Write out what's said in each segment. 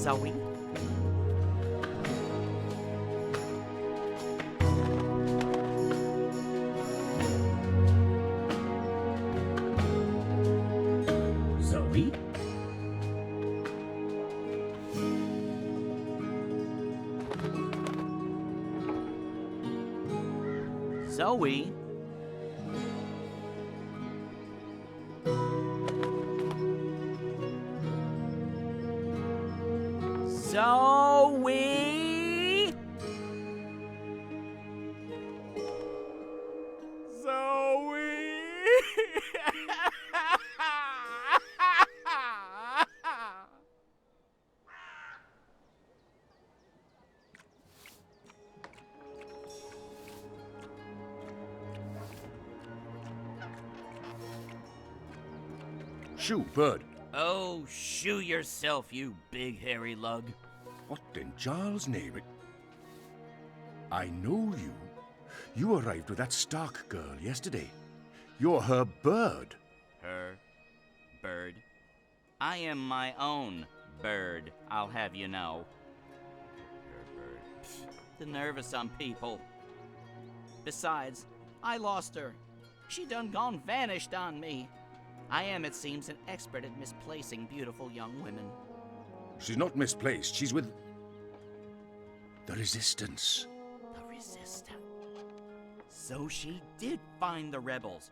Zoe. Zoe? Zoe? Zoe? Zoe? Shoo, bird. Oh, shoo yourself, you big hairy lug. What in Jarl's name? I know you. You arrived with that Stark girl yesterday. You're her bird. Her bird? I am my own bird, I'll have you know. Her bird. Pfft, the nerve of some people. Besides, I lost her. She done gone vanished on me. I am, it seems, an expert at misplacing beautiful young women. She's not misplaced. She's with the Resistance. The Resistance? So she did find the rebels,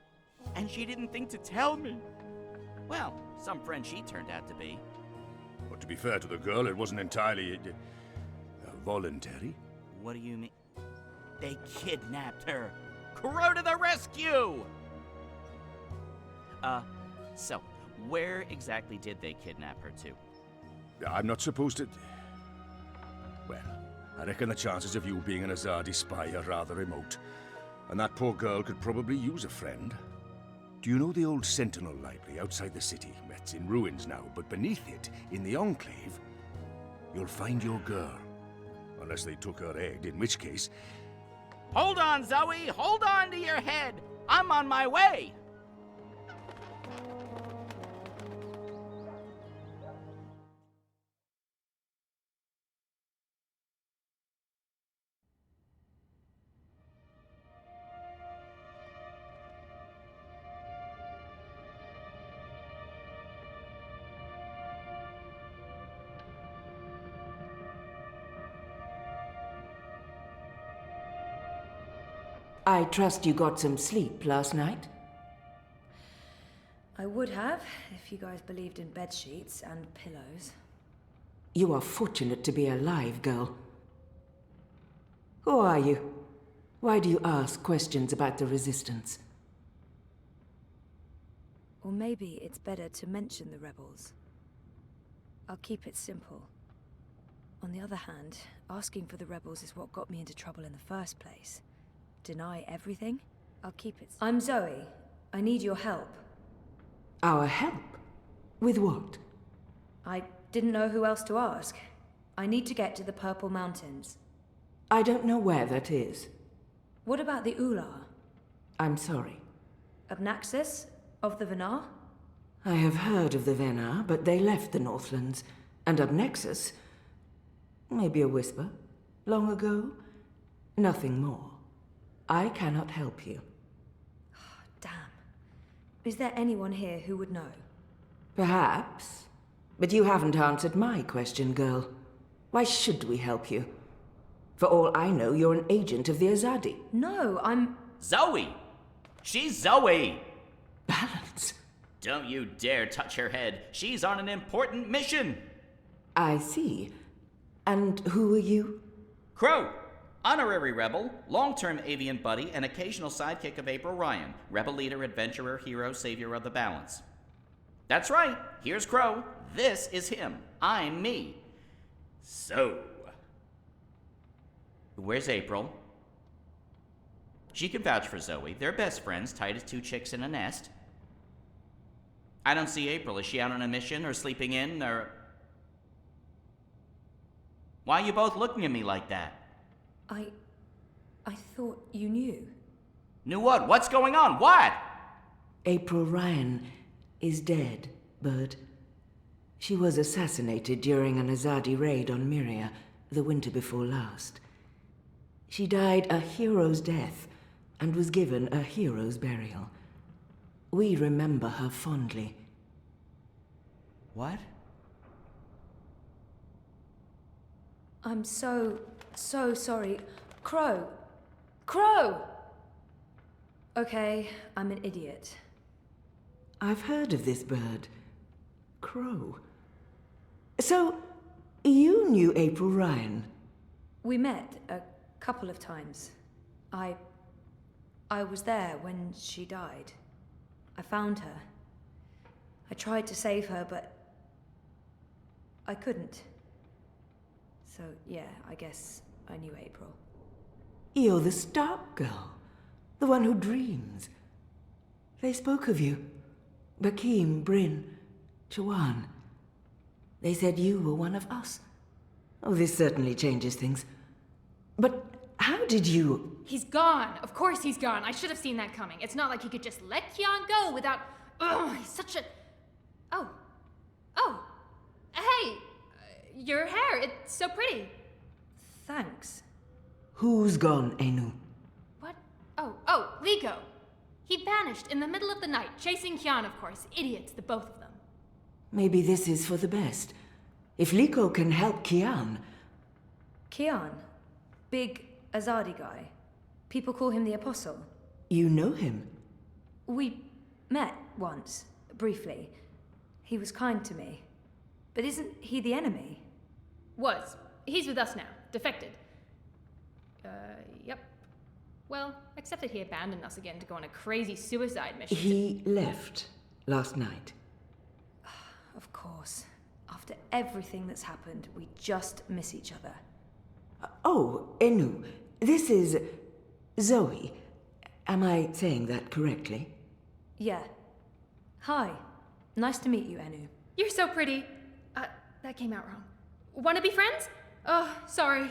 and she didn't think to tell me. Well, some friend she turned out to be. But to be fair to the girl, it wasn't entirely voluntary. What do you mean? They kidnapped her. Crow to the rescue! So, where exactly did they kidnap her to? I'm not supposed to... Well, I reckon the chances of you being an Azadi spy are rather remote. And that poor girl could probably use a friend. Do you know the old Sentinel Library outside the city? It's in ruins now, but beneath it, in the Enclave, you'll find your girl. Unless they took her egg, in which case... Hold on, Zoe! Hold on to your head! I'm on my way! I trust you got some sleep last night? I would have, if you guys believed in bed sheets and pillows. You are fortunate to be alive, girl. Who are you? Why do you ask questions about the Resistance? Or maybe it's better to mention the rebels. I'll keep it simple. On the other hand, asking for the rebels is what got me into trouble in the first place. Deny everything? I'll keep it. I'm Zoe. I need your help. Our help? With what? I didn't know who else to ask. I need to get to the Purple Mountains. I don't know where that is. What about the Ular? I'm sorry. Abnaxis? Of the Venar? I have heard of the Venar, but they left the Northlands. And Abnexus? Maybe a whisper. Long ago? Nothing more. I cannot help you. Oh, damn. Is there anyone here who would know? Perhaps. But you haven't answered my question, girl. Why should we help you? For all I know, you're an agent of the Azadi. No, I'm... Zoe! She's Zoe! Balance? Don't you dare touch her head. She's on an important mission! I see. And who are you? Crow! Honorary rebel, long-term avian buddy, and occasional sidekick of April Ryan. Rebel leader, adventurer, hero, savior of the balance. That's right. Here's Crow. This is him. I'm me. So... where's April? She can vouch for Zoe. They're best friends, tight as two chicks in a nest. I don't see April. Is she out on a mission, or sleeping in, or... Why are you both looking at me like that? I thought you knew. Knew what? What's going on? What? April Ryan is dead, Bird. She was assassinated during an Azadi raid on Myria the winter before last. She died a hero's death and was given a hero's burial. We remember her fondly. What? I'm so sorry. Crow! Crow! Okay, I'm an idiot. I've heard of this bird. Crow. So, you knew April Ryan? We met a couple of times. I was there when she died. I found her. I tried to save her, but I couldn't. So, yeah, I guess I knew April. You're the Stark girl. The one who dreams. They spoke of you. Bakim, Bryn, Chawan. They said you were one of us. Oh, this certainly changes things. But how did you... He's gone. Of course he's gone. I should have seen that coming. It's not like he could just let Kian go without... Ugh, he's such a... Oh. Hey! Your hair, it's so pretty. Thanks. Who's gone, Enu? What? Oh, Liko. He vanished in the middle of the night, chasing Kian, of course. Idiots, the both of them. Maybe this is for the best. If Liko can help Kian... Kian. Big Azadi guy. People call him the Apostle. You know him? We met once, briefly. He was kind to me. But isn't he the enemy? Was. He's with us now. Defected. Yep. Well, except that he abandoned us again to go on a crazy suicide mission. He left last night. Of course. After everything that's happened, we just miss each other. Oh, Enu, this is Zoe. Am I saying that correctly? Yeah. Hi. Nice to meet you, Enu. You're so pretty. That came out wrong. Wanna be friends? Oh, sorry.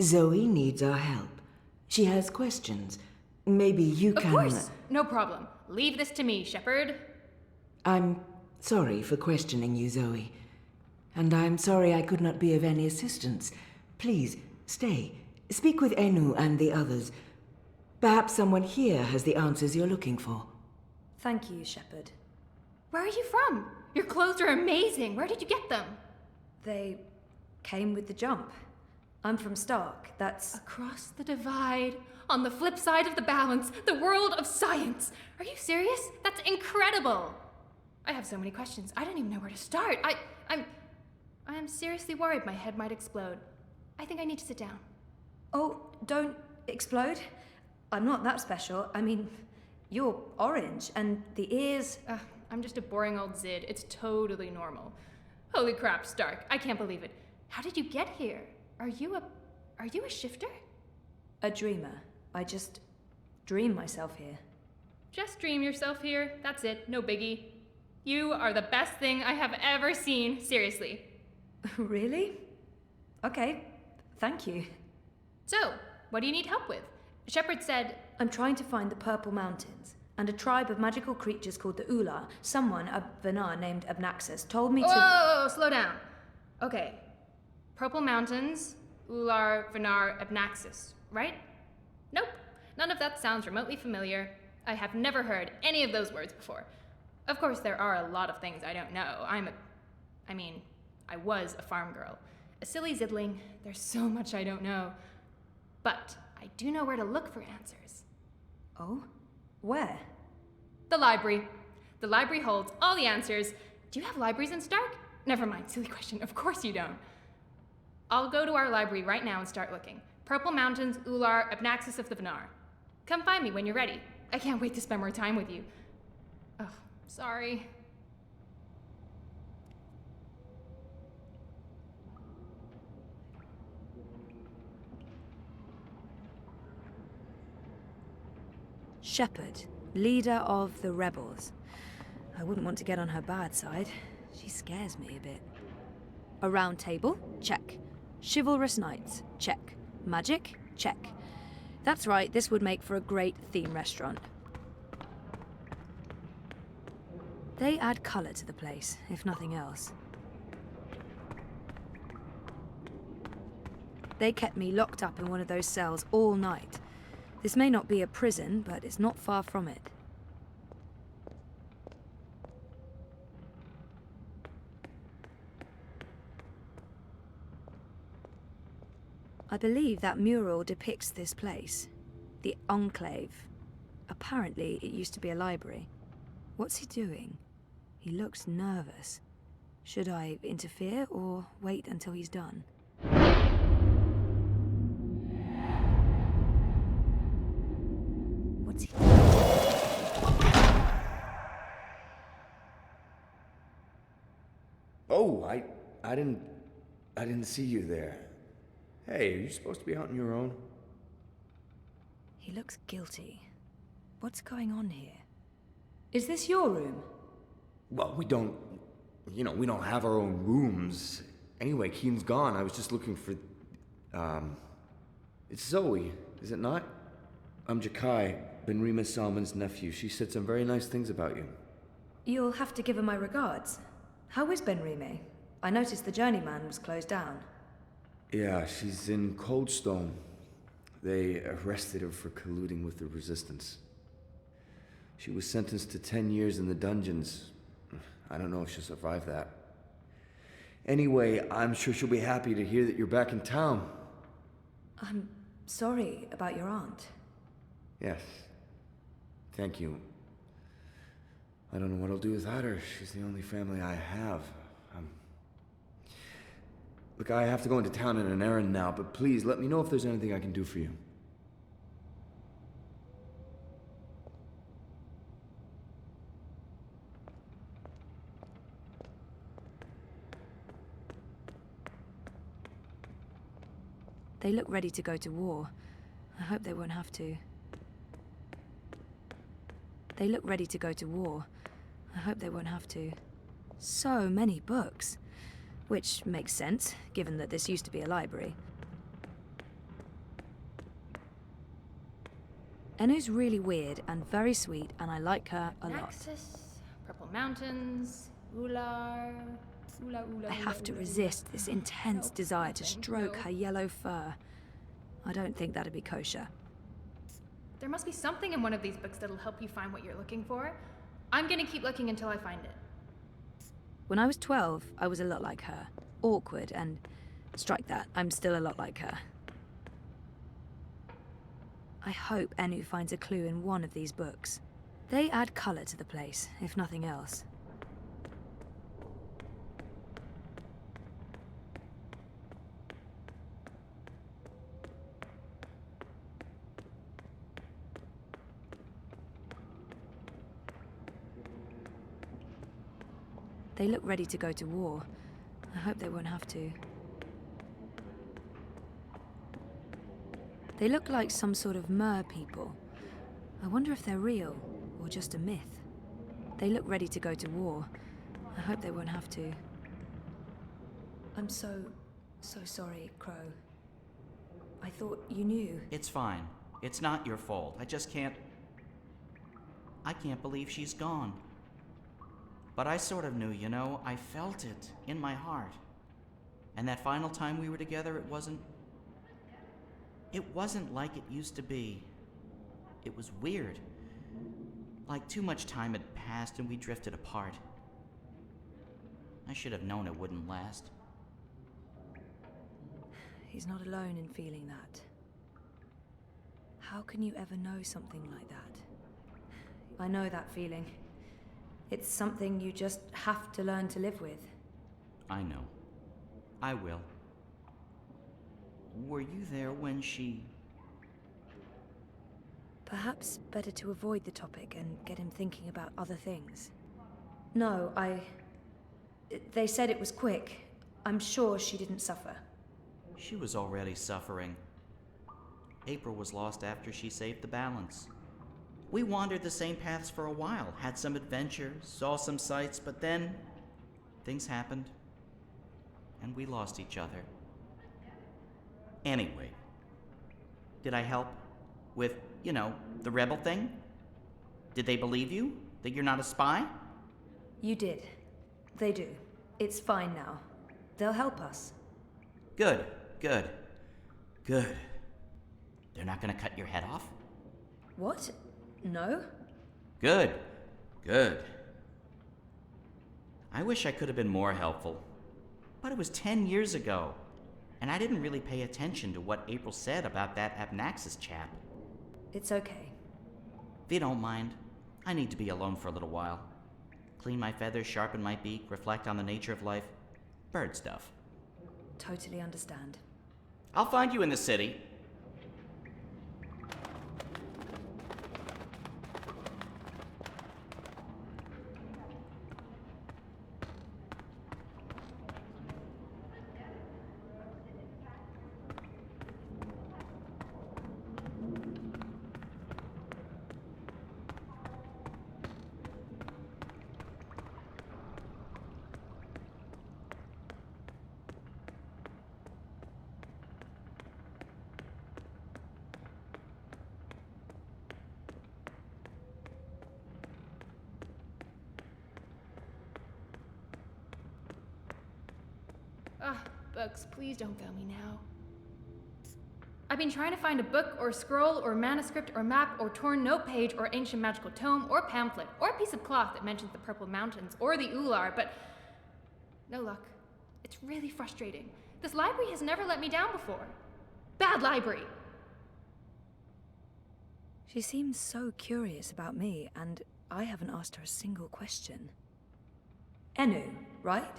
Zoe needs our help. She has questions. Maybe you can... Of course. No problem. Leave this to me, Shepard. I'm sorry for questioning you, Zoe. And I'm sorry I could not be of any assistance. Please, stay. Speak with Enu and the others. Perhaps someone here has the answers you're looking for. Thank you, Shepard. Where are you from? Your clothes are amazing. Where did you get them? They came with the jump. I'm from Stark. That's... Across the divide, on the flip side of the balance, the world of science. Are you serious? That's incredible. I have so many questions. I don't even know where to start. I am seriously worried my head might explode. I think I need to sit down. Oh, don't explode. I'm not that special. I mean, you're orange, and the ears... I'm just a boring old Zid. It's totally normal. Holy crap, Stark. I can't believe it. How did you get here? Are you a shifter? A dreamer. I just dream myself here. Just dream yourself here. That's it. No biggie. You are the best thing I have ever seen. Seriously. Really? Okay. Thank you. So, what do you need help with? Shepard said... I'm trying to find the Purple Mountains, and a tribe of magical creatures called the Ula. Someone, a Venar named Abnaxus, told me to... Whoa, slow down. Okay. Purple Mountains, Ular, Venar, Abnaxus, right? Nope. None of that sounds remotely familiar. I have never heard any of those words before. Of course, there are a lot of things I don't know. I was a farm girl. A silly zidling. There's so much I don't know. But I do know where to look for answers. Oh? Where? The library. The library holds all the answers. Do you have libraries in Stark? Never mind, silly question. Of course you don't. I'll go to our library right now and start looking. Purple Mountains, Ular, Abnaxus of the Venar. Come find me when you're ready. I can't wait to spend more time with you. Oh, sorry. Shepard, leader of the rebels. I wouldn't want to get on her bad side. She scares me a bit. A round table? Check. Chivalrous knights? Check. Magic? Check. That's right, this would make for a great theme restaurant. They add colour to the place, if nothing else. They kept me locked up in one of those cells all night. This may not be a prison, but it's not far from it. I believe that mural depicts this place. The Enclave. Apparently, it used to be a library. What's he doing? He looks nervous. Should I interfere or wait until he's done? What's he doing? Oh, I didn't see you there. Hey, are you supposed to be out on your own? He looks guilty. What's going on here? Is this your room? Well, we don't have our own rooms. Anyway, Keen's gone. I was just looking for, it's Zoe, is it not? I'm Jakai, Benrima Salman's nephew. She said some very nice things about you. You'll have to give her my regards. How is Benrime? I noticed the Journeyman was closed down. Yeah, she's in Coldstone. They arrested her for colluding with the Resistance. She was sentenced to 10 years in the dungeons. I don't know if she'll survive that. Anyway, I'm sure she'll be happy to hear that you're back in town. I'm sorry about your aunt. Yes. Thank you. I don't know what I'll do without her. She's the only family I have. Look, I have to go into town on an errand now, but please let me know if there's anything I can do for you. They look ready to go to war. I hope they won't have to. They look ready to go to war. I hope they won't have to. So many books. Which makes sense, given that this used to be a library. Enu's really weird and very sweet, and I like her a lot. Naxos, Purple Mountains, Ular... I have to resist this intense desire to stroke her yellow fur. I don't think that'd be kosher. There must be something in one of these books that'll help you find what you're looking for. I'm gonna keep looking until I find it. When I was 12, I was a lot like her. Awkward and... strike that, I'm still a lot like her. I hope Enu finds a clue in one of these books. They add color to the place, if nothing else. They look ready to go to war. I hope they won't have to. They look like some sort of mer people. I wonder if they're real, or just a myth. They look ready to go to war. I hope they won't have to. I'm so sorry, Crow. I thought you knew. It's fine. It's not your fault. I just can't... I can't believe she's gone. But I sort of knew, you know, I felt it in my heart. And that final time we were together, it wasn't like it used to be. It was weird. Like too much time had passed and we drifted apart. I should have known it wouldn't last. He's not alone in feeling that. How can you ever know something like that? I know that feeling. It's something you just have to learn to live with. I know. I will. Were you there when she... Perhaps better to avoid the topic and get him thinking about other things. No, They said it was quick. I'm sure she didn't suffer. She was already suffering. April was lost after she saved the balance. We wandered the same paths for a while, had some adventures, saw some sights, but then things happened, and we lost each other. Anyway, did I help with, you know, the rebel thing? Did they believe you? That you're not a spy? You did. They do. It's fine now. They'll help us. Good, good. Good. They're not gonna cut your head off? What? No? Good. Good. I wish I could have been more helpful. But it was 10 years ago, and I didn't really pay attention to what April said about that Abnaxis chap. It's okay. If you don't mind, I need to be alone for a little while. Clean my feathers, sharpen my beak, reflect on the nature of life. Bird stuff. Totally understand. I'll find you in the city. Books, please don't fail me now. I've been trying to find a book or scroll or manuscript or map or torn note page or ancient magical tome or pamphlet or a piece of cloth that mentions the Purple Mountains or the Ular, but no luck. It's really frustrating. This library has never let me down before. Bad library! She seems so curious about me, and I haven't asked her a single question. Enu, right?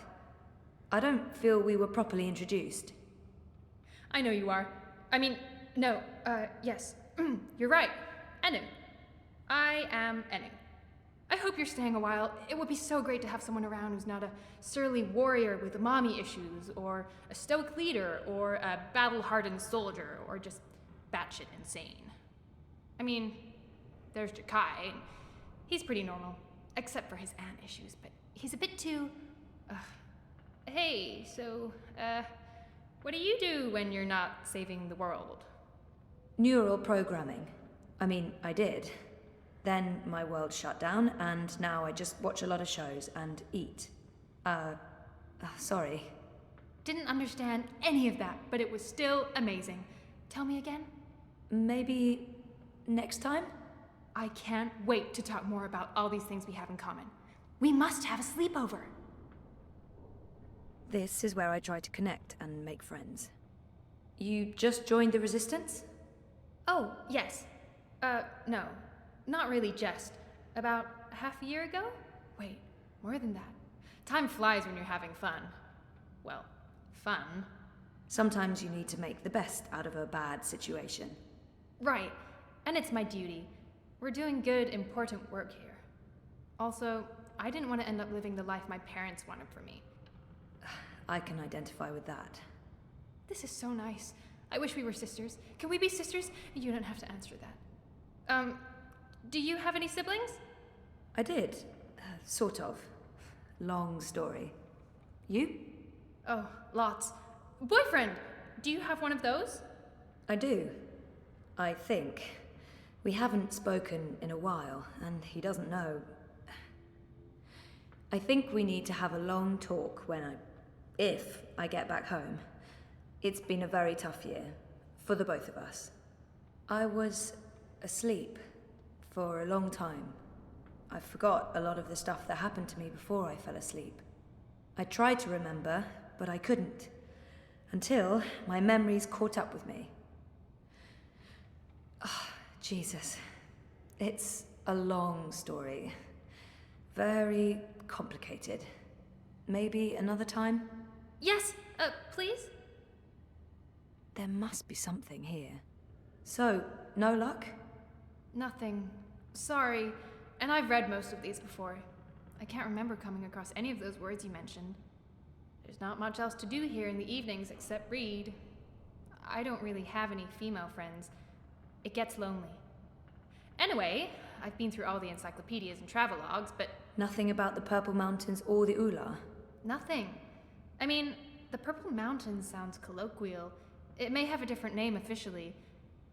I don't feel we were properly introduced. I know you are. I mean, no, yes. You're right. Enu. I am Enu. I hope you're staying a while. It would be so great to have someone around who's not a surly warrior with mommy issues, or a stoic leader, or a battle-hardened soldier, or just batshit insane. I mean, there's Jakai. He's pretty normal, except for his aunt issues, but he's a bit too... Hey, so, what do you do when you're not saving the world? Neural programming. I mean, I did. Then my world shut down, and now I just watch a lot of shows and eat. Sorry. Didn't understand any of that, but it was still amazing. Tell me again? Maybe next time? I can't wait to talk more about all these things we have in common. We must have a sleepover. This is where I try to connect and make friends. You just joined the Resistance? Oh, yes. No. Not really just. About half a year ago? Wait, more than that. Time flies when you're having fun. Well, fun. Sometimes you need to make the best out of a bad situation. Right. And it's my duty. We're doing good, important work here. Also, I didn't want to end up living the life my parents wanted for me. I can identify with that. This is so nice. I wish we were sisters. Can we be sisters? You don't have to answer that. Do you have any siblings? I did. Sort of. Long story. You? Oh, lots. Boyfriend! Do you have one of those? I do. I think. We haven't spoken in a while, and he doesn't know. I think we need to have a long talk if I get back home. It's been a very tough year, for the both of us. I was asleep for a long time. I forgot a lot of the stuff that happened to me before I fell asleep. I tried to remember, but I couldn't. Until my memories caught up with me. Jesus. It's a long story. Very complicated. Maybe another time? Yes, please? There must be something here. So, no luck? Nothing. Sorry. And I've read most of these before. I can't remember coming across any of those words you mentioned. There's not much else to do here in the evenings except read. I don't really have any female friends. It gets lonely. Anyway, I've been through all the encyclopedias and travelogues, but... Nothing about the Purple Mountains or the Ular? Nothing. I mean, the Purple Mountains sounds colloquial. It may have a different name officially,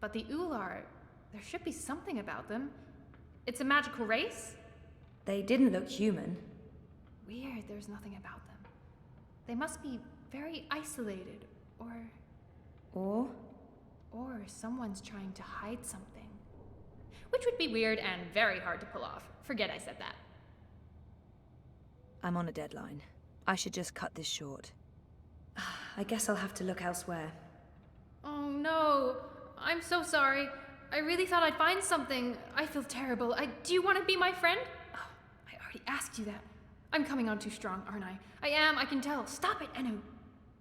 but the Ular, there should be something about them. It's a magical race? They didn't look human. Weird, there's nothing about them. They must be very isolated, or... Or? Or someone's trying to hide something. Which would be weird and very hard to pull off. Forget I said that. I'm on a deadline. I should just cut this short. I guess I'll have to look elsewhere. Oh no, I'm so sorry. I really thought I'd find something. I feel terrible. Do you want to be my friend? Oh, I already asked you that. I'm coming on too strong, aren't I? I am, I can tell. Stop it, Enu.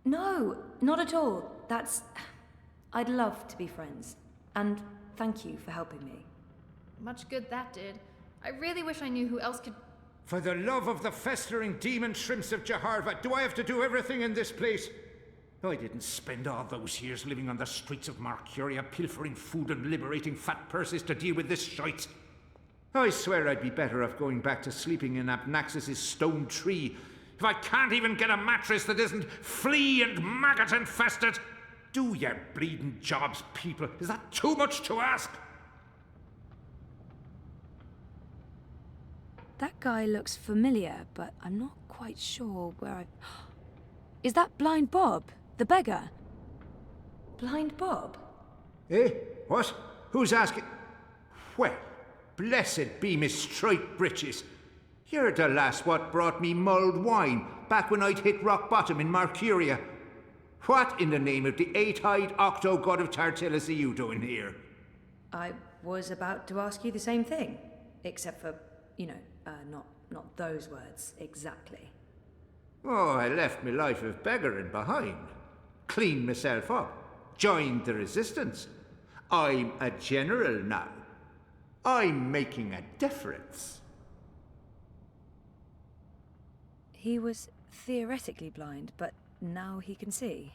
No, not at all. I'd love to be friends. And thank you for helping me. Much good that did. I really wish I knew who else could... For the love of the festering demon shrimps of Jaharva, do I have to do everything in this place? I didn't spend all those years living on the streets of Marcuria, pilfering food and liberating fat purses to deal with this shite. I swear I'd be better off going back to sleeping in Abnaxis' stone tree if I can't even get a mattress that isn't flea and maggot infested. Do your bleeding jobs, people. Is that too much to ask? That guy looks familiar, but I'm not quite sure where I've... Is that Blind Bob, the beggar? Blind Bob? Eh? What? Who's asking? Well, blessed be me striped breeches. You're the lass what brought me mulled wine back when I'd hit rock bottom in Marcuria. What in the name of the eight-eyed octo-god of Tartellus are you doing here? I was about to ask you the same thing, except for, not those words exactly. Oh, I left me life of beggaring behind. Cleaned myself up. Joined the resistance. I'm a general now. I'm making a difference. He was theoretically blind, but now he can see.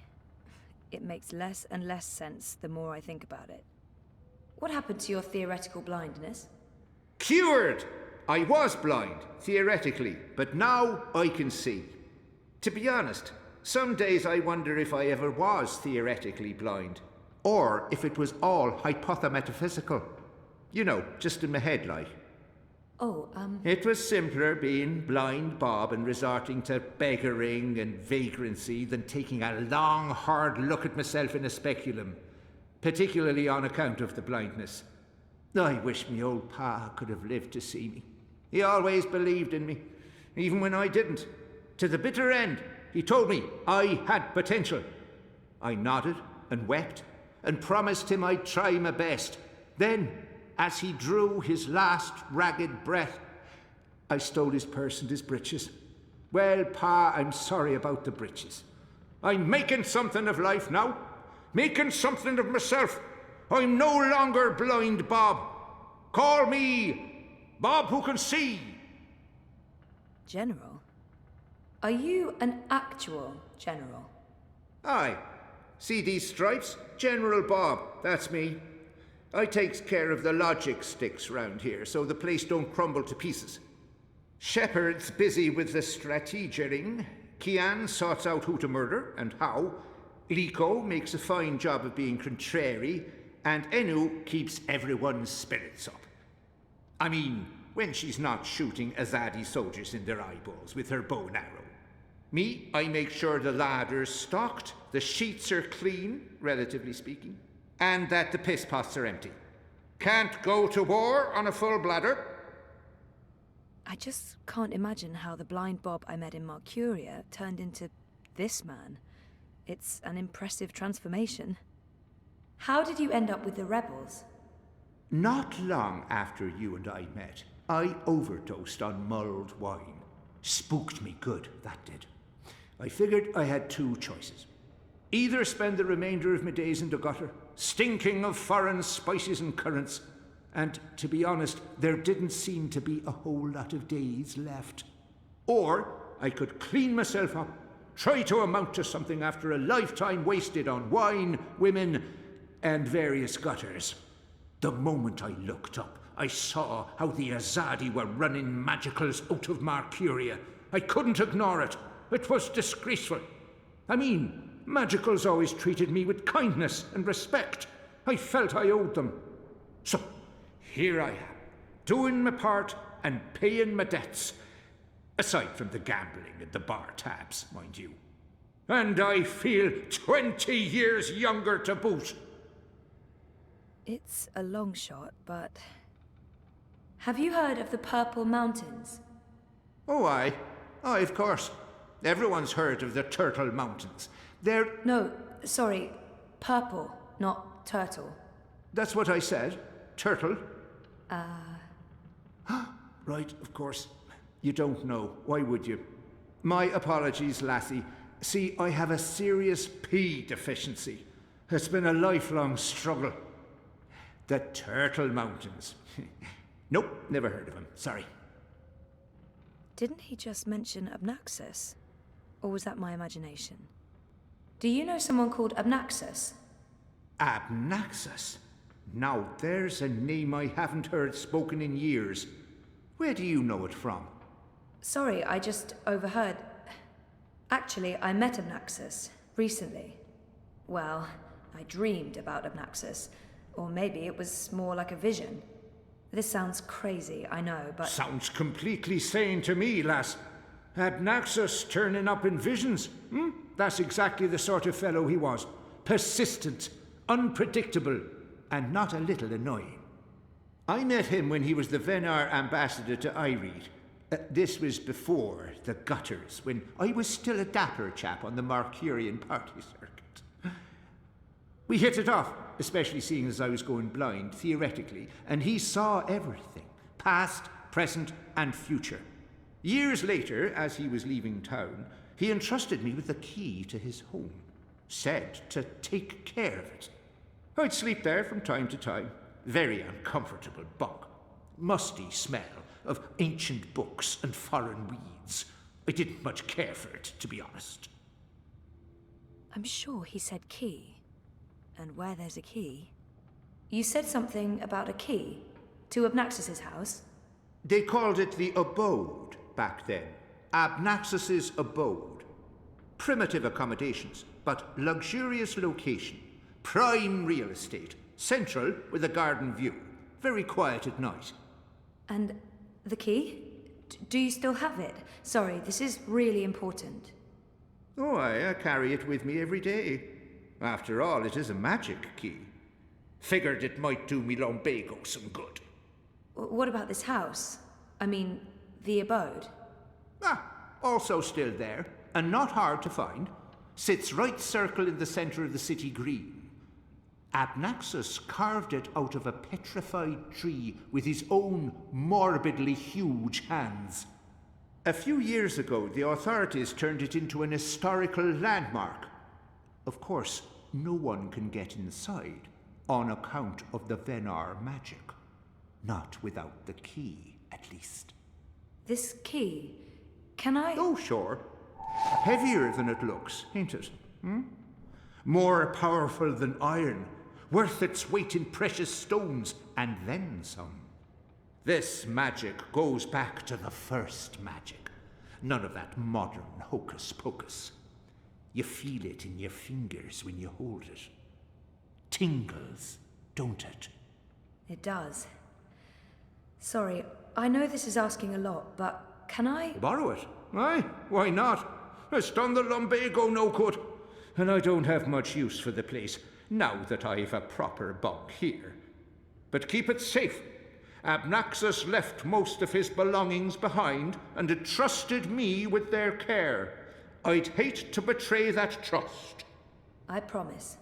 It makes less and less sense the more I think about it. What happened to your theoretical blindness? Cured! I was blind, theoretically, but now I can see. To be honest, some days I wonder if I ever was theoretically blind, or if it was all hypothemetaphysical. You know, just in my head, like. It was simpler being blind Bob and resorting to beggaring and vagrancy than taking a long, hard look at myself in a speculum, particularly on account of the blindness. I wish me old pa could have lived to see me. He always believed in me, even when I didn't. To the bitter end, he told me I had potential. I nodded and wept and promised him I'd try my best. Then, as he drew his last ragged breath, I stole his purse and his breeches. Well, Pa, I'm sorry about the breeches. I'm making something of life now. Making something of myself. I'm no longer blind Bob. Call me Bob who can see. General? Are you an actual general? Aye. See these stripes? General Bob, that's me. I takes care of the logic sticks round here, so the place don't crumble to pieces. Shepard's busy with the strategering. Kian sorts out who to murder and how. Liko makes a fine job of being contrary, and Enu keeps everyone's spirits up. I mean, when she's not shooting Azadi soldiers in their eyeballs with her bow and arrow. Me, I make sure the larder's stocked, the sheets are clean, relatively speaking, and that the piss pots are empty. Can't go to war on a full bladder. I just can't imagine how the blind Bob I met in Marcuria turned into this man. It's an impressive transformation. How did you end up with the rebels? Not long after you and I met, I overdosed on mulled wine. Spooked me good, that did. I figured I had two choices. Either spend the remainder of my days in the gutter, stinking of foreign spices and currants, and to be honest, there didn't seem to be a whole lot of days left. Or I could clean myself up, try to amount to something after a lifetime wasted on wine, women, and various gutters. The moment I looked up, I saw how the Azadi were running magicals out of Marcuria. I couldn't ignore it. It was disgraceful. I mean, magicals always treated me with kindness and respect. I felt I owed them. So, here I am, doing my part and paying my debts. Aside from the gambling and the bar tabs, mind you. And I feel 20 years younger to boot. It's a long shot, but... Have you heard of the Purple Mountains? Oh, aye. Aye, of course. Everyone's heard of the Turtle Mountains. They're... No, sorry. Purple, not turtle. That's what I said. Turtle. Right, of course. You don't know. Why would you? My apologies, lassie. See, I have a serious P deficiency. It's been a lifelong struggle. The Turtle Mountains. Nope, never heard of him. Sorry. Didn't he just mention Abnaxus? Or was that my imagination? Do you know someone called Abnaxus? Abnaxus? Now there's a name I haven't heard spoken in years. Where do you know it from? Sorry, I just overheard. Actually, I met Abnaxus recently. Well, I dreamed about Abnaxus. Or maybe it was more like a vision. This sounds crazy, I know, but... Sounds completely sane to me, lass. Abnaxus turning up in visions. That's exactly the sort of fellow he was. Persistent, unpredictable, and not a little annoying. I met him when he was the Venar ambassador to Ireed. This was before the gutters, when I was still a dapper chap on the Marcurian party circuit. We hit it off, especially seeing as I was going blind, theoretically, and he saw everything, past, present, and future. Years later, as he was leaving town, he entrusted me with the key to his home, said to take care of it. I'd sleep there from time to time. Very uncomfortable bunk. Musty smell of ancient books and foreign weeds. I didn't much care for it, to be honest. I'm sure he said key. And where there's a key... You said something about a key to Abnaxus's house? They called it the abode back then. Abnaxus's abode. Primitive accommodations, but luxurious location. Prime real estate. Central with a garden view. Very quiet at night. And the key? Do you still have it? Sorry, this is really important. Oh, I carry it with me every day. After all, it is a magic key. Figured it might do me lumbago some good. What about this house? I mean, the abode? Also still there, and not hard to find. Sits right circle in the center of the city green. Abnaxus carved it out of a petrified tree with his own morbidly huge hands. A few years ago, the authorities turned it into an historical landmark. Of course, no one can get inside, on account of the Venar magic. Not without the key, at least. This key, can I... Oh, sure. Heavier than it looks, ain't it? More powerful than iron, worth its weight in precious stones, and then some. This magic goes back to the first magic. None of that modern hocus-pocus. You feel it in your fingers when you hold it. Tingles, don't it? It does. Sorry, I know this is asking a lot, but can I... Borrow it? Aye, why not? It's done the lumbago no good. And I don't have much use for the place, now that I've a proper bunk here. But keep it safe. Abnaxus left most of his belongings behind and entrusted me with their care. I'd hate to betray that trust. I promise.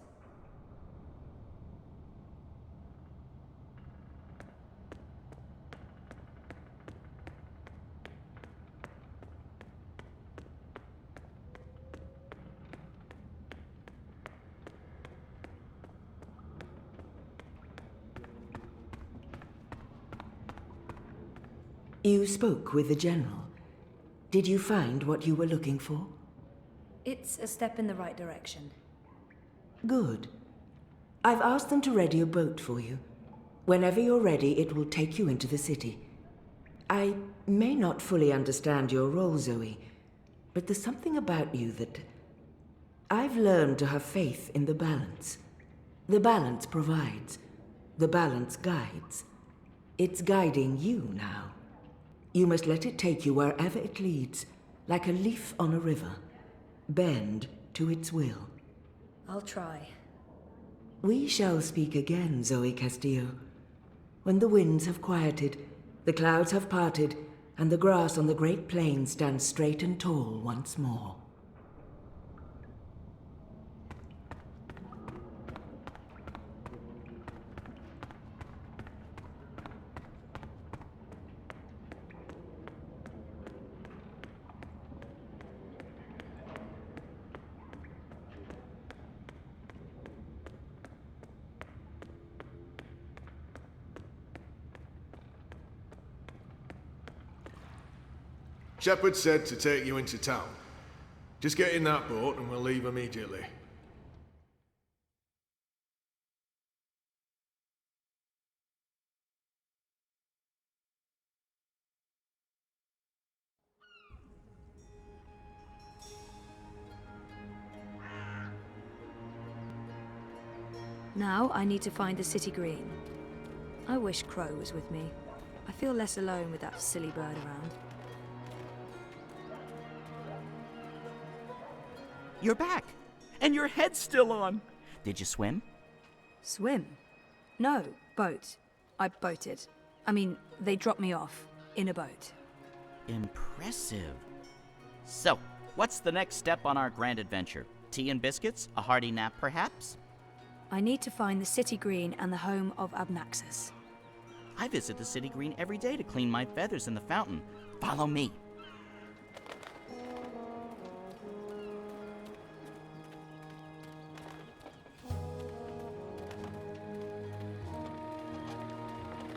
You spoke with the General. Did you find what you were looking for? It's a step in the right direction. Good. I've asked them to ready a boat for you. Whenever you're ready, it will take you into the city. I may not fully understand your role, Zoe, but there's something about you that... I've learned to have faith in the balance. The balance provides. The balance guides. It's guiding you now. You must let it take you wherever it leads, like a leaf on a river. Bend to its will. I'll try. We shall speak again, Zo Castillo. When the winds have quieted, the clouds have parted, and the grass on the great plain stands straight and tall once more. Shepard said to take you into town. Just get in that boat and we'll leave immediately. Now I need to find the city green. I wish Crow was with me. I feel less alone with that silly bird around. You're back! And your head's still on! Did you swim? Swim? No, boat. I boated. I mean, they dropped me off in a boat. Impressive. So, what's the next step on our grand adventure? Tea and biscuits? A hearty nap, perhaps? I need to find the city green and the home of Abnaxis. I visit the city green every day to clean my feathers in the fountain. Follow me.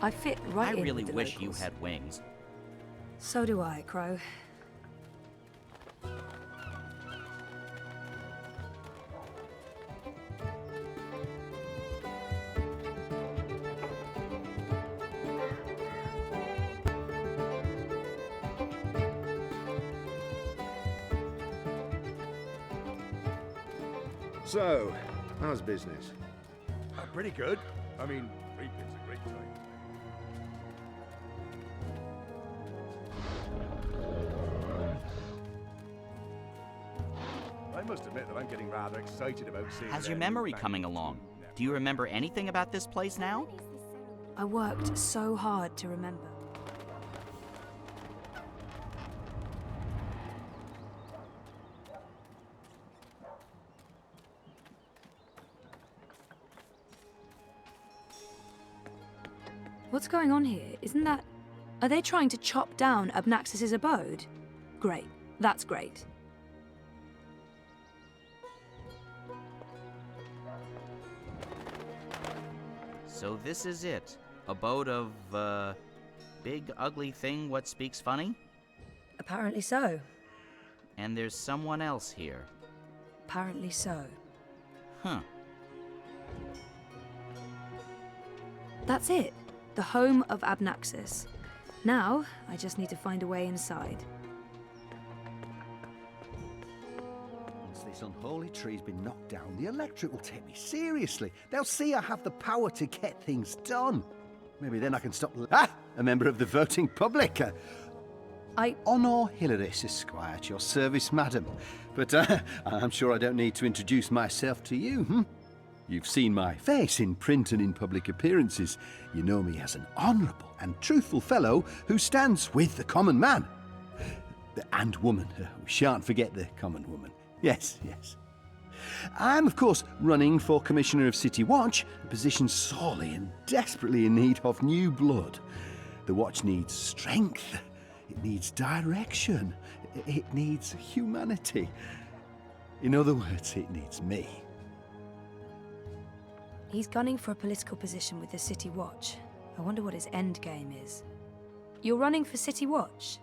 I fit right in. I really with the wish locals. you had wings. So do I, Crow. So, how's business? Pretty good. I mean, reaping's a great time. I must admit that I'm getting rather excited about seeing... How's your memory coming along? Do you remember anything about this place now? I worked so hard to remember. What's going on here? Isn't that... Are they trying to chop down Abnaxis' abode? Great. That's great. So this is it. Abode of, big ugly thing what speaks funny? Apparently so. And there's someone else here. Apparently so. Huh. That's it. The home of Abnaxis. Now, I just need to find a way inside. Once this unholy tree's been knocked down, the electorate will take me seriously. They'll see I have the power to get things done. Maybe then I can stop... A member of the voting public. Honor Hileriss, Esquire, at your service, madam. But I'm sure I don't need to introduce myself to you, You've seen my face in print and in public appearances. You know me as an honourable and truthful fellow who stands with the common man. And woman. We shan't forget the common woman. Yes, yes. I'm, of course, running for Commissioner of City Watch, a position sorely and desperately in need of new blood. The Watch needs strength. It needs direction. It needs humanity. In other words, it needs me. He's gunning for a political position with the City Watch. I wonder what his end game is. You're running for City Watch?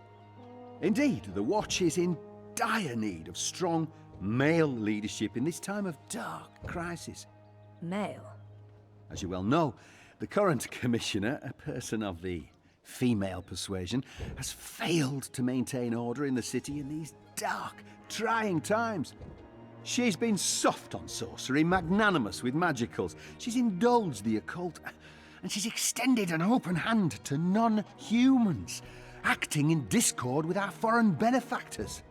Indeed, the Watch is in dire need of strong male leadership in this time of dark crisis. Male? As you well know, the current commissioner, a person of the female persuasion, has failed to maintain order in the city in these dark, trying times. She's been soft on sorcery, magnanimous with magicals. She's indulged the occult, and she's extended an open hand to non-humans, acting in discord with our foreign benefactors.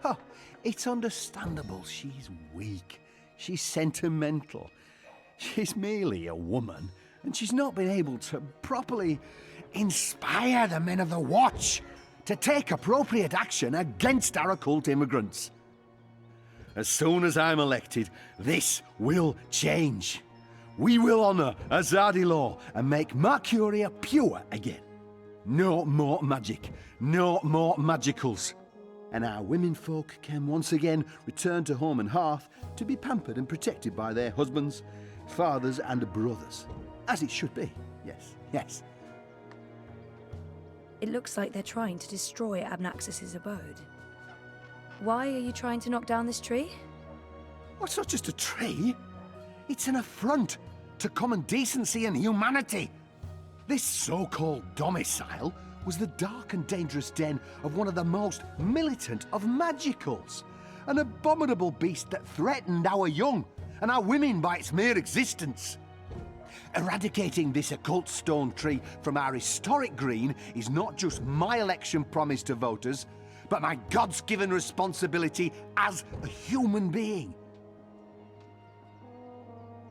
Oh, it's understandable she's weak. She's sentimental. She's merely a woman, and she's not been able to properly inspire the men of the Watch to take appropriate action against our occult immigrants. As soon as I'm elected, this will change. We will honor Azadi law and make Marcuria pure again. No more magic, no more magicals. And our women folk can once again return to home and hearth to be pampered and protected by their husbands, fathers and brothers. As it should be, yes, yes. It looks like they're trying to destroy Abnaxis's abode. Why are you trying to knock down this tree? Well, it's not just a tree. It's an affront to common decency and humanity. This so-called domicile was the dark and dangerous den of one of the most militant of magicals. An abominable beast that threatened our young and our women by its mere existence. Eradicating this occult stone tree from our historic green is not just my election promise to voters, but my God's-given responsibility as a human being.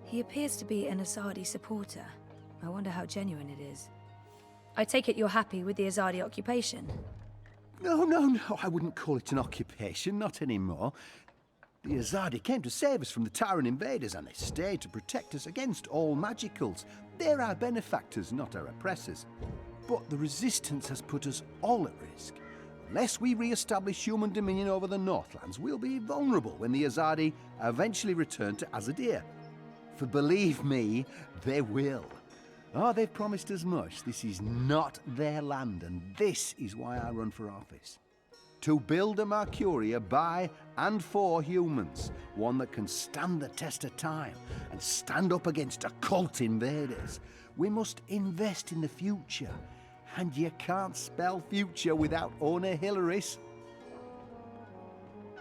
He appears to be an Azadi supporter. I wonder how genuine it is. I take it you're happy with the Azadi occupation? No, I wouldn't call it an occupation, not anymore. The Azadi came to save us from the tyrant invaders, and they stayed to protect us against all magicals. They're our benefactors, not our oppressors. But the resistance has put us all at risk. Unless we re-establish human dominion over the Northlands, we'll be vulnerable when the Azadi eventually return to Azadi. For believe me, they will. Oh, they've promised as much. This is not their land, and this is why I run for office. To build a Marcuria by and for humans, one that can stand the test of time and stand up against occult invaders. We must invest in the future, and you can't spell future without owner Hileriss.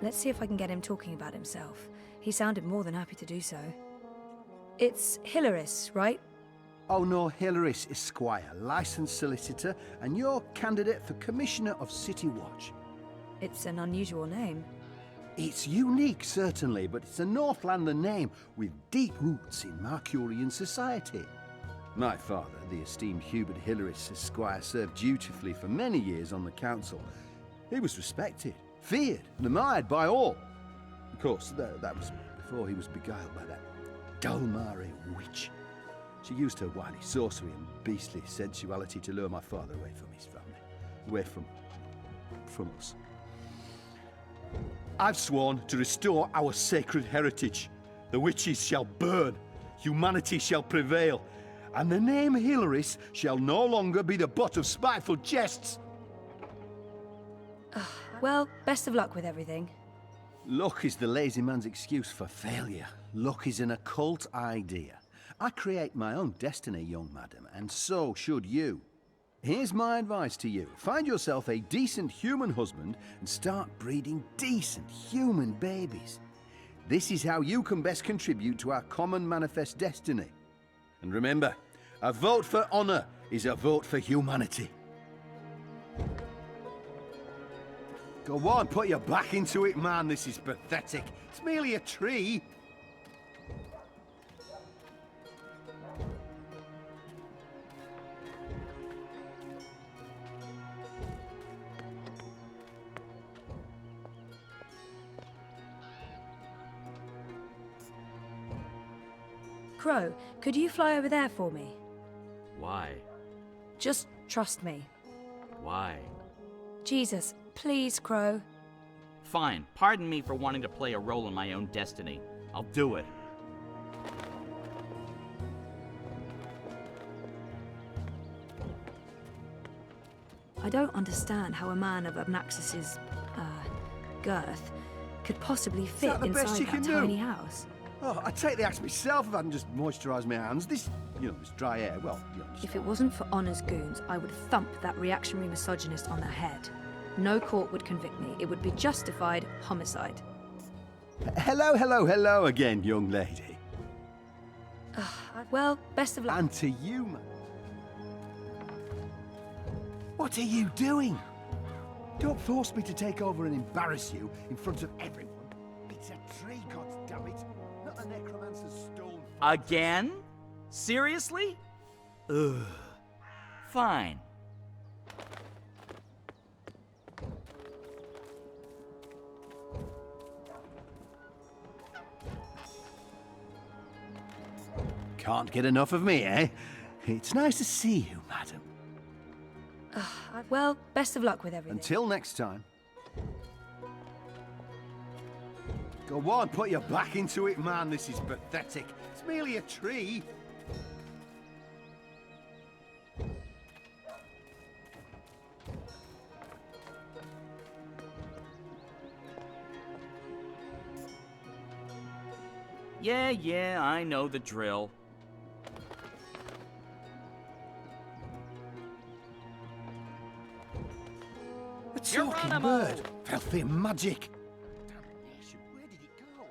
Let's see if I can get him talking about himself. He sounded more than happy to do so. It's Hileriss, right? Oh no, Hileriss Esquire, licensed solicitor, and your candidate for Commissioner of City Watch. It's an unusual name. It's unique, certainly, but it's a Northlander name with deep roots in Marcurian society. My father, the esteemed Hubert Hileriss Esquire, served dutifully for many years on the council. He was respected, feared, and admired by all. Of course, that was before he was beguiled by that Dulmari witch. She used her wily sorcery and beastly sensuality to lure my father away from his family, away from us. I've sworn to restore our sacred heritage. The witches shall burn, humanity shall prevail, and the name Hileriss shall no longer be the butt of spiteful jests. Well, best of luck with everything. Luck is the lazy man's excuse for failure. Luck is an occult idea. I create my own destiny, young madam, and so should you. Here's my advice to you. Find yourself a decent human husband and start breeding decent human babies. This is how you can best contribute to our common manifest destiny. And remember, a vote for honor is a vote for humanity. Go on, put your back into it, man. This is pathetic. It's merely a tree. Crow, could you fly over there for me? Why? Just trust me. Why? Jesus, please, Crow. Fine. Pardon me for wanting to play a role in my own destiny. I'll do it. I don't understand how a man of Abnaxis's, girth could possibly fit the best inside you that can do? tiny house. Oh, I'd take the axe myself if I hadn't just moisturised my hands. This dry air, well, If it wasn't for Honor's goons, I would thump that reactionary misogynist on the head. No court would convict me. It would be justified homicide. Hello again, young lady. Well, best of luck. And to you, man. What are you doing? Don't force me to take over and embarrass you in front of everyone. It's a tree, goddammit, not a necromancer's stone. Again? Seriously? Ugh. Fine. Can't get enough of me, eh? It's nice to see you, madam. Well, best of luck with everything. Until next time. Go on, put your back into it, man. This is pathetic. It's merely a tree. Yeah, I know the drill. A talking bird. Filthy magic. Damnation, where did it go?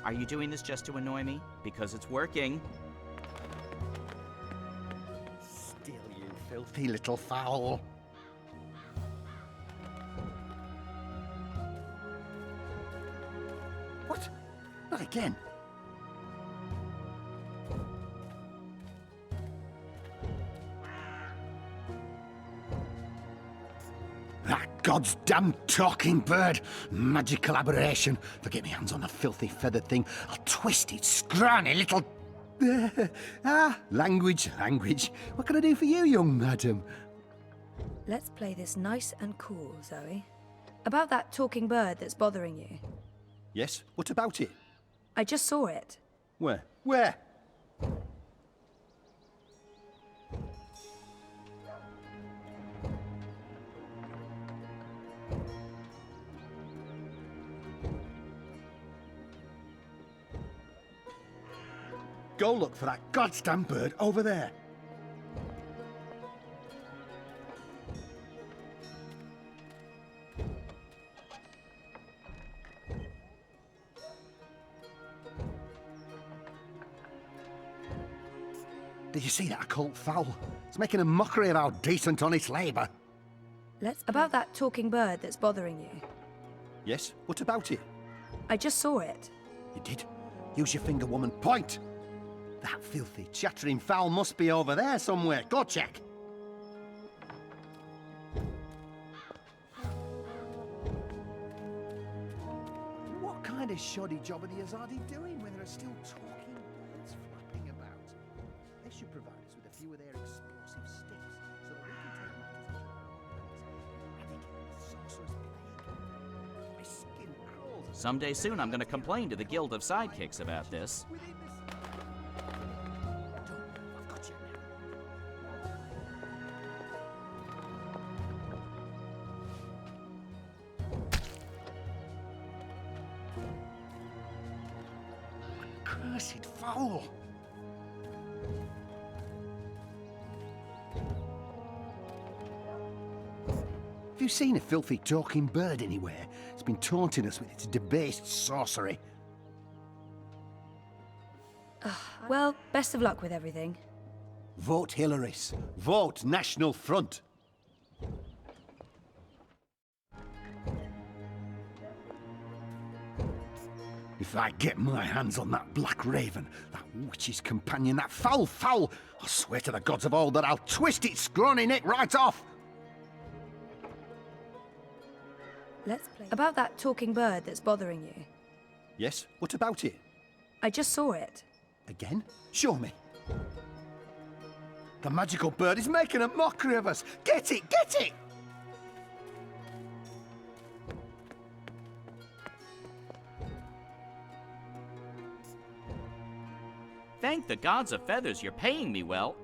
Are you doing this just to annoy me? Because it's working. Still, you filthy little fowl. What? Not again. That God's damn talking bird! Magical aberration! If I get my hands on the filthy feathered thing, I'll twist its scrawny little... language. What can I do for you, young madam? Let's play this nice and cool, Zoe. About that talking bird that's bothering you. Yes? What about it? I just saw it. Where? Where? Go look for that goddamn bird over there. Did you see that occult fowl? It's making a mockery of our decent, honest labour. About that talking bird that's bothering you. Yes? What about it? I just saw it. You did? Use your finger, woman. Point! That filthy, chattering fowl must be over there somewhere. Go check. What kind of shoddy job are the Azadi doing when there are still talking birds flapping about? They should provide us with a few of their explosive sticks so that we can take matters into our own hands. Eradicate the sorcerer's plague. My skin crawls. Someday soon I'm gonna complain to the Guild of Sidekicks about this. Cursed fowl! Have you seen a filthy talking bird anywhere? It's been taunting us with its debased sorcery. Well, best of luck with everything. Vote Hileriss. Vote National Front. If I get my hands on that black raven, that witch's companion, that foul, I swear to the gods of old that I'll twist its scrawny neck right off! About that talking bird that's bothering you. Yes? What about it? I just saw it. Again? Show me. The magical bird is making a mockery of us! Get it! Get it! Thank the gods of feathers you're paying me well.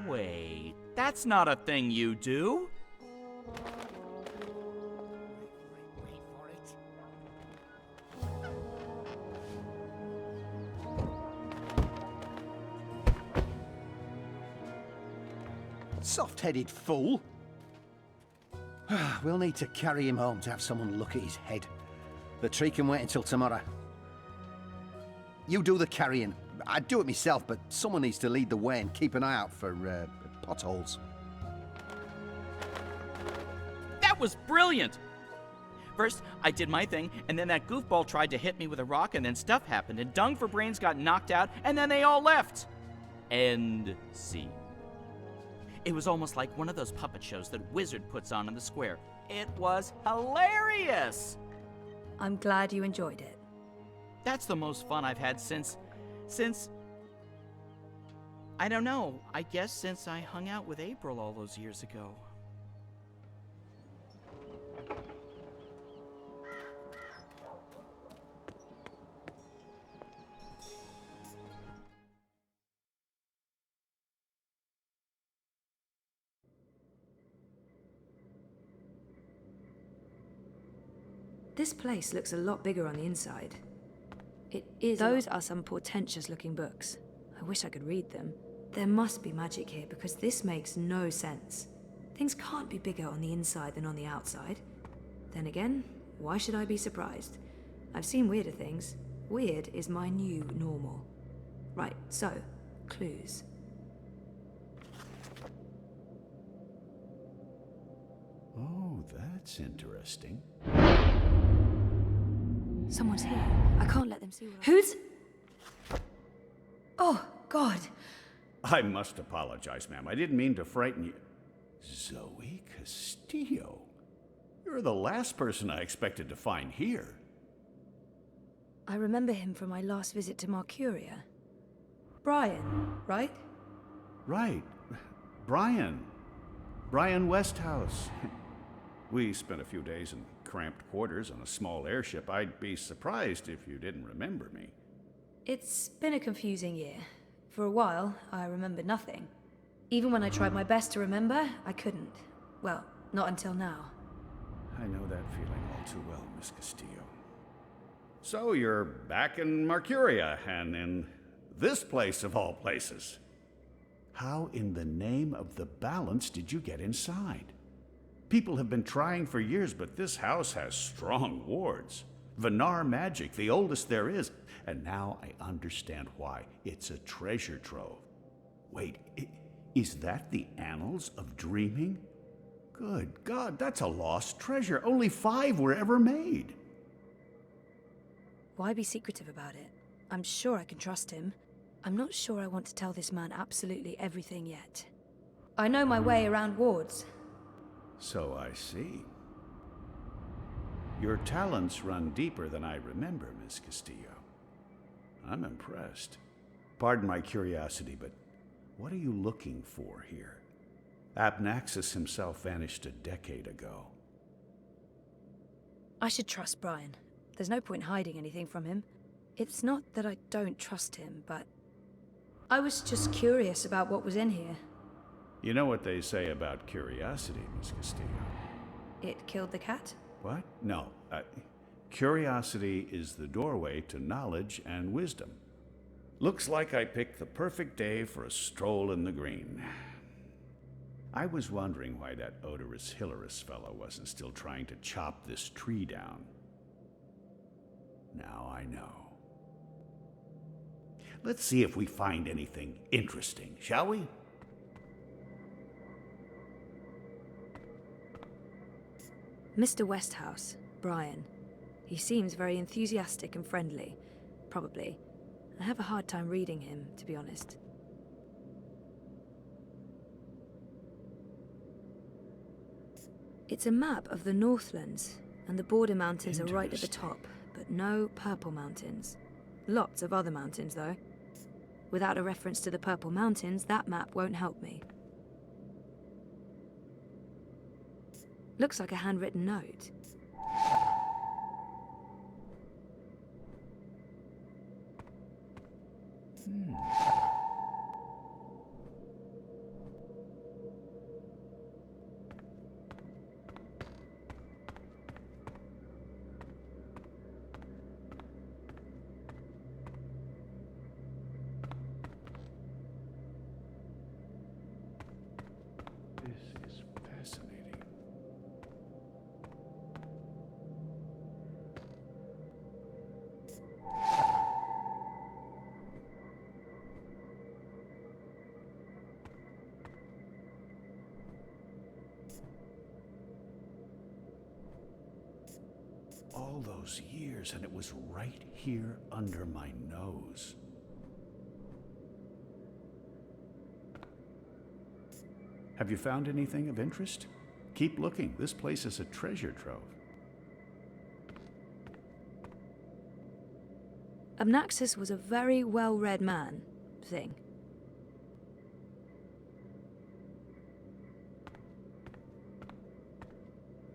Wait, that's not a thing you do. Wait for it. Soft-headed fool. We'll need to carry him home to have someone look at his head. The tree can wait until tomorrow. You do the carrying. I'd do it myself, but someone needs to lead the way and keep an eye out for potholes. That was brilliant! First, I did my thing, and then that goofball tried to hit me with a rock, and then stuff happened, and Dung for Brains got knocked out, and then they all left. End scene. It was almost like one of those puppet shows that Wizard puts on in the square. It was hilarious! I'm glad you enjoyed it. That's the most fun I've had since, I don't know, I guess since I hung out with April all those years ago. This place looks a lot bigger on the inside. It is. Those are some portentous looking books. I wish I could read them. There must be magic here because this makes no sense. Things can't be bigger on the inside than on the outside. Then again, why should I be surprised? I've seen weirder things. Weird is my new normal. Right, so, clues. Oh, that's interesting. Someone's here. I can't let them see what Who's... Oh, God. I must apologize, ma'am. I didn't mean to frighten you. Zo Castillo. You're the last person I expected to find here. I remember him from my last visit to Marcuria. Brian, right? Right. Brian. Brian Westhouse. We spent a few days in cramped quarters on a small airship. I'd be surprised if you didn't remember me. It's been a confusing year. For a while, I remembered nothing. Even when I tried my best to remember, I couldn't. Well, not until now. I know that feeling all too well, Miss Castillo. So you're back in Marcuria, and in this place of all places. How in the name of the balance did you get inside? People have been trying for years, but this house has strong wards. Vinar magic, the oldest there is. And now I understand why. It's a treasure trove. Wait, is that the Annals of Dreaming? Good God, that's a lost treasure. Only 5 were ever made. Why be secretive about it? I'm sure I can trust him. I'm not sure I want to tell this man absolutely everything yet. I know my way around wards. So I see. Your talents run deeper than I remember, Miss Castillo. I'm impressed. Pardon my curiosity, but what are you looking for here? Abnaxis himself vanished a decade ago. I should trust Brian. There's no point hiding anything from him. It's not that I don't trust him, but I was just curious about what was in here. You know what they say about curiosity, Miss Castillo? It killed the cat? What? No. Curiosity is the doorway to knowledge and wisdom. Looks like I picked the perfect day for a stroll in the green. I was wondering why that odorous Hileriss fellow wasn't still trying to chop this tree down. Now I know. Let's see if we find anything interesting, shall we? Mr. Westhouse, Brian. He seems very enthusiastic and friendly. Probably. I have a hard time reading him, to be honest. It's a map of the Northlands, and the border mountains are right at the top, but no purple mountains. Lots of other mountains, though. Without a reference to the purple mountains, that map won't help me. Looks like a handwritten note. This is fascinating. all those years, and it was right here under my nose. Have you found anything of interest? Keep looking. This place is a treasure trove. Abnaxis was a very well-read man, thing.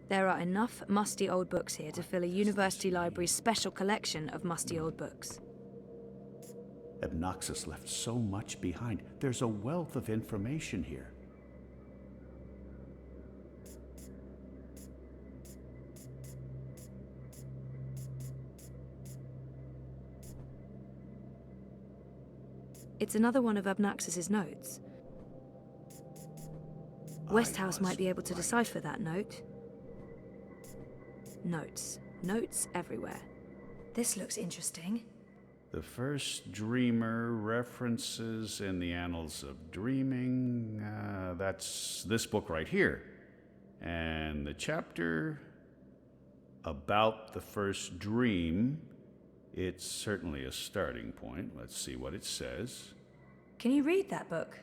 There are enough musty old books here to fill a university library's special collection of musty old books. Abnaxis left so much behind. There's a wealth of information here. It's another one of Abnaxis's notes. Westhouse might be able to decipher that note. Notes. Notes everywhere. This looks interesting. The first dreamer references in the annals of dreaming. That's this book right here. And the chapter about the first dream, it's certainly a starting point. Let's see what it says. Can you read that book?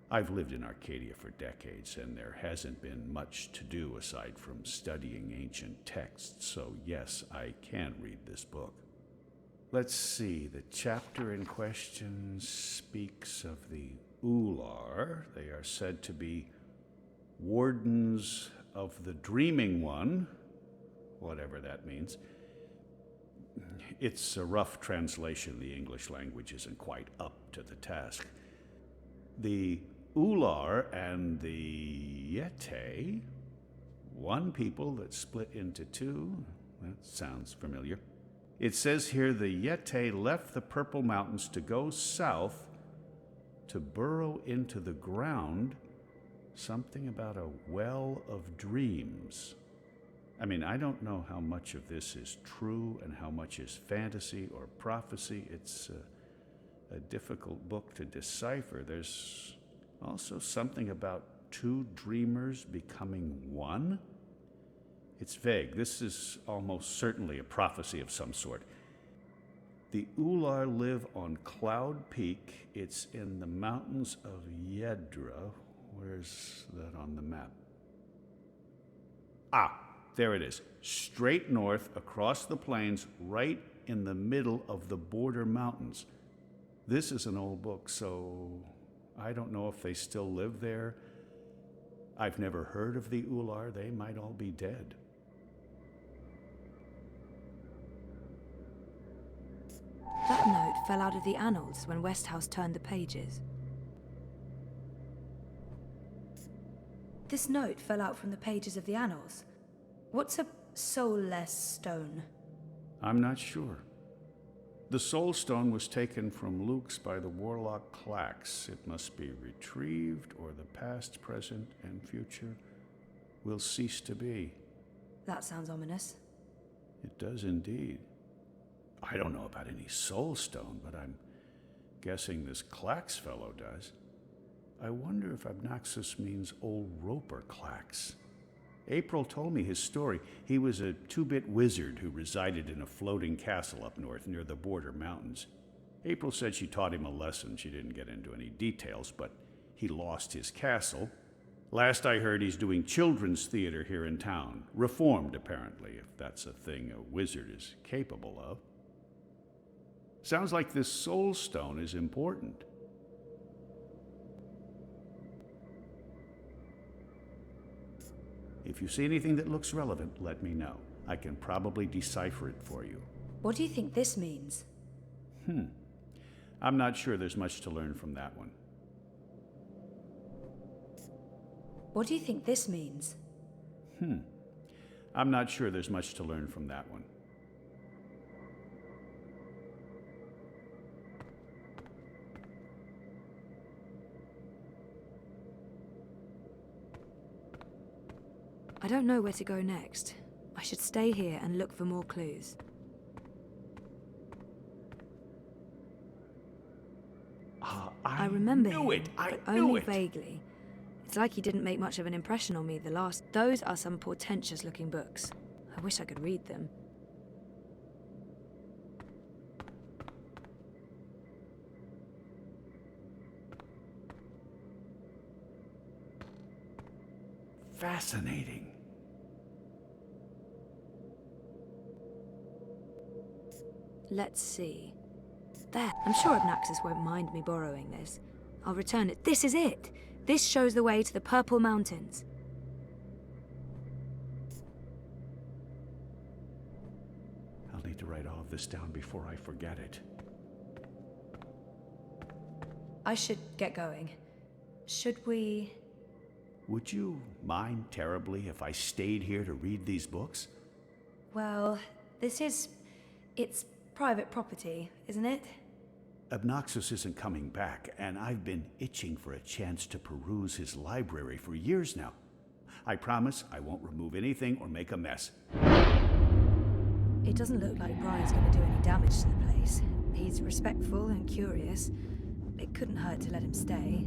I've lived in Arcadia for decades, and there hasn't been much to do aside from studying ancient texts, so yes, I can read this book. Let's see, the chapter in question speaks of the Ular. They are said to be wardens of the Dreaming One, whatever that means. It's a rough translation. The English language isn't quite up to the task. The Ular and the Yete, one people that split into two. That sounds familiar. It says here the Yete left the Purple Mountains to go south to burrow into the ground. Something about a well of dreams. I mean, I don't know how much of this is true and how much is fantasy or prophecy. It's a difficult book to decipher. There's also something about two dreamers becoming one. It's vague. This is almost certainly a prophecy of some sort. The Ular live on Cloud Peak. It's in the mountains of Yedra. Where's that on the map? Ah, there it is. Straight north across the plains, right in the middle of the border mountains. This is an old book, so I don't know if they still live there. I've never heard of the Ular. They might all be dead. That note fell out of the annals when Westhouse turned the pages. This note fell out from the pages of the annals. What's a soulless stone? I'm not sure. The soul stone was taken from Luke's by the warlock Clax. It must be retrieved, or the past, present, and future will cease to be. That sounds ominous. It does indeed. I don't know about any soul stone, but I'm guessing this Clax fellow does. I wonder if Abnaxis means old Roper Clax. April told me his story. He was a two-bit wizard who resided in a floating castle up north near the border mountains. April said she taught him a lesson. She didn't get into any details, but he lost his castle. Last I heard, he's doing children's theater here in town. Reformed, apparently, if that's a thing a wizard is capable of. Sounds like this soul stone is important. If you see anything that looks relevant, let me know. I can probably decipher it for you. What do you think this means? I'm not sure there's much to learn from that one. What do you think this means? I'm not sure there's much to learn from that one. I don't know where to go next. I should stay here and look for more clues. I remember him, but only vaguely. It's like he didn't make much of an impression on me the last. Those are some portentous-looking books. I wish I could read them. fascinating. Let's see. There. I'm sure Abnaxis won't mind me borrowing this. I'll return it. This is it! This shows the way to the Purple Mountains. I'll need to write all of this down before I forget it. I should get going. Should we... Would you mind terribly if I stayed here to read these books? Well, it's private property, isn't it? Abnaxis isn't coming back, and I've been itching for a chance to peruse his library for years now. I promise I won't remove anything or make a mess. It doesn't look like Brian's going to do any damage to the place. He's respectful and curious. It couldn't hurt to let him stay.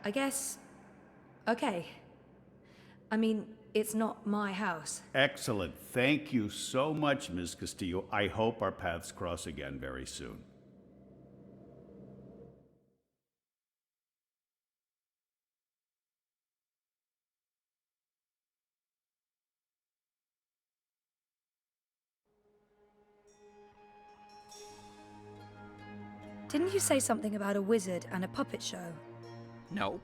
I guess... Okay. I mean, it's not my house. Excellent. Thank you so much, Ms. Castillo. I hope our paths cross again very soon. Didn't you say something about a wizard and a puppet show? Nope.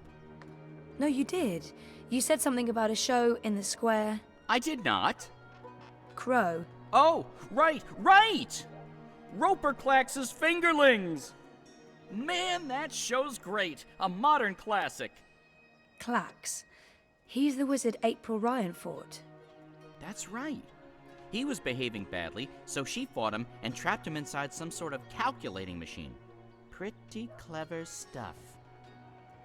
No, you did. You said something about a show in the square. I did not. Crow. Oh, right! Roper Clax's Fingerlings! Man, that show's great. A modern classic. Clax. He's the wizard April Ryan fought. That's right. He was behaving badly, so she fought him and trapped him inside some sort of calculating machine. Pretty clever stuff.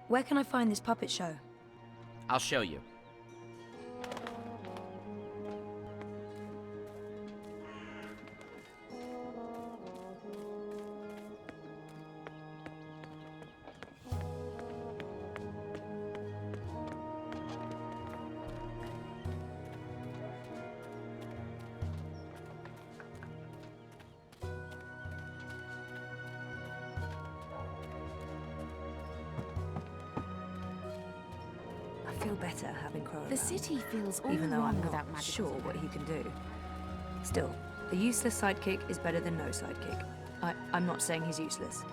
Where can I find this puppet show? I'll show you. I feel better having Crow The around, city feels all even though I'm without not magical sure what he can do. Still, a useless sidekick is better than no sidekick. I'm not saying he's useless.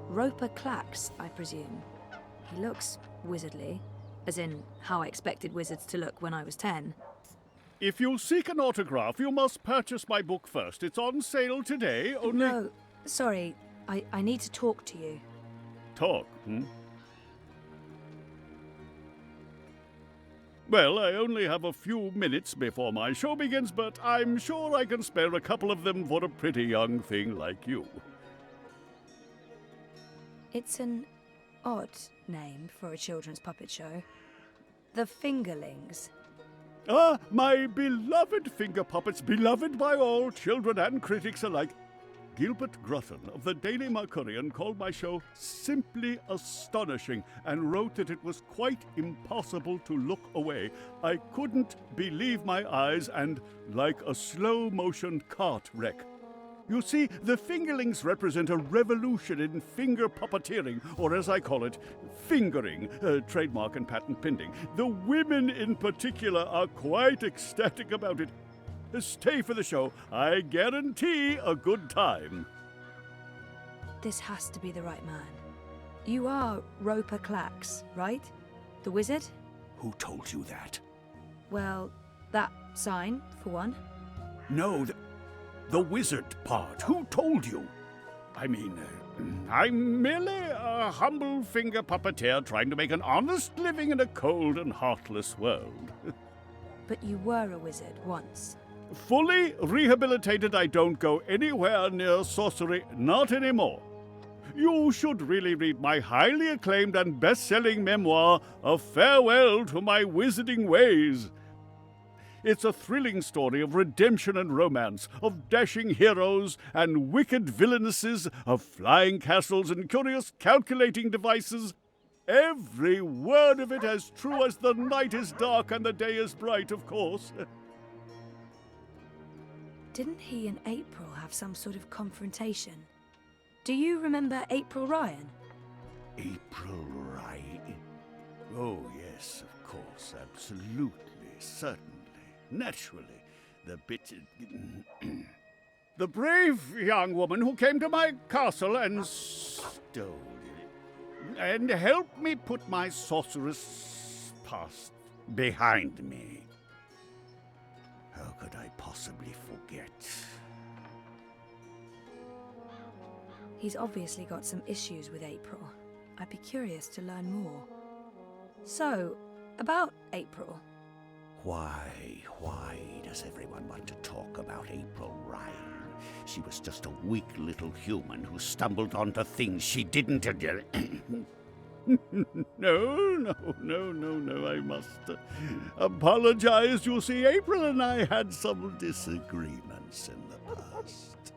Roper Clax, I presume. He looks wizardly, as in how I expected wizards to look when I was 10. If you seek an autograph, you must purchase my book first. It's on sale today, only... No, sorry. I need to talk to you. Talk, Well, I only have a few minutes before my show begins, but I'm sure I can spare a couple of them for a pretty young thing like you. It's an odd name for a children's puppet show. The Fingerlings. Ah, my beloved finger puppets, beloved by all children and critics alike. Gilbert Grutton of the Daily Marcurian called my show simply astonishing and wrote that it was quite impossible to look away. I couldn't believe my eyes and like a slow-motion cart wreck. You see, the Fingerlings represent a revolution in finger puppeteering, or as I call it, fingering, trademark and patent pending. The women in particular are quite ecstatic about it. Stay for the show. I guarantee a good time. This has to be the right man. You are Roper Clax, right? The wizard? Who told you that? Well, that sign, for one. No, the wizard part. Who told you? I mean, I'm merely a humble finger puppeteer trying to make an honest living in a cold and heartless world. But you were a wizard once. Fully rehabilitated, I don't go anywhere near sorcery, not anymore. You should really read my highly acclaimed and best-selling memoir, A Farewell to My Wizarding Ways. It's a thrilling story of redemption and romance, of dashing heroes and wicked villainesses, of flying castles and curious calculating devices. Every word of it as true as the night is dark and the day is bright, of course. Didn't he and April have some sort of confrontation? Do you remember April Ryan? April Ryan? Oh, yes, of course, absolutely, certainly, naturally. The bit... the brave young woman who came to my castle and stole it, and helped me put my sorceress past behind me. How could I possibly forget? He's obviously got some issues with April. I'd be curious to learn more. So, about April. Why does everyone want to talk about April Ryan? She was just a weak little human who stumbled onto things she didn't... No, I must apologize. You see, April and I had some disagreements in the past.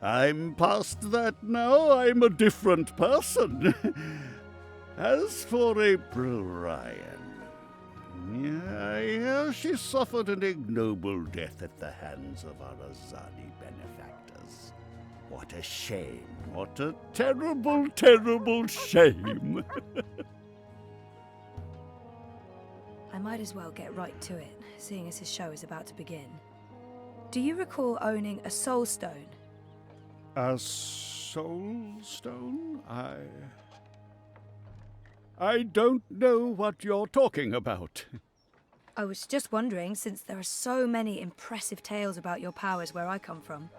I'm past that now. I'm a different person. As for April Ryan, I hear she suffered an ignoble death at the hands of our Azadi benefactors. What a shame. What a terrible, terrible shame. I might as well get right to it, seeing as his show is about to begin. Do you recall owning a soul stone? A soul stone? I don't know what you're talking about. I was just wondering, since there are so many impressive tales about your powers where I come from.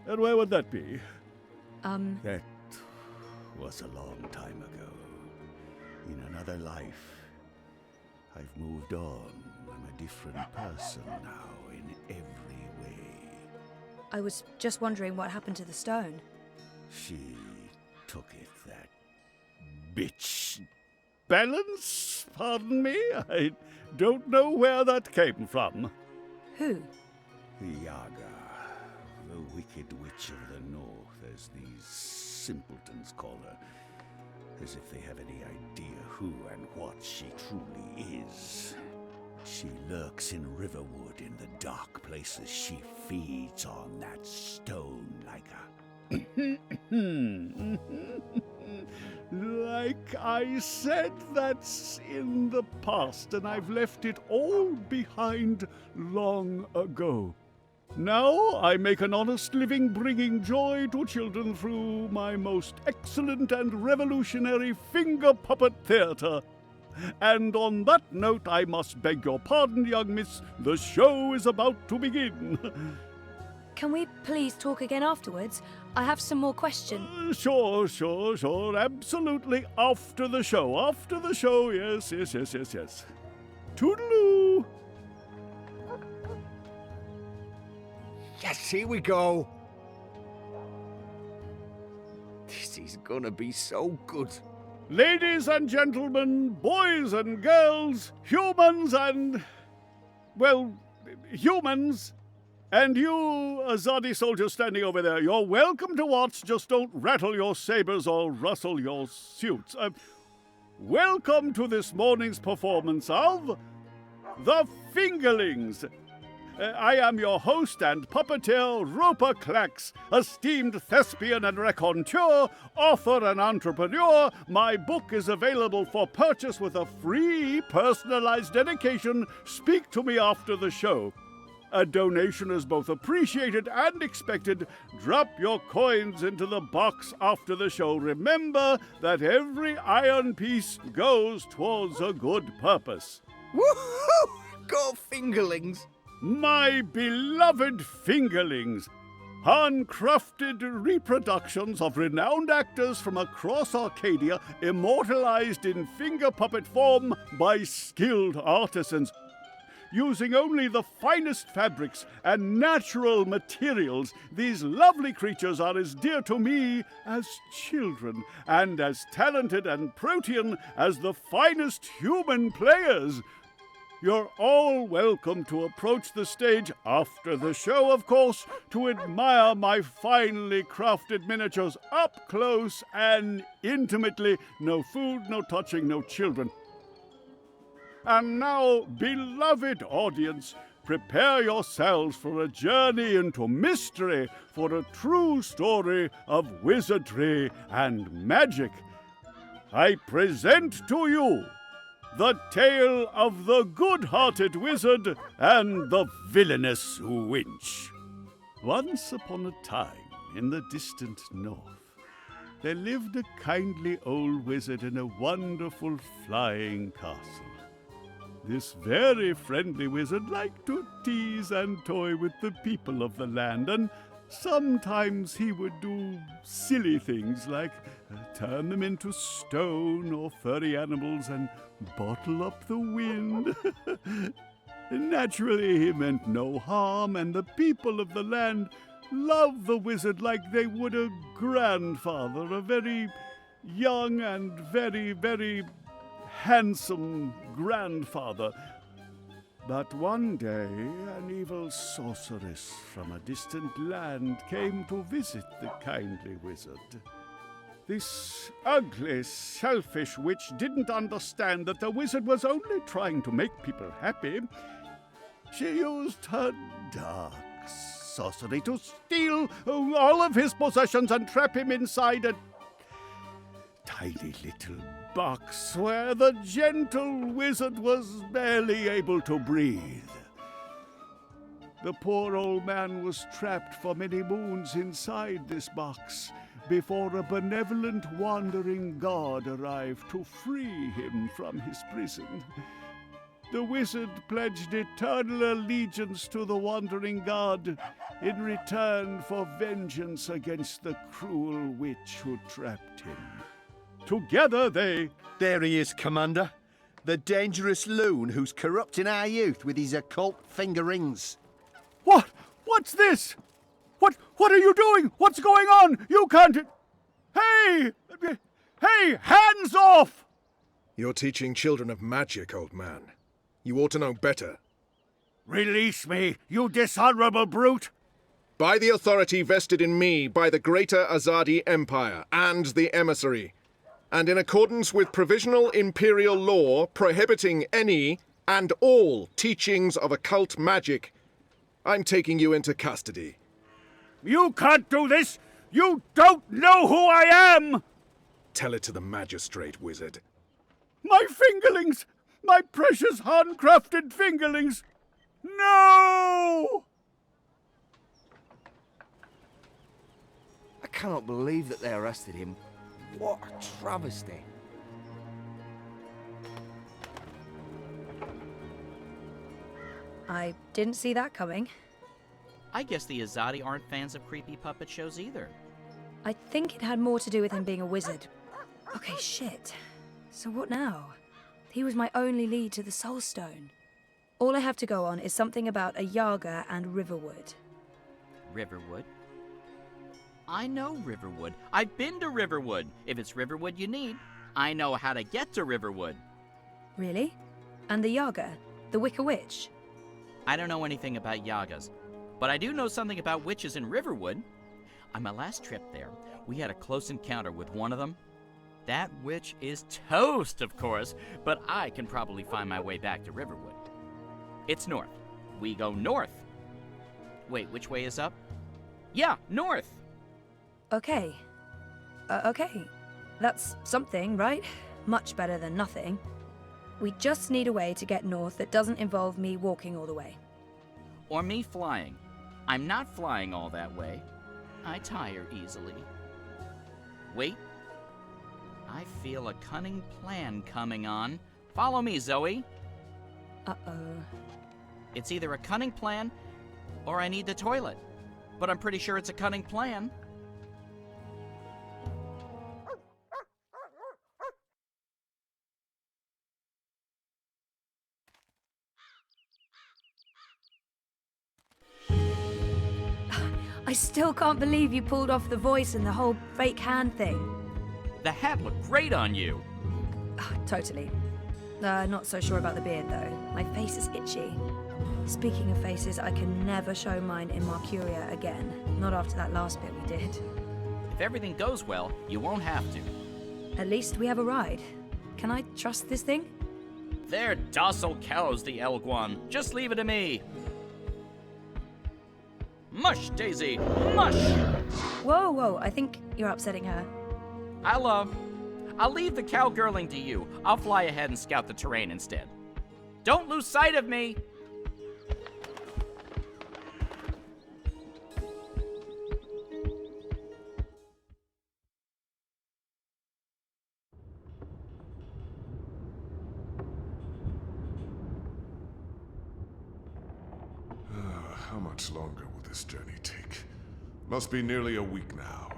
And where would that be? That was a long time ago. In another life. I've moved on. I'm a different person now in every way. I was just wondering what happened to the stone. She took it, that bitch. Balance? Pardon me? I don't know where that came from. Who? The Yaga, the wicked witch of the north, as these simpletons call her. As if they have any idea who and what she truly is. She lurks in Riverwood in the dark places. She feeds on that stone like like I said, that's in the past, and I've left it all behind long ago. Now I make an honest living bringing joy to children through my most excellent and revolutionary finger puppet theater. And on that note, I must beg your pardon, young miss. The show is about to begin. Can we please talk again afterwards? I have some more questions. Sure. Absolutely. After the show. Yes. Toodaloo. Yes, here we go. This is gonna be so good. Ladies and gentlemen, boys and girls, humans and... well, humans... and you, Azadi soldier standing over there, you're welcome to watch, just don't rattle your sabers or rustle your suits. Welcome to this morning's performance of... The Fingerlings. I am your host and puppeteer, Roper Clax, esteemed thespian and raconteur, author and entrepreneur. My book is available for purchase with a free personalized dedication. Speak to me after the show. A donation is both appreciated and expected. Drop your coins into the box after the show. Remember that every iron piece goes towards a good purpose. Woohoo! Go Fingerlings! My beloved Fingerlings! Handcrafted reproductions of renowned actors from across Arcadia, immortalized in finger puppet form by skilled artisans. Using only the finest fabrics and natural materials, these lovely creatures are as dear to me as children, and as talented and protean as the finest human players. You're all welcome to approach the stage after the show, of course, to admire my finely crafted miniatures up close and intimately. No food, no touching, no children. And now, beloved audience, prepare yourselves for a journey into mystery, for a true story of wizardry and magic. I present to you the tale of the good-hearted wizard and the villainous wench. Once upon a time, in the distant north, there lived a kindly old wizard in a wonderful flying castle. This very friendly wizard liked to tease and toy with the people of the land, and sometimes he would do silly things like turn them into stone or furry animals and bottle up the wind. Naturally, he meant no harm, and the people of the land loved the wizard like they would a grandfather, a very young and very, very handsome grandfather. But one day, an evil sorceress from a distant land came to visit the kindly wizard. This ugly, selfish witch didn't understand that the wizard was only trying to make people happy. She used her dark sorcery to steal all of his possessions and trap him inside a tiny little box where the gentle wizard was barely able to breathe. The poor old man was trapped for many moons inside this box before a benevolent wandering god arrived to free him from his prison. The wizard pledged eternal allegiance to the wandering god in return for vengeance against the cruel witch who trapped him. Together they... There he is, Commander. The dangerous loon who's corrupting our youth with his occult finger rings. What? What's this? What are you doing? What's going on? You can't... Hey! Hey, hands off! You're teaching children of magic, old man. You ought to know better. Release me, you dishonorable brute! By the authority vested in me by the greater Azadi Empire and the emissary, and in accordance with provisional imperial law prohibiting any and all teachings of occult magic, I'm taking you into custody. You can't do this! You don't know who I am! Tell it to the magistrate, wizard. My fingerlings! My precious handcrafted fingerlings! No! I cannot believe that they arrested him. What a travesty. I didn't see that coming. I guess the Azadi aren't fans of creepy puppet shows either. I think it had more to do with him being a wizard. Okay, shit. So what now? He was my only lead to the Soul Stone. All I have to go on is something about a Yaga and Riverwood. Riverwood? I know Riverwood. I've been to Riverwood. If it's Riverwood you need, I know how to get to Riverwood. Really? And the Yaga? The Wicker Witch? I don't know anything about Yagas, but I do know something about witches in Riverwood. On my last trip there, we had a close encounter with one of them. That witch is toast, of course, but I can probably find my way back to Riverwood. It's north. We go north. Wait, which way is up? Yeah, north. Okay. Okay. That's something, right? Much better than nothing. We just need a way to get north that doesn't involve me walking all the way. Or me flying. I'm not flying all that way. I tire easily. Wait. I feel a cunning plan coming on. Follow me, Zoe. Uh-oh. It's either a cunning plan, or I need the toilet. But I'm pretty sure it's a cunning plan. I still can't believe you pulled off the voice and the whole fake hand thing. The hat looked great on you. Totally. Not so sure about the beard, though. My face is itchy. Speaking of faces, I can never show mine in Marcuria again. Not after that last bit we did. If everything goes well, you won't have to. At least we have a ride. Can I trust this thing? They're docile cows, the Elguan. Just leave it to me. Mush, Daisy! Mush! Whoa, whoa, I think you're upsetting her. I'll leave the cowgirling to you. I'll fly ahead and scout the terrain instead. Don't lose sight of me! How much longer will this journey take? Must be nearly a week now.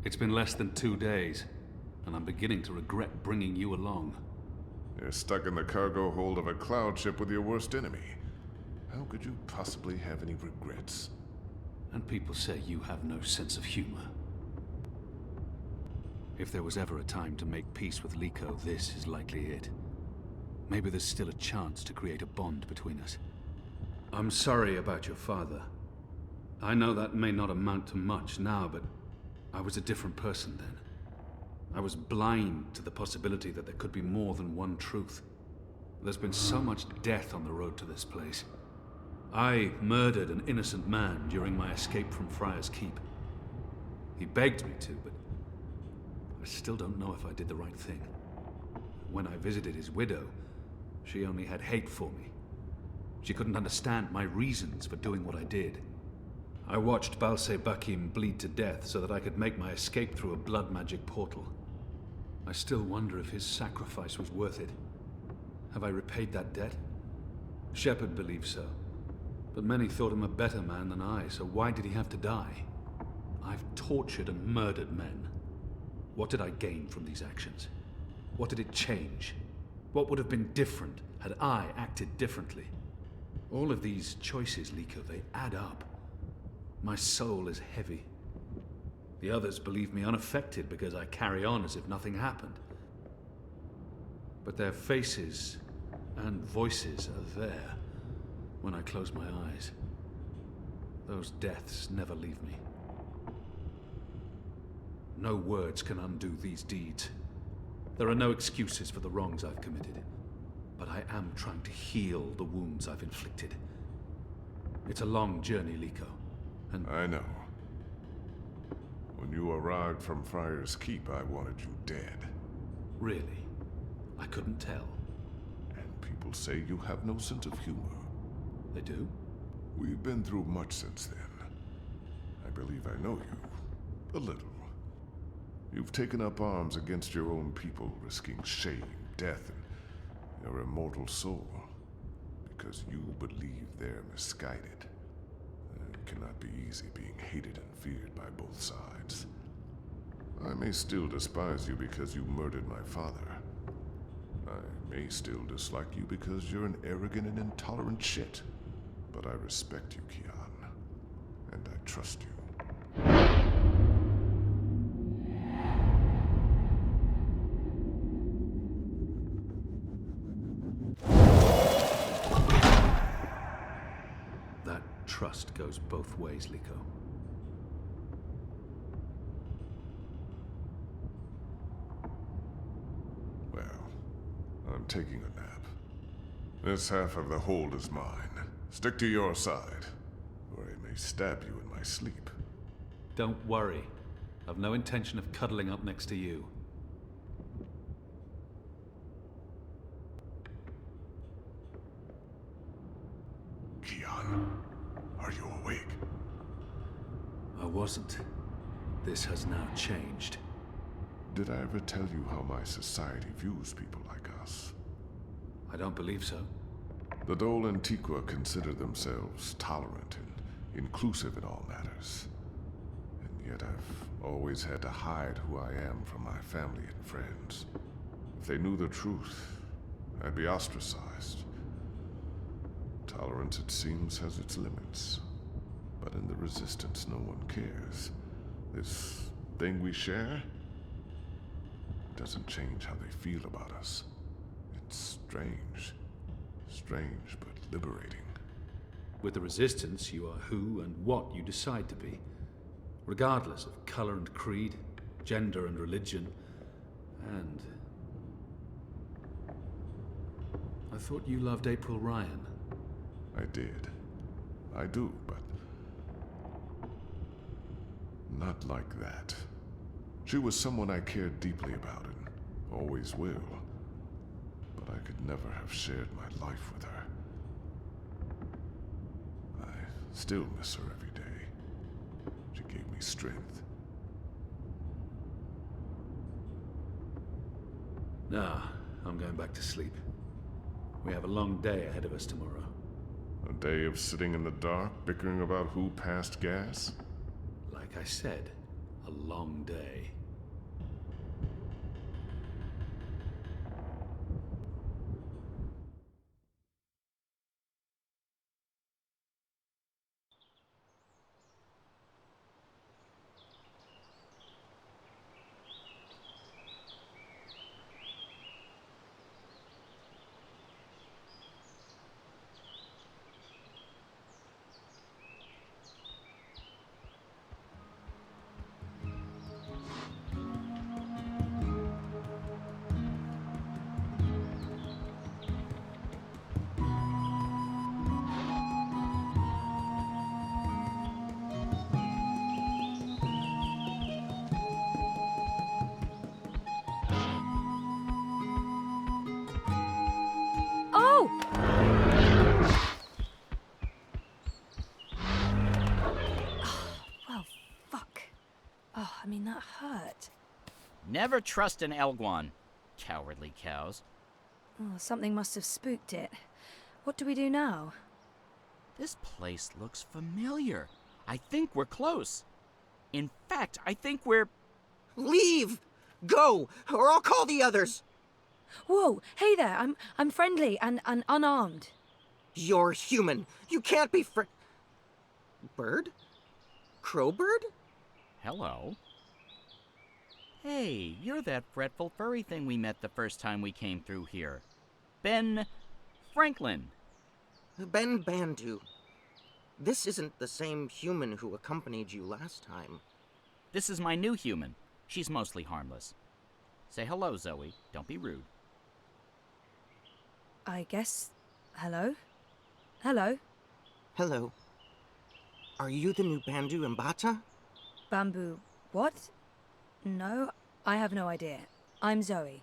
It's been less than 2 days, and I'm beginning to regret bringing you along. You're stuck in the cargo hold of a cloud ship with your worst enemy. How could you possibly have any regrets? And people say you have no sense of humor. If there was ever a time to make peace with Liko, this is likely it. Maybe there's still a chance to create a bond between us. I'm sorry about your father. I know that may not amount to much now, but I was a different person then. I was blind to the possibility that there could be more than one truth. There's been so much death on the road to this place. I murdered an innocent man during my escape from Friar's Keep. He begged me to, but I still don't know if I did the right thing. When I visited his widow, she only had hate for me. She couldn't understand my reasons for doing what I did. I watched Balse Bakim bleed to death so that I could make my escape through a blood magic portal. I still wonder if his sacrifice was worth it. Have I repaid that debt? Shepard believes so. But many thought him a better man than I, so why did he have to die? I've tortured and murdered men. What did I gain from these actions? What did it change? What would have been different had I acted differently? All of these choices, Liko, they add up. My soul is heavy. The others believe me unaffected because I carry on as if nothing happened. But their faces and voices are there when I close my eyes. Those deaths never leave me. No words can undo these deeds. There are no excuses for the wrongs I've committed. But I am trying to heal the wounds I've inflicted. It's a long journey, Liko, and... I know. When you arrived from Friar's Keep, I wanted you dead. Really? I couldn't tell. And people say you have no sense of humor. They do? We've been through much since then. I believe I know you. A little. You've taken up arms against your own people, risking shame, death, and your immortal soul, because you believe they're misguided. It cannot be easy being hated and feared by both sides. I may still despise you because you murdered my father. I may still dislike you because you're an arrogant and intolerant shit. But I respect you, Kian, and I trust you. Trust goes both ways, Liko. Well, I'm taking a nap. This half of the hold is mine. Stick to your side, or I may stab you in my sleep. Don't worry. I've no intention of cuddling up next to you. Kian, are you awake? I wasn't. This has now changed. Did I ever tell you how my society views people like us? I don't believe so. The Dole Antiqua consider themselves tolerant and inclusive in all matters. And yet I've always had to hide who I am from my family and friends. If they knew the truth, I'd be ostracized. Tolerance, it seems, has its limits. But in the Resistance, no one cares. This thing we share doesn't change how they feel about us. It It's strange. Strange, but liberating. With the Resistance, you are who and what you decide to be, regardless of color and creed, gender and religion, and... I thought you loved April Ryan. I did. I do, but... not like that. She was someone I cared deeply about and always will. But I could never have shared my life with her. I still miss her every day. She gave me strength. Nah, I'm going back to sleep. We have a long day ahead of us tomorrow. A day of sitting in the dark, bickering about who passed gas? Like I said, a long day. That hurt. Never trust an Elguan. Cowardly cows. Oh, something must have spooked it. What do we do now? This place looks familiar. I think we're close. In fact, I think we're... Leave! Go, or I'll call the others! Whoa, hey there, I'm friendly and unarmed. You're human. You can't be Bird? Crowbird? Hello. Hey, you're that fretful furry thing we met the first time we came through here. Ben... Franklin. Ben Bandu. This isn't the same human who accompanied you last time. This is my new human. She's mostly harmless. Say hello, Zoe. Don't be rude. I guess... Hello? Hello? Hello. Are you the new Bandu Mbata? Bamboo... what? No, I have no idea. I'm Zoe.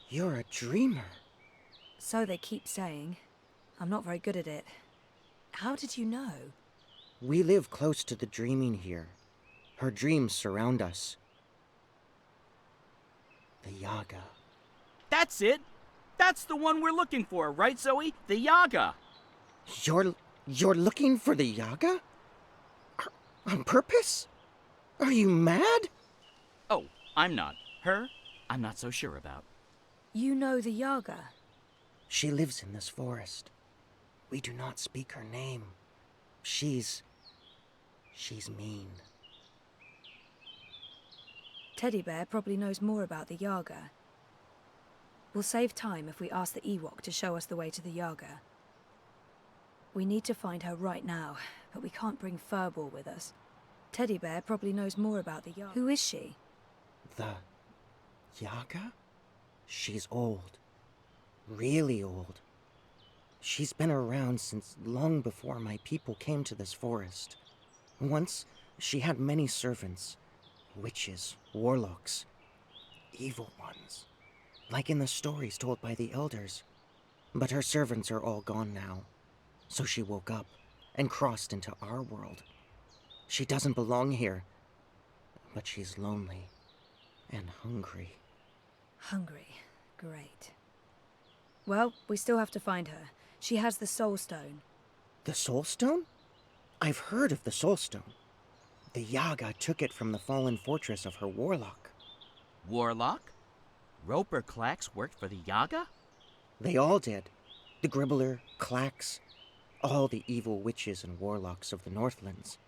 You're a dreamer. So they keep saying. I'm not very good at it. How did you know? We live close to the dreaming here. Her dreams surround us. The Yaga. That's it! That's the one we're looking for, right, Zoe? The Yaga! You're looking for the Yaga? On purpose? Are you mad? Oh, I'm not. Her, I'm not so sure about. You know the Yaga? She lives in this forest. We do not speak her name. She's mean. Teddy Bear probably knows more about the Yaga. We'll save time if we ask the Ewok to show us the way to the Yaga. We need to find her right now, but we can't bring Furball with us. Teddy Bear probably knows more about the Yaga. Who is she? The Yaga? She's old. Really old. She's been around since long before my people came to this forest. Once, she had many servants. Witches, warlocks, evil ones. Like in the stories told by the elders. But her servants are all gone now. So she woke up and crossed into our world. She doesn't belong here. But she's lonely and hungry. Hungry. Great. Well, we still have to find her. She has the Soul Stone. The Soul Stone? I've heard of the Soul Stone. The Yaga took it from the fallen fortress of her warlock. Warlock? Roper Clax worked for the Yaga? They all did. The Gribbler, Clax, all the evil witches and warlocks of the Northlands.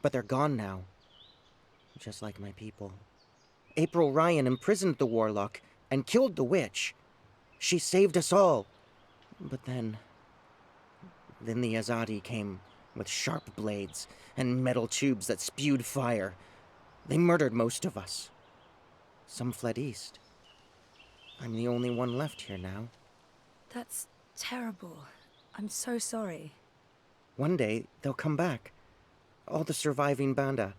But they're gone now. Just like my people. April Ryan imprisoned the warlock and killed the witch. She saved us all. But then the Azadi came with sharp blades and metal tubes that spewed fire. They murdered most of us. Some fled east. I'm the only one left here now. That's terrible. I'm so sorry. One day, they'll come back. All the surviving Banda.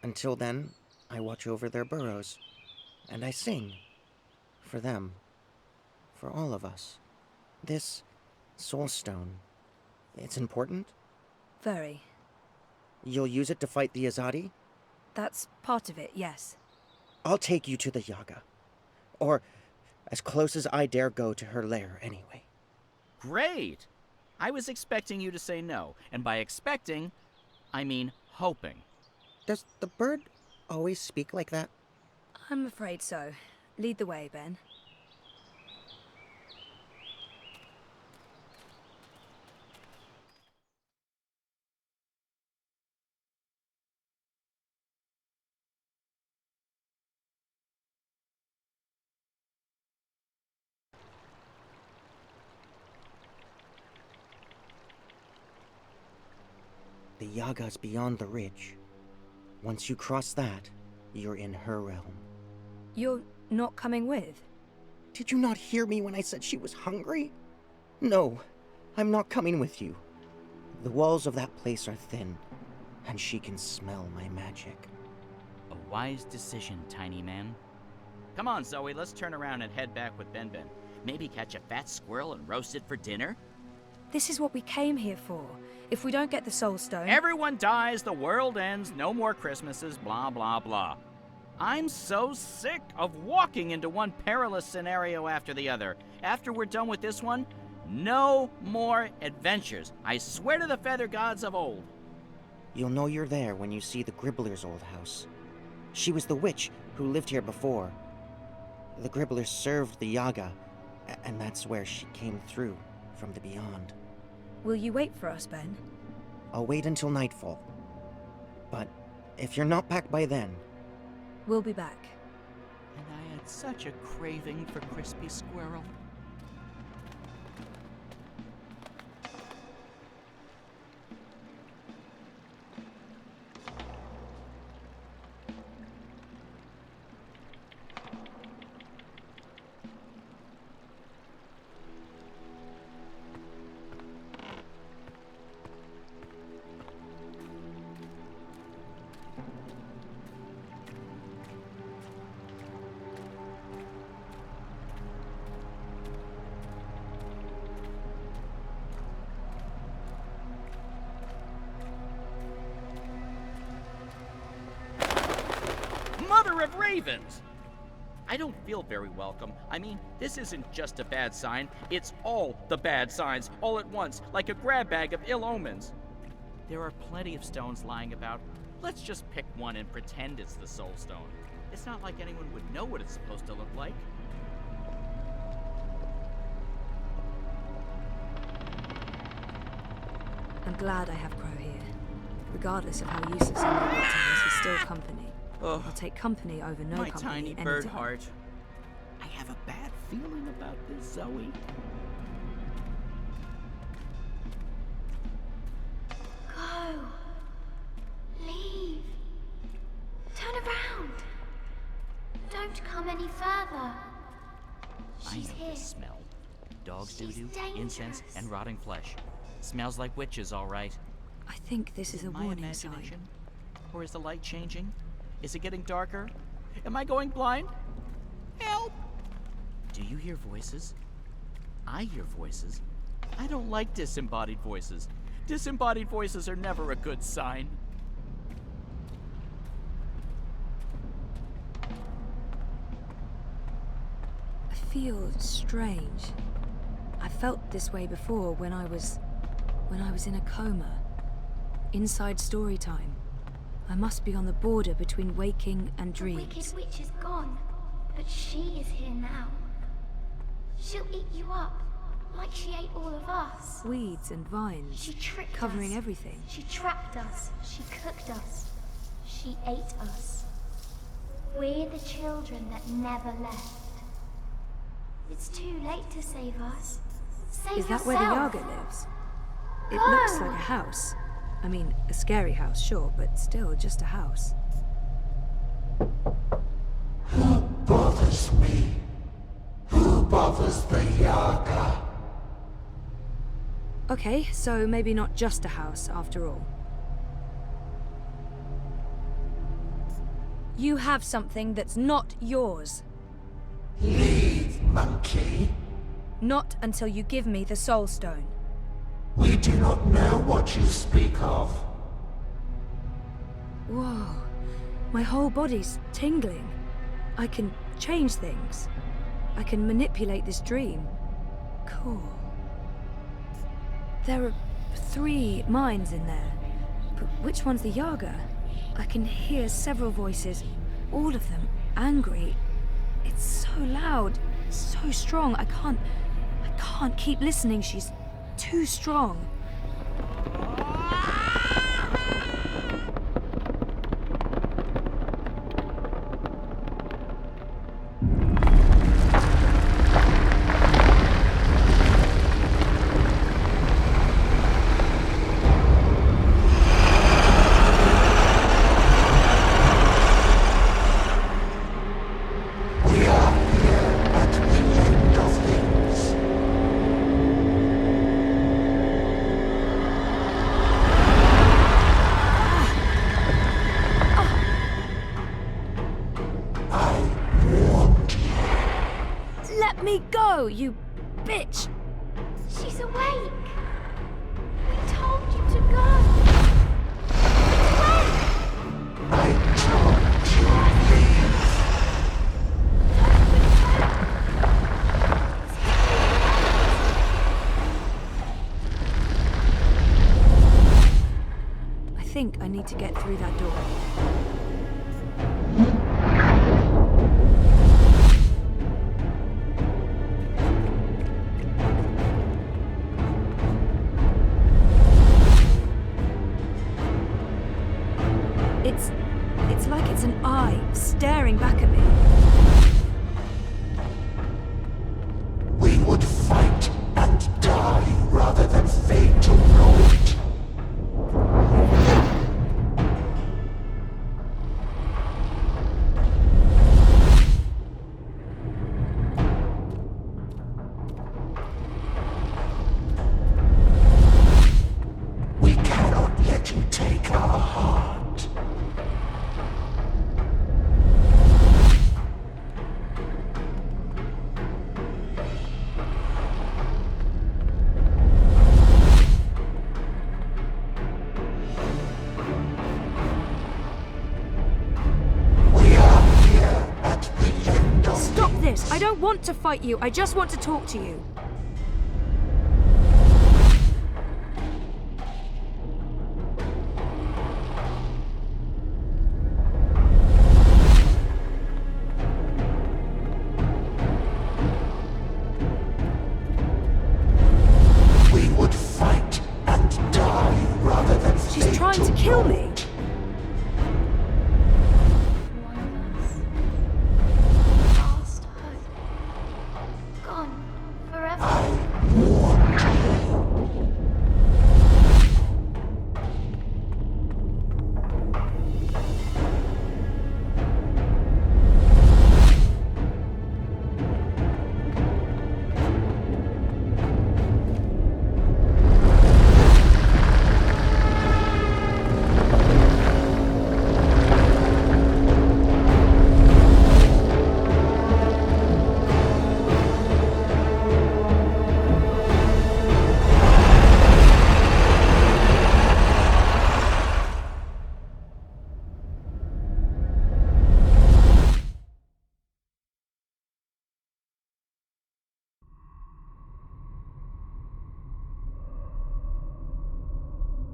Until then, I watch over their burrows. And I sing. For them. For all of us. This soul stone. It's important? Very. You'll use it to fight the Azadi? That's part of it, yes. I'll take you to the Yaga. Or as close as I dare go to her lair, anyway. Great! I was expecting you to say no, and by expecting, I mean hoping. Does the bird always speak like that? I'm afraid so. Lead the way, Ben. The Yaga's beyond the ridge. Once you cross that, you're in her realm. You're not coming with? Did you not hear me when I said she was hungry? No, I'm not coming with you. The walls of that place are thin, and she can smell my magic. A wise decision, tiny man. Come on, Zoe, let's turn around and head back with Ben. Maybe catch a fat squirrel and roast it for dinner? This is what we came here for. If we don't get the Soul Stone... Everyone dies, the world ends, no more Christmases, blah, blah, blah. I'm so sick of walking into one perilous scenario after the other. After we're done with this one, no more adventures. I swear to the feather gods of old. You'll know you're there when you see the Gribbler's old house. She was the witch who lived here before. The Gribblers served the Yaga, and that's where she came through from the beyond. Will you wait for us, Ben? I'll wait until nightfall. But if you're not back by then... We'll be back. And I had such a craving for crispy squirrel. Mother of ravens! I don't feel very welcome. I mean, this isn't just a bad sign, it's all the bad signs, all at once, like a grab bag of ill omens. There are plenty of stones lying about. Let's just pick one and pretend it's the Soul Stone. It's not like anyone would know what it's supposed to look like. I'm glad I have Crow here. Regardless of how useless he may be at times, he's still company. Ugh. I'll take company over no My company tiny any bird time. heart. I have a bad feeling about this, Zoe. Go. Leave. Turn around. Don't come any further. I She's know here. this smell. Dog's She's doo-doo, dangerous. incense, and rotting flesh. Smells like witches, all right. I think this is a my warning imagination? sign. Or is the light changing? Is it getting darker? Am I going blind? Help! Do you hear voices? I hear voices. I don't like disembodied voices. Disembodied voices are never a good sign. I feel strange. I felt this way before when I was in a coma. Inside Storytime. I must be on the border between waking and The dreams. wicked witch is gone, but she is here now. She'll eat you up, like she ate all of us. Weeds and vines, She tricked covering us. everything. She trapped us. She cooked us. She ate us. We're the children that never left. It's too late to save us. Save Is that yourself. where the Yaga lives? It looks like a house. I mean, a scary house, sure, but still just a house. Who bothers me? Who bothers the Yaga? Okay, so maybe not just a house after all. You have something that's not yours. Leave, monkey. Not until you give me the Soul Stone. We do not know what you speak of. Whoa. My whole body's tingling. I can change things. I can manipulate this dream. Cool. There are 3 minds in there. But which one's the Yaga? I can hear several voices. All of them angry. It's so loud, so strong. I can't keep listening. She's too strong. You bitch! She's awake! We told you to go! I told you, leave! I think I need to get through that door. It's like it's an eye staring back at me. We would fight and die rather than fade to naught. We cannot let you take our heart. I don't want to fight you, I just want to talk to you. We would fight and die rather than She's trying to kill me.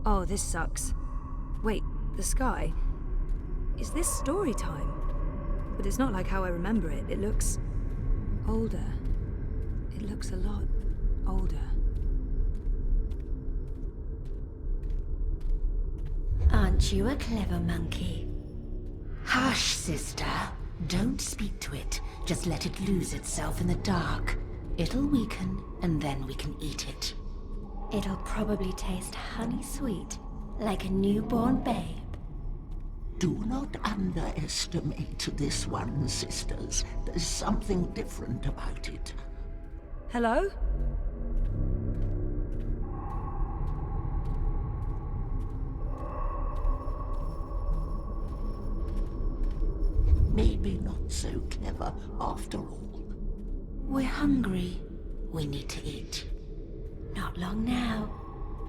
Oh, this sucks. Wait, the sky? Is this Storytime? But it's not like how I remember it. It looks older. It looks a lot older. Aren't you a clever monkey? Hush, sister. Don't speak to it. Just let it lose itself in the dark. It'll weaken, and then we can eat it. It'll probably taste honey sweet, like a newborn babe. Do not underestimate this one, sisters. There's something different about it. Hello? Maybe not so clever after all. We're hungry. We need to eat. Not long now.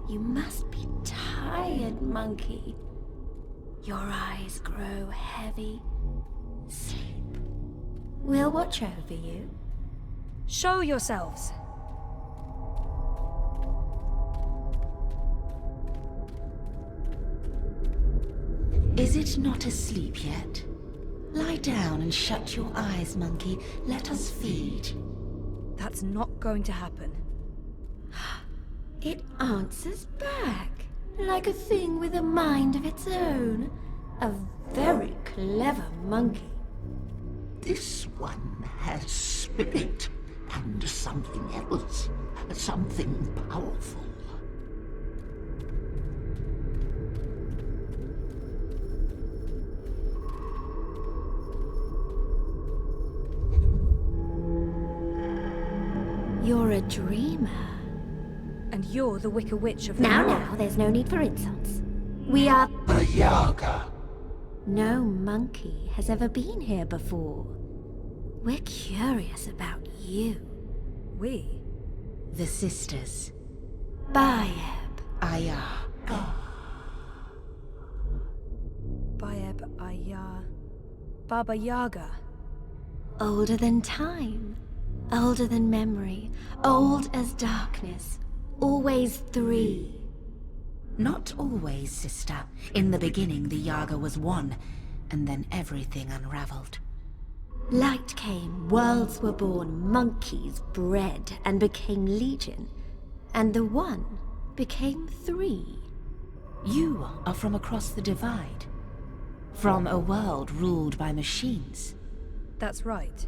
You must be tired, monkey. Your eyes grow heavy. Sleep. We'll watch over you. Show yourselves. Is it not asleep yet? Lie down and shut your eyes, monkey. Let us feed. That's not going to happen. It answers back, like a thing with a mind of its own. A very clever monkey. This one has spirit and something else. Something powerful. You're a dreamer. And you're the Wicker Witch of the Now, there's no need for insults. We are... The Yaga. No monkey has ever been here before. We're curious about you. We? The sisters. Bayeb, Aya. Bayeb, Aya... Baba Yaga. Older than time. Older than memory. Old as darkness. Always 3. Not always, sister. In the beginning, the Yaga was one, and then everything unraveled. Light came, worlds were born, monkeys bred and became legion. And the one became 3. You are from across the divide. From a world ruled by machines. That's right.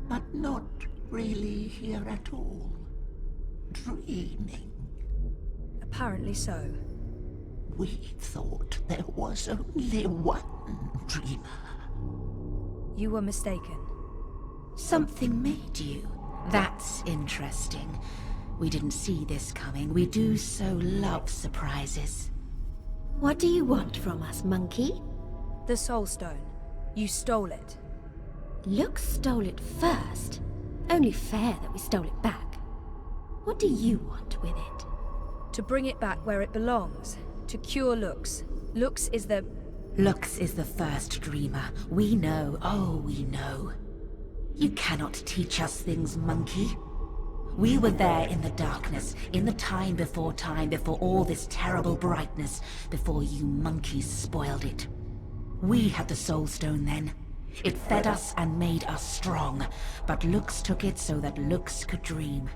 But not really here at all. Dreaming. Apparently so. We thought there was only one dreamer. You were mistaken. Something made you. That's interesting. We didn't see this coming. We do so love surprises. What do you want from us, monkey? The Soul Stone. You stole it. Lux stole it first. Only fair that we stole it back. What do you want with it? To bring it back where it belongs. To cure Lux. Lux is the first dreamer. We know, oh, we know. You cannot teach us things, monkey. We were there in the darkness, in the time, before all this terrible brightness, before you monkeys spoiled it. We had the Soul Stone then. It fed us and made us strong, but Lux took it so that Lux could dream.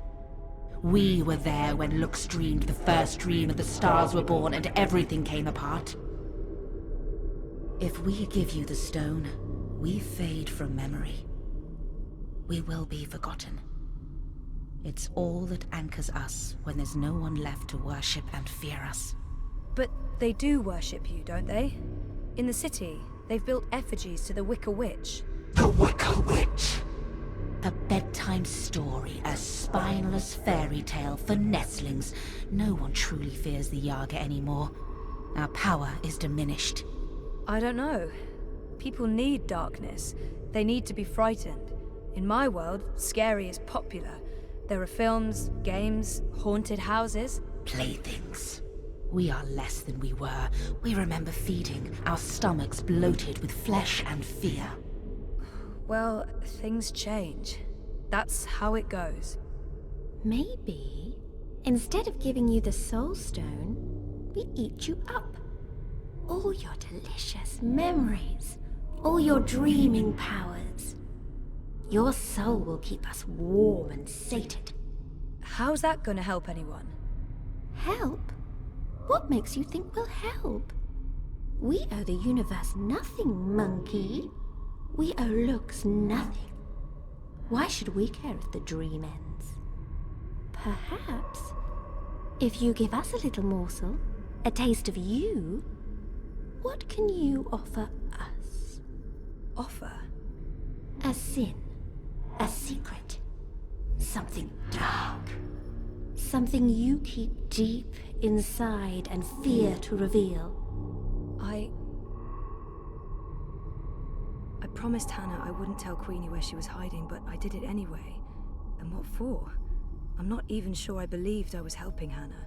We were there when Lux dreamed the first dream and the stars were born and everything came apart. If we give you the stone, we fade from memory. We will be forgotten. It's all that anchors us when there's no one left to worship and fear us. But they do worship you, don't they? In the city, they've built effigies to the Wicker Witch. The Wicker Witch! A bedtime story, a spineless fairy tale for nestlings. No one truly fears the Yaga anymore. Our power is diminished. I don't know. People need darkness. They need to be frightened. In my world, scary is popular. There are films, games, haunted houses. Playthings. We are less than we were. We remember feeding, our stomachs bloated with flesh and fear. Well, things change. That's how it goes. Maybe, instead of giving you the Soul Stone, we eat you up. All your delicious memories, all your dreaming powers. Your soul will keep us warm and sated. How's that gonna help anyone? Help? What makes you think we'll help? We owe the universe nothing, monkey. We owe Lux nothing. Why should we care if the dream ends? Perhaps, if you give us a little morsel, a taste of you, what can you offer us? Offer? A sin, a secret, something dark, something you keep deep inside and fear to reveal. I promised Hannah I wouldn't tell Queenie where she was hiding, but I did it anyway. And what for? I'm not even sure I believed I was helping Hannah.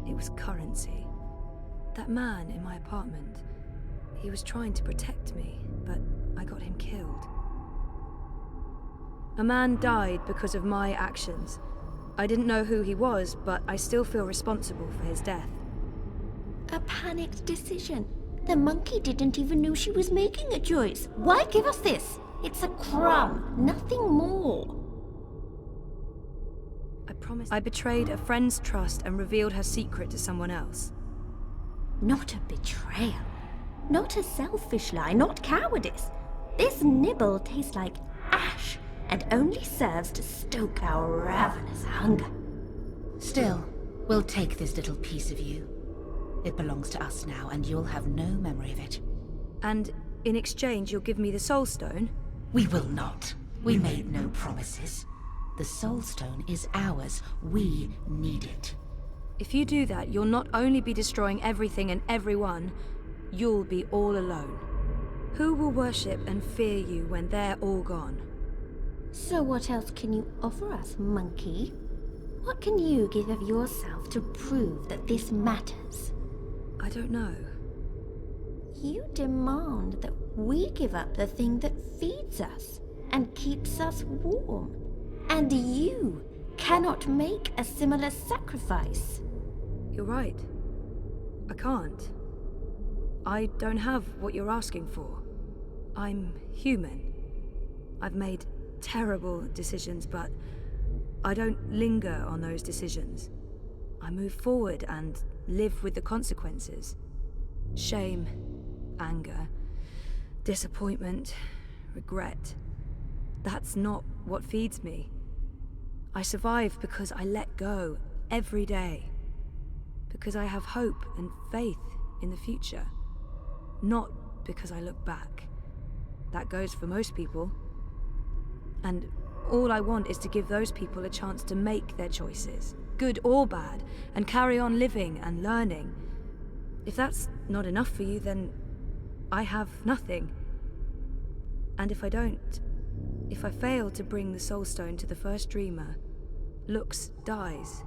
It was currency. That man in my apartment, he was trying to protect me, but I got him killed. A man died because of my actions. I didn't know who he was, but I still feel responsible for his death. A panicked decision. The monkey didn't even know she was making a choice. Why give us this? It's a crumb, nothing more. I promised. I betrayed a friend's trust and revealed her secret to someone else. Not a betrayal. Not a selfish lie, not cowardice. This nibble tastes like ash and only serves to stoke our ravenous hunger. Still, we'll take this little piece of you. It belongs to us now, and you'll have no memory of it. And in exchange, you'll give me the Soul Stone? We will not. We made no promises. The Soul Stone is ours. We need it. If you do that, you'll not only be destroying everything and everyone, you'll be all alone. Who will worship and fear you when they're all gone? So what else can you offer us, monkey? What can you give of yourself to prove that this matters? I don't know. You demand that we give up the thing that feeds us and keeps us warm. And you cannot make a similar sacrifice. You're right. I can't. I don't have what you're asking for. I'm human. I've made terrible decisions, but I don't linger on those decisions. I move forward and live with the consequences. Shame, anger, disappointment, regret. That's not what feeds me. I survive because I let go every day. Because I have hope and faith in the future. Not because I look back. That goes for most people. And all I want is to give those people a chance to make their choices, good or bad, and carry on living and learning. If that's not enough for you, then I have nothing. And if I don't, if I fail to bring the Soul Stone to the first dreamer, Lux dies.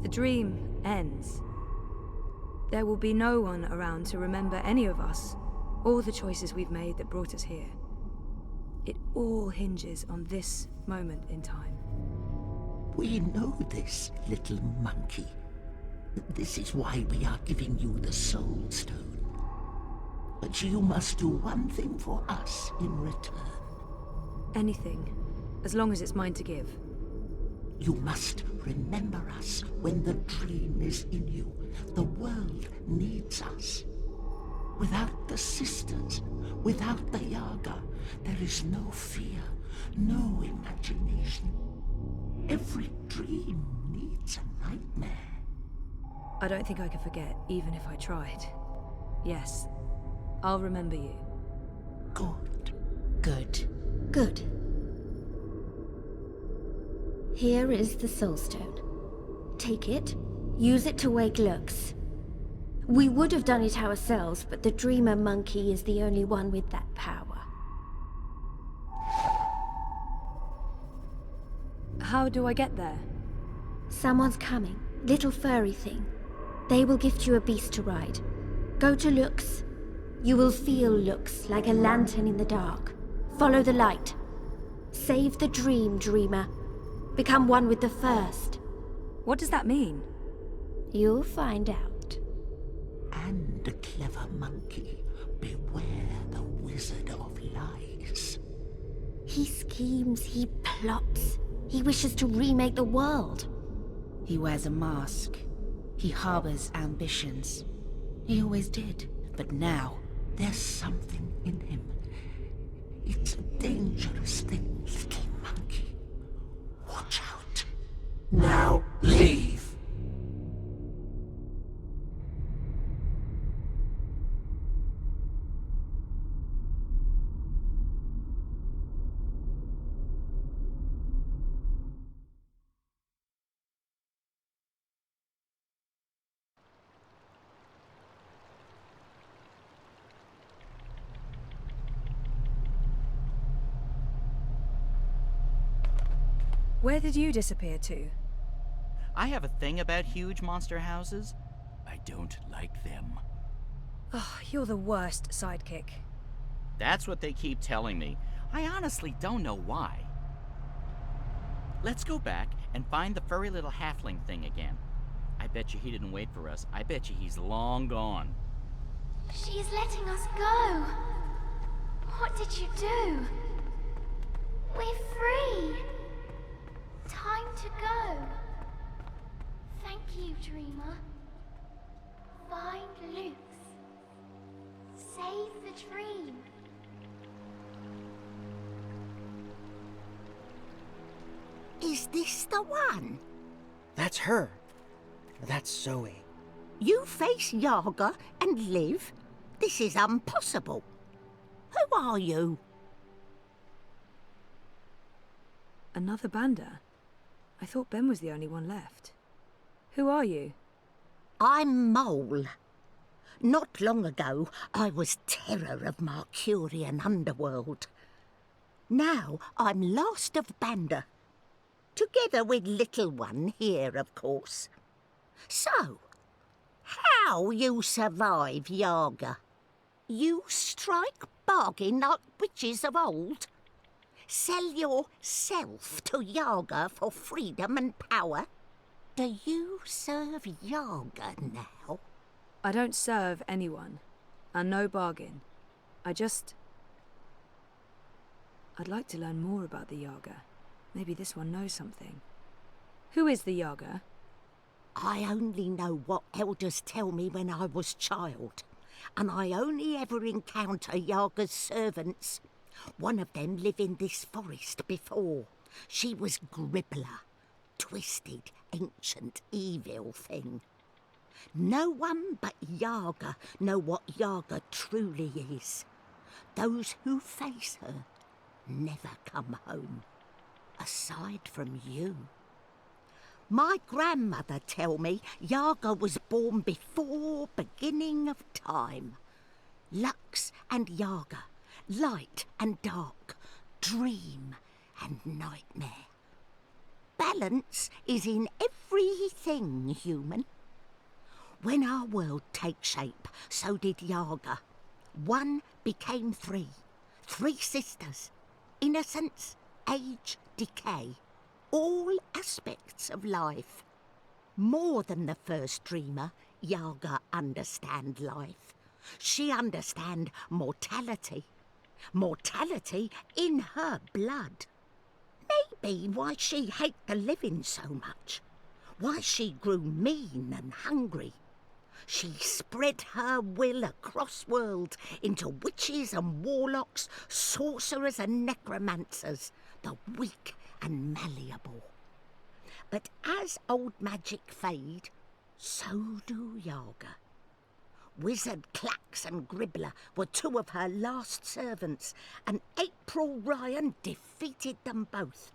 The dream ends. There will be no one around to remember any of us, or the choices we've made that brought us here. It all hinges on this moment in time. We know this, little monkey. This is why we are giving you the Soul Stone. But you must do one thing for us in return. Anything, as long as it's mine to give. You must remember us when the dream is in you. The world needs us. Without the sisters, without the Yaga, there is no fear, no imagination. Every dream needs a nightmare. I don't think I can forget, even if I tried. Yes, I'll remember you. Good. Good. Good. Here is the Soul Stone. Take it, use it to wake Lux. We would have done it ourselves, but the Dreamer Monkey is the only one with that power. How do I get there? Someone's coming. Little furry thing. They will gift you a beast to ride. Go to Lux. You will feel Lux like a lantern in the dark. Follow the light. Save the dream, Dreamer. Become one with the first. What does that mean? You'll find out. And a clever monkey, beware the wizard of lies. He schemes, he plots. He wishes to remake the world. He wears a mask. He harbors ambitions. He always did, but now... There's something in him. It's a dangerous thing, little Watch out. Now leave. Where did you disappear to? I have a thing about huge monster houses. I don't like them. Oh, you're the worst sidekick. That's what they keep telling me. I honestly don't know why. Let's go back and find the furry little halfling thing again. I bet you he didn't wait for us. I bet you he's long gone. She's letting us go. What did you do? We're free. Time to go. Thank you, Dreamer. Find Luke's. Save the dream. Is this the one? That's her. That's Zoe. You face Yaga and live? This is impossible. Who are you? Another Banda? I thought Ben was the only one left. Who are you? I'm Mole. Not long ago, I was terror of Marcurian underworld. Now I'm last of Banda. Together with little one here, of course. So, how you survive, Yaga? You strike bargain like witches of old? Sell yourself to Yaga for freedom and power? Do you serve Yaga now? I don't serve anyone. And no bargain. I'd like to learn more about the Yaga. Maybe this one knows something. Who is the Yaga? I only know what elders tell me when I was child. And I only ever encounter Yaga's servants. One of them lived in this forest before. She was Gribbler. Twisted, ancient, evil thing. No one but Yaga know what Yaga truly is. Those who face her never come home. Aside from you. My grandmother tell me Yaga was born before beginning of time. Lux and Yaga, light and dark, dream and nightmare. Balance is in everything human. When our world takes shape, so did Yaga. One became three. Three sisters. Innocence, age, decay. All aspects of life. More than the first dreamer, Yaga understand life. She understand mortality. Mortality in her blood. Maybe why she hate the living so much. Why she grew mean and hungry. She spread her will across worlds into witches and warlocks, sorcerers and necromancers, the weak and malleable. But as old magic fade, so do Yaga. Wizard Clax and Gribbler were two of her last servants, and April Ryan defeated them both.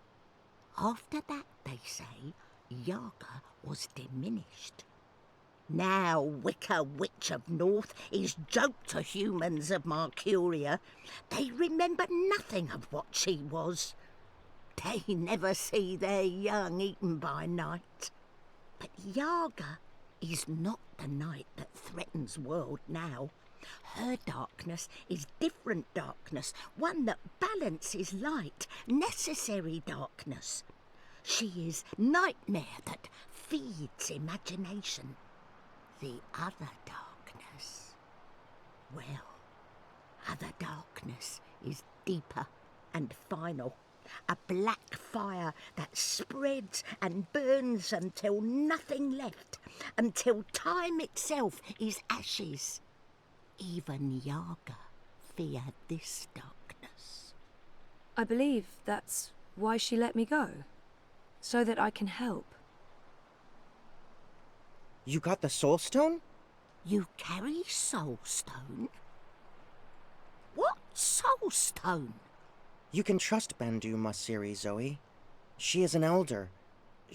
After that, they say, Yaga was diminished. Now Wicker Witch of North is joke to humans of Marcuria. They remember nothing of what she was. They never see their young eaten by night. But Yaga is not the night that threatens world now. Her darkness is different darkness, one that balances light, necessary darkness. She is nightmare that feeds imagination. The other darkness, well, other darkness is deeper and final. A black fire that spreads and burns until nothing left, until time itself is ashes. Even Yaga feared this darkness. I believe that's why she let me go. so that I can help. You got the Soul Stone? You carry Soul Stone? What Soul Stone? You can trust Bandu Masiri, Zoe. She is an elder.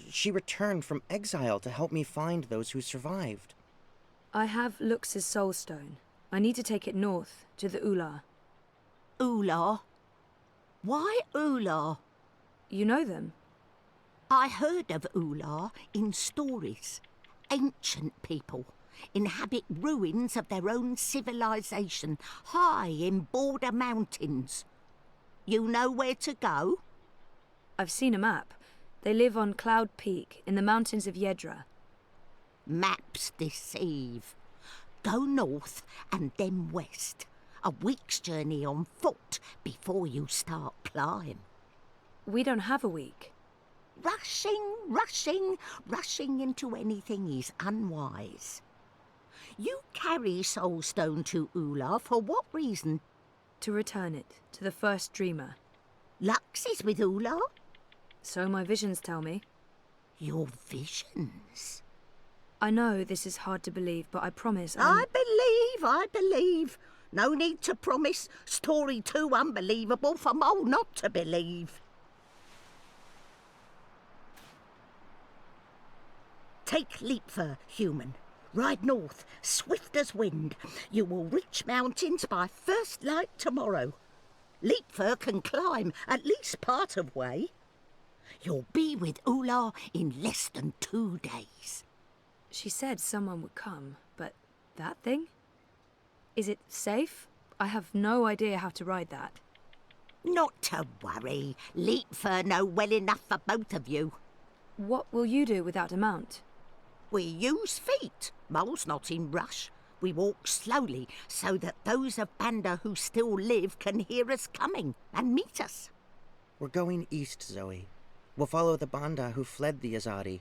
She returned from exile to help me find those who survived. I have Lux's Soul Stone. I need to take it north, to the Ular. Ular? Why Ular? You know them? I heard of Ular in stories. Ancient people inhabit ruins of their own civilization, high in border mountains. You know where to go? I've seen a map. They live on Cloud Peak, in the mountains of Yedra. Maps deceive. Go north and then west. A week's journey on foot before you start climb. We don't have a week. Rushing into anything is unwise. You carry Soul Stone to Ular for what reason? To return it to the first dreamer. Lux is with Ular? So my visions tell me. Your visions? I know this is hard to believe, but I promise I believe. No need to promise. Story too unbelievable for Mole not to believe. Take Leapfur, human. Ride north, swift as wind. You will reach mountains by first light tomorrow. Leapfur can climb at least part of way. You'll be with Ular in less than 2 days. She said someone would come, but that thing? Is it safe? I have no idea how to ride that. Not to worry. Leapfur know well enough for both of you. What will you do without a mount? We use feet. Mole's not in rush. We walk slowly so that those of Banda who still live can hear us coming and meet us. We're going east, Zoe. We'll follow the Banda who fled the Azadi.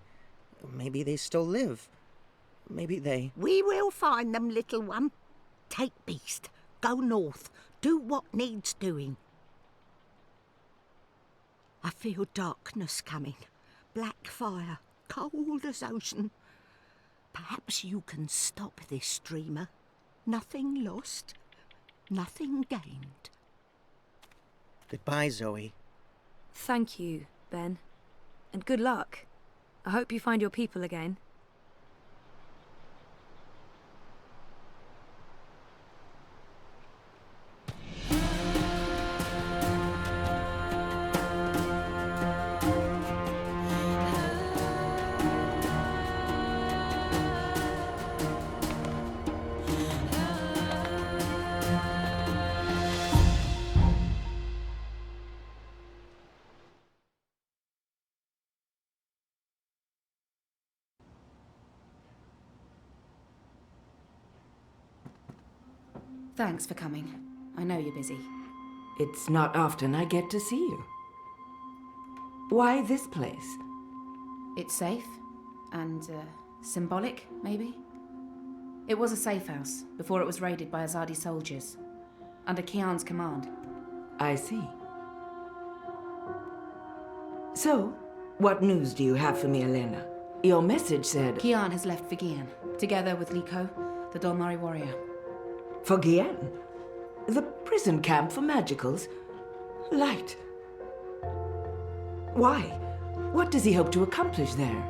Maybe they still live. Maybe they... We will find them, little one. Take Beast. Go north. Do what needs doing. I feel darkness coming. Black fire. Cold as ocean. Perhaps you can stop this, dreamer. Nothing lost. Nothing gained. Goodbye, Zoe. Thank you, Ben. And good luck. I hope you find your people again. Thanks for coming. I know you're busy. It's not often I get to see you. Why this place? It's safe and symbolic, maybe? It was a safe house before it was raided by Azadi soldiers, under Kian's command. I see. So, what news do you have for me, Elena? Your message said... Kian has left for Gian, together with Liko, the Dolmari warrior. For Gian? The prison camp for magicals? Light. Why? What does he hope to accomplish there?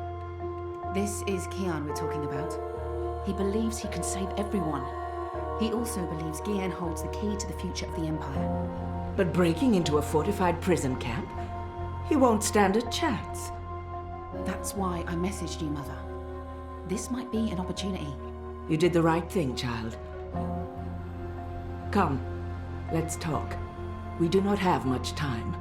This is Kian we're talking about. He believes he can save everyone. He also believes Gian holds the key to the future of the Empire. But breaking into a fortified prison camp? He won't stand a chance. That's why I messaged you, Mother. This might be an opportunity. You did the right thing, child. Come, let's talk. We do not have much time.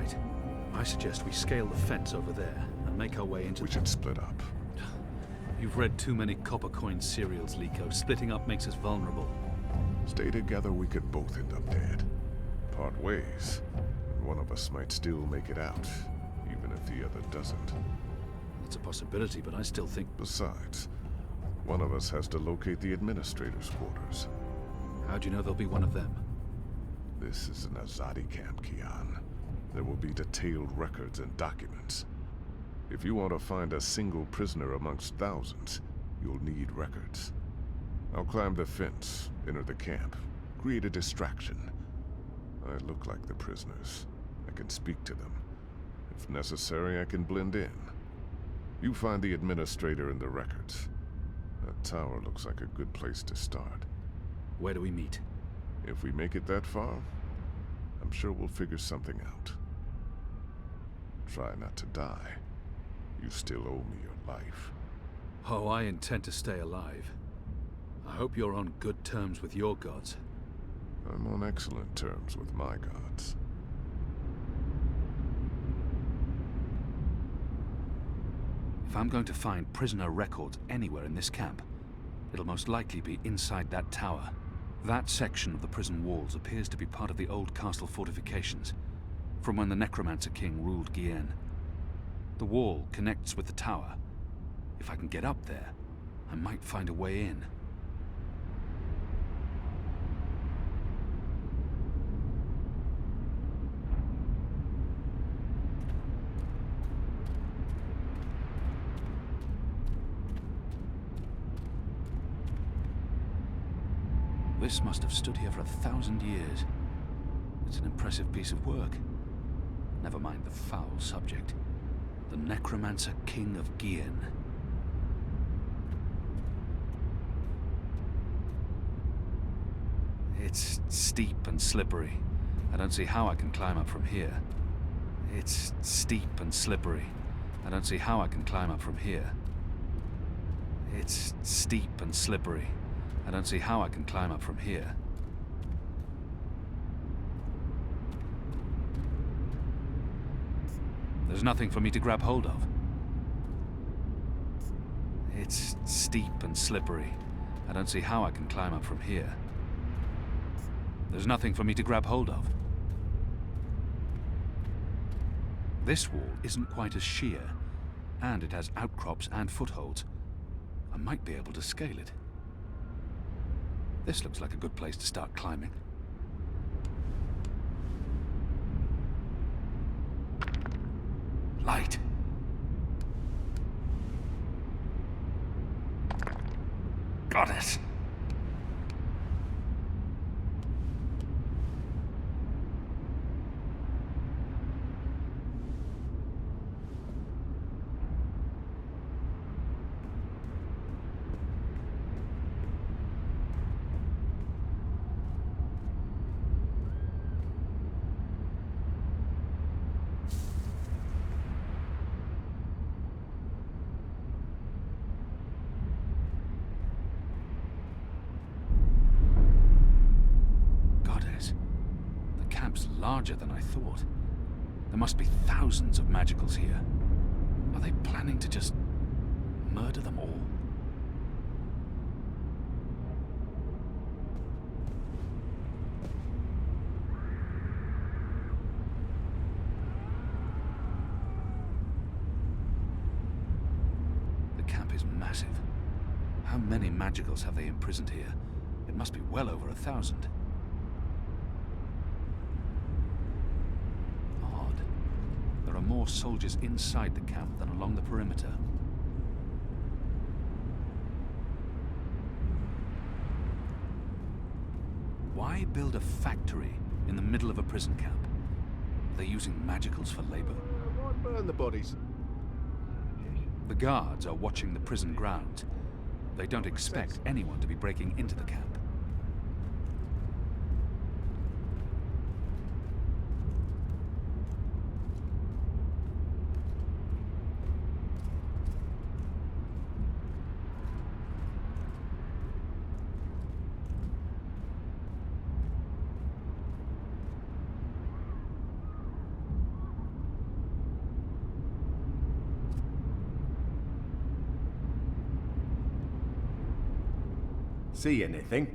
right. I suggest we scale the fence over there and make our way into... We should split up. You've read too many copper coin serials, Liko. Splitting up makes us vulnerable. Stay together, we could both end up dead. Part ways, and one of us might still make it out, even if the other doesn't. That's a possibility, but I still think... Besides, one of us has to locate the administrator's quarters. How do you know there'll be one of them? This is an Azadi camp, Kian. There will be detailed records and documents. If you want to find a single prisoner amongst thousands, you'll need records. I'll climb the fence, enter the camp, create a distraction. I look like the prisoners. I can speak to them. If necessary, I can blend in. You find the administrator in the records. That tower looks like a good place to start. Where do we meet? If we make it that far, I'm sure we'll figure something out. Try not to die. You still owe me your life. Oh, I intend to stay alive. I hope you're on good terms with your gods. I'm on excellent terms with my gods. If I'm going to find prisoner records anywhere in this camp, it'll most likely be inside that tower. That section of the prison walls appears to be part of the old castle fortifications, from when the Necromancer King ruled Gien. The wall connects with the tower. If I can get up there, I might find a way in. This must have stood here for 1,000 years. It's an impressive piece of work. Never mind the foul subject. The Necromancer King of Gien. It's steep and slippery. I don't see how I can climb up from here. It's steep and slippery. I don't see how I can climb up from here. It's steep and slippery. I don't see how I can climb up from here. There's nothing for me to grab hold of. It's steep and slippery. I don't see how I can climb up from here. There's nothing for me to grab hold of. This wall isn't quite as sheer, and it has outcrops and footholds. I might be able to scale it. This looks like a good place to start climbing. Light! Got it! Larger than I thought. There must be thousands of magicals here. Are they planning to just murder them all? The camp is massive. How many magicals have they imprisoned here? It must be well over 1,000. There are more soldiers inside the camp than along the perimeter. Why build a factory in the middle of a prison camp? Are they using magicals for labor? Why burn the bodies? The guards are watching the prison grounds. They don't expect anyone to be breaking into the camp. See anything?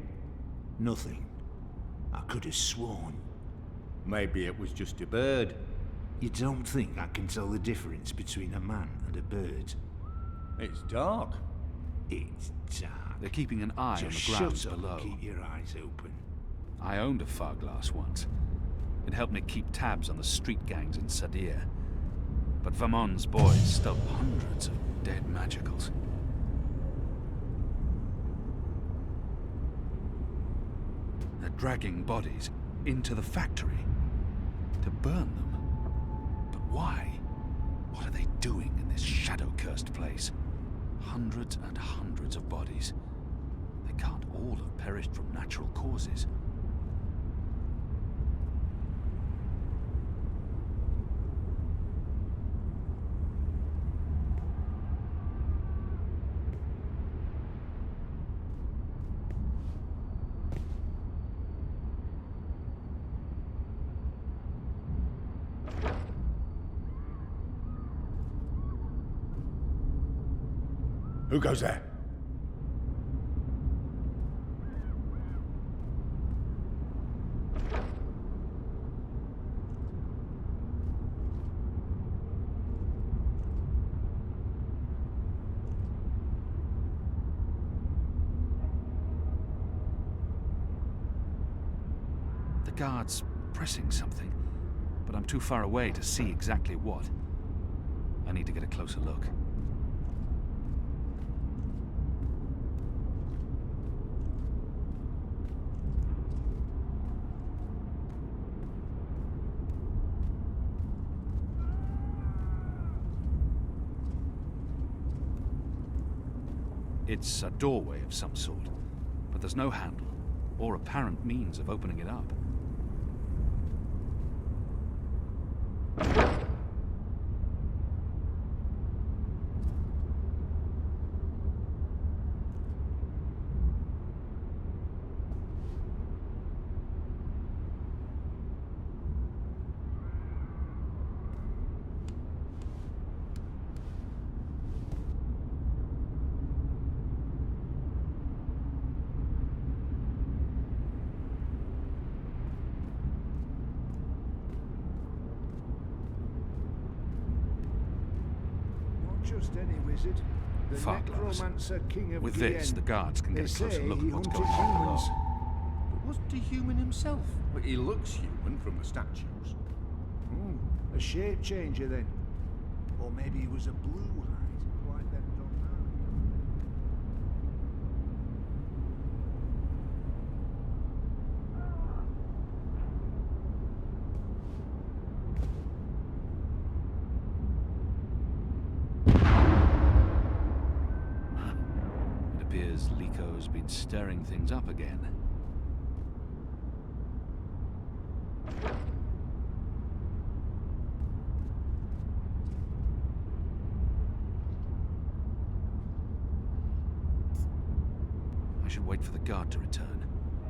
Nothing. I could have sworn. Maybe it was just a bird. You don't think I can tell the difference between a man and a bird? It's dark. It's dark. They're keeping an eye Just on the grounds shut up below. and keep your eyes open. I owned a far glass once. It helped me keep tabs on the street gangs in Sadir. But Vamon's boys stole hundreds of dead magicals. They're dragging bodies into the factory to burn them. But why? What are they doing in this shadow-cursed place? Hundreds and hundreds of bodies. They can't all have perished from natural causes. Who goes there? The guard's pressing something, but I'm too far away to see exactly what. I need to get a closer look. It's a doorway of some sort, but there's no handle or apparent means of opening it up. Just any wizard. The Far glass. necromancer king of With this, the guards can get a closer look at what's going on below. But wasn't he human himself? But he looks human from the statues. A shape changer then. Or maybe he was a blue hide, like them done It appears Lico's been stirring things up again. I should wait for the guard to return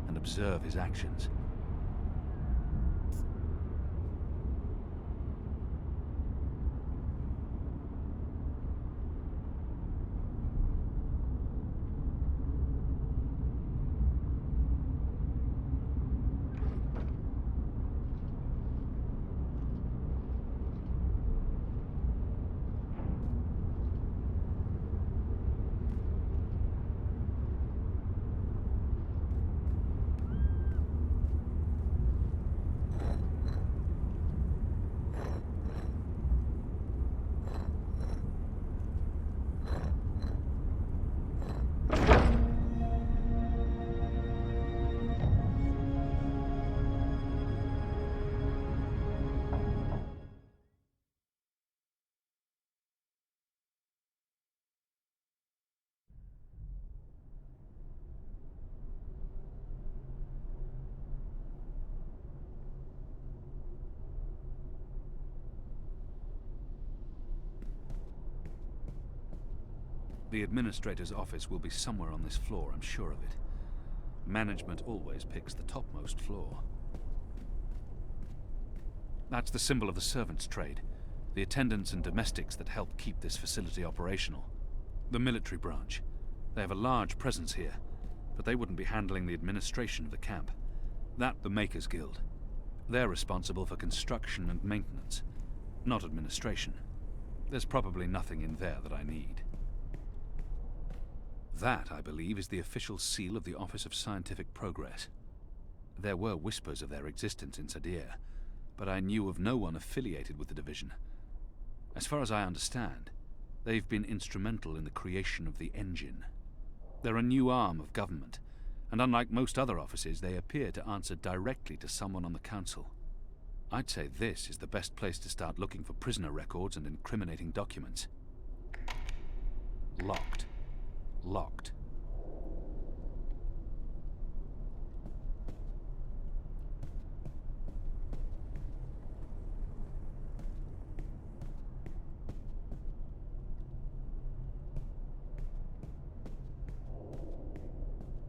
and observe his actions. The administrator's office will be somewhere on this floor, I'm sure of it. Management always picks the topmost floor. That's the symbol of the servants' trade, the attendants and domestics that help keep this facility operational. The military branch. They have a large presence here. but they wouldn't be handling the administration of the camp. That the Makers Guild. They're responsible for construction and maintenance, not administration. There's probably nothing in there that I need. That, I believe, is the official seal of the Office of Scientific Progress. There were whispers of their existence in Sadir, but I knew of no one affiliated with the division. As far as I understand, they've been instrumental in the creation of the engine. They're a new arm of government, and unlike most other offices, they appear to answer directly to someone on the council. I'd say this is the best place to start looking for prisoner records and incriminating documents. Locked. Locked.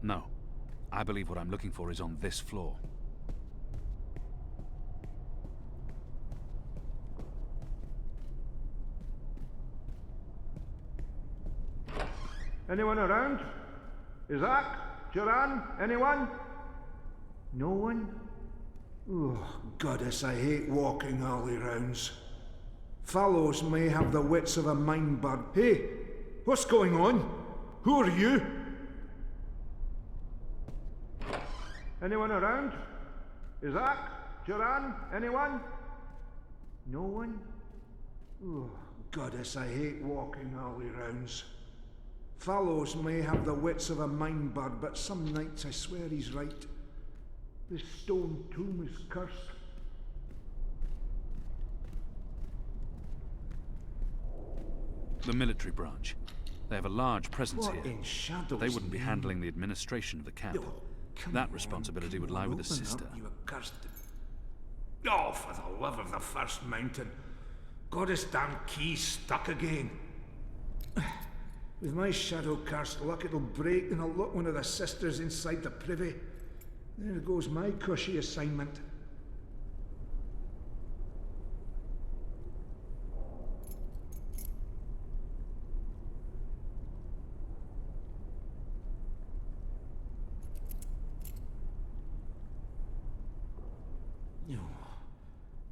No. I believe what I'm looking for is on this floor. Anyone around? Isaac? Joran? Anyone? No one? Oh, goddess, I hate walking alley rounds. Fellows may have the wits of a mind bird. Hey, what's going on? Who are you? Anyone around? Isaac? Joran? Anyone? No one? Oh, goddess, I hate walking alley rounds. Fellows may have the wits of a mind bird, but some nights I swear he's right. This stone tomb is cursed. The military branch. They have a large presence What here. in shadows But they wouldn't be mean? handling the administration of the camp. That responsibility would lie with the Open up, sister. you accursed... Oh, for the love of the first mountain. Goddess damn key stuck again. With my shadow cursed luck, it'll break and I'll look one of the sisters inside the privy. There goes my cushy assignment.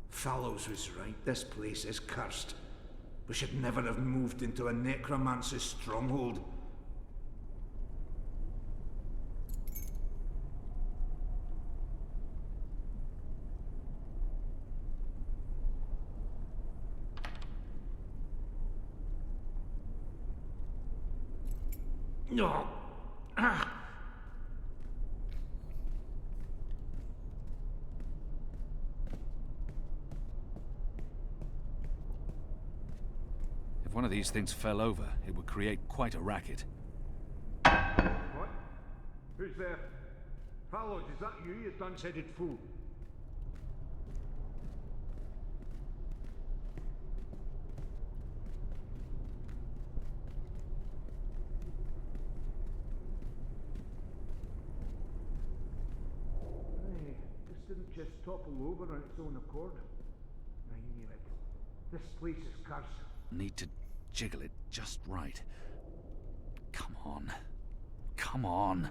Fallows was right, this place is cursed. We should never have moved into a necromancer's stronghold. No. Ah. If one of these things fell over, it would create quite a racket. What? Who's there? Fallows, is that you dunce-headed fool? Hey, this didn't just topple over on its own accord. I knew it. This place is cursed. Need to jiggle it just right. Come on. Come on.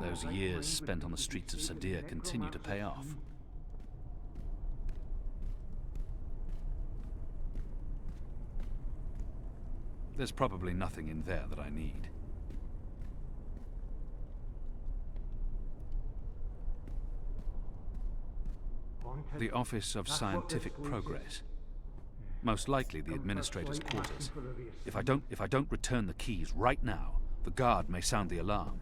Those years spent on the streets of Sadir continue to pay off. There's probably nothing in there that I need. The Office of Scientific Progress. Most likely the administrator's quarters. If I don't return the keys right now, the guard may sound the alarm.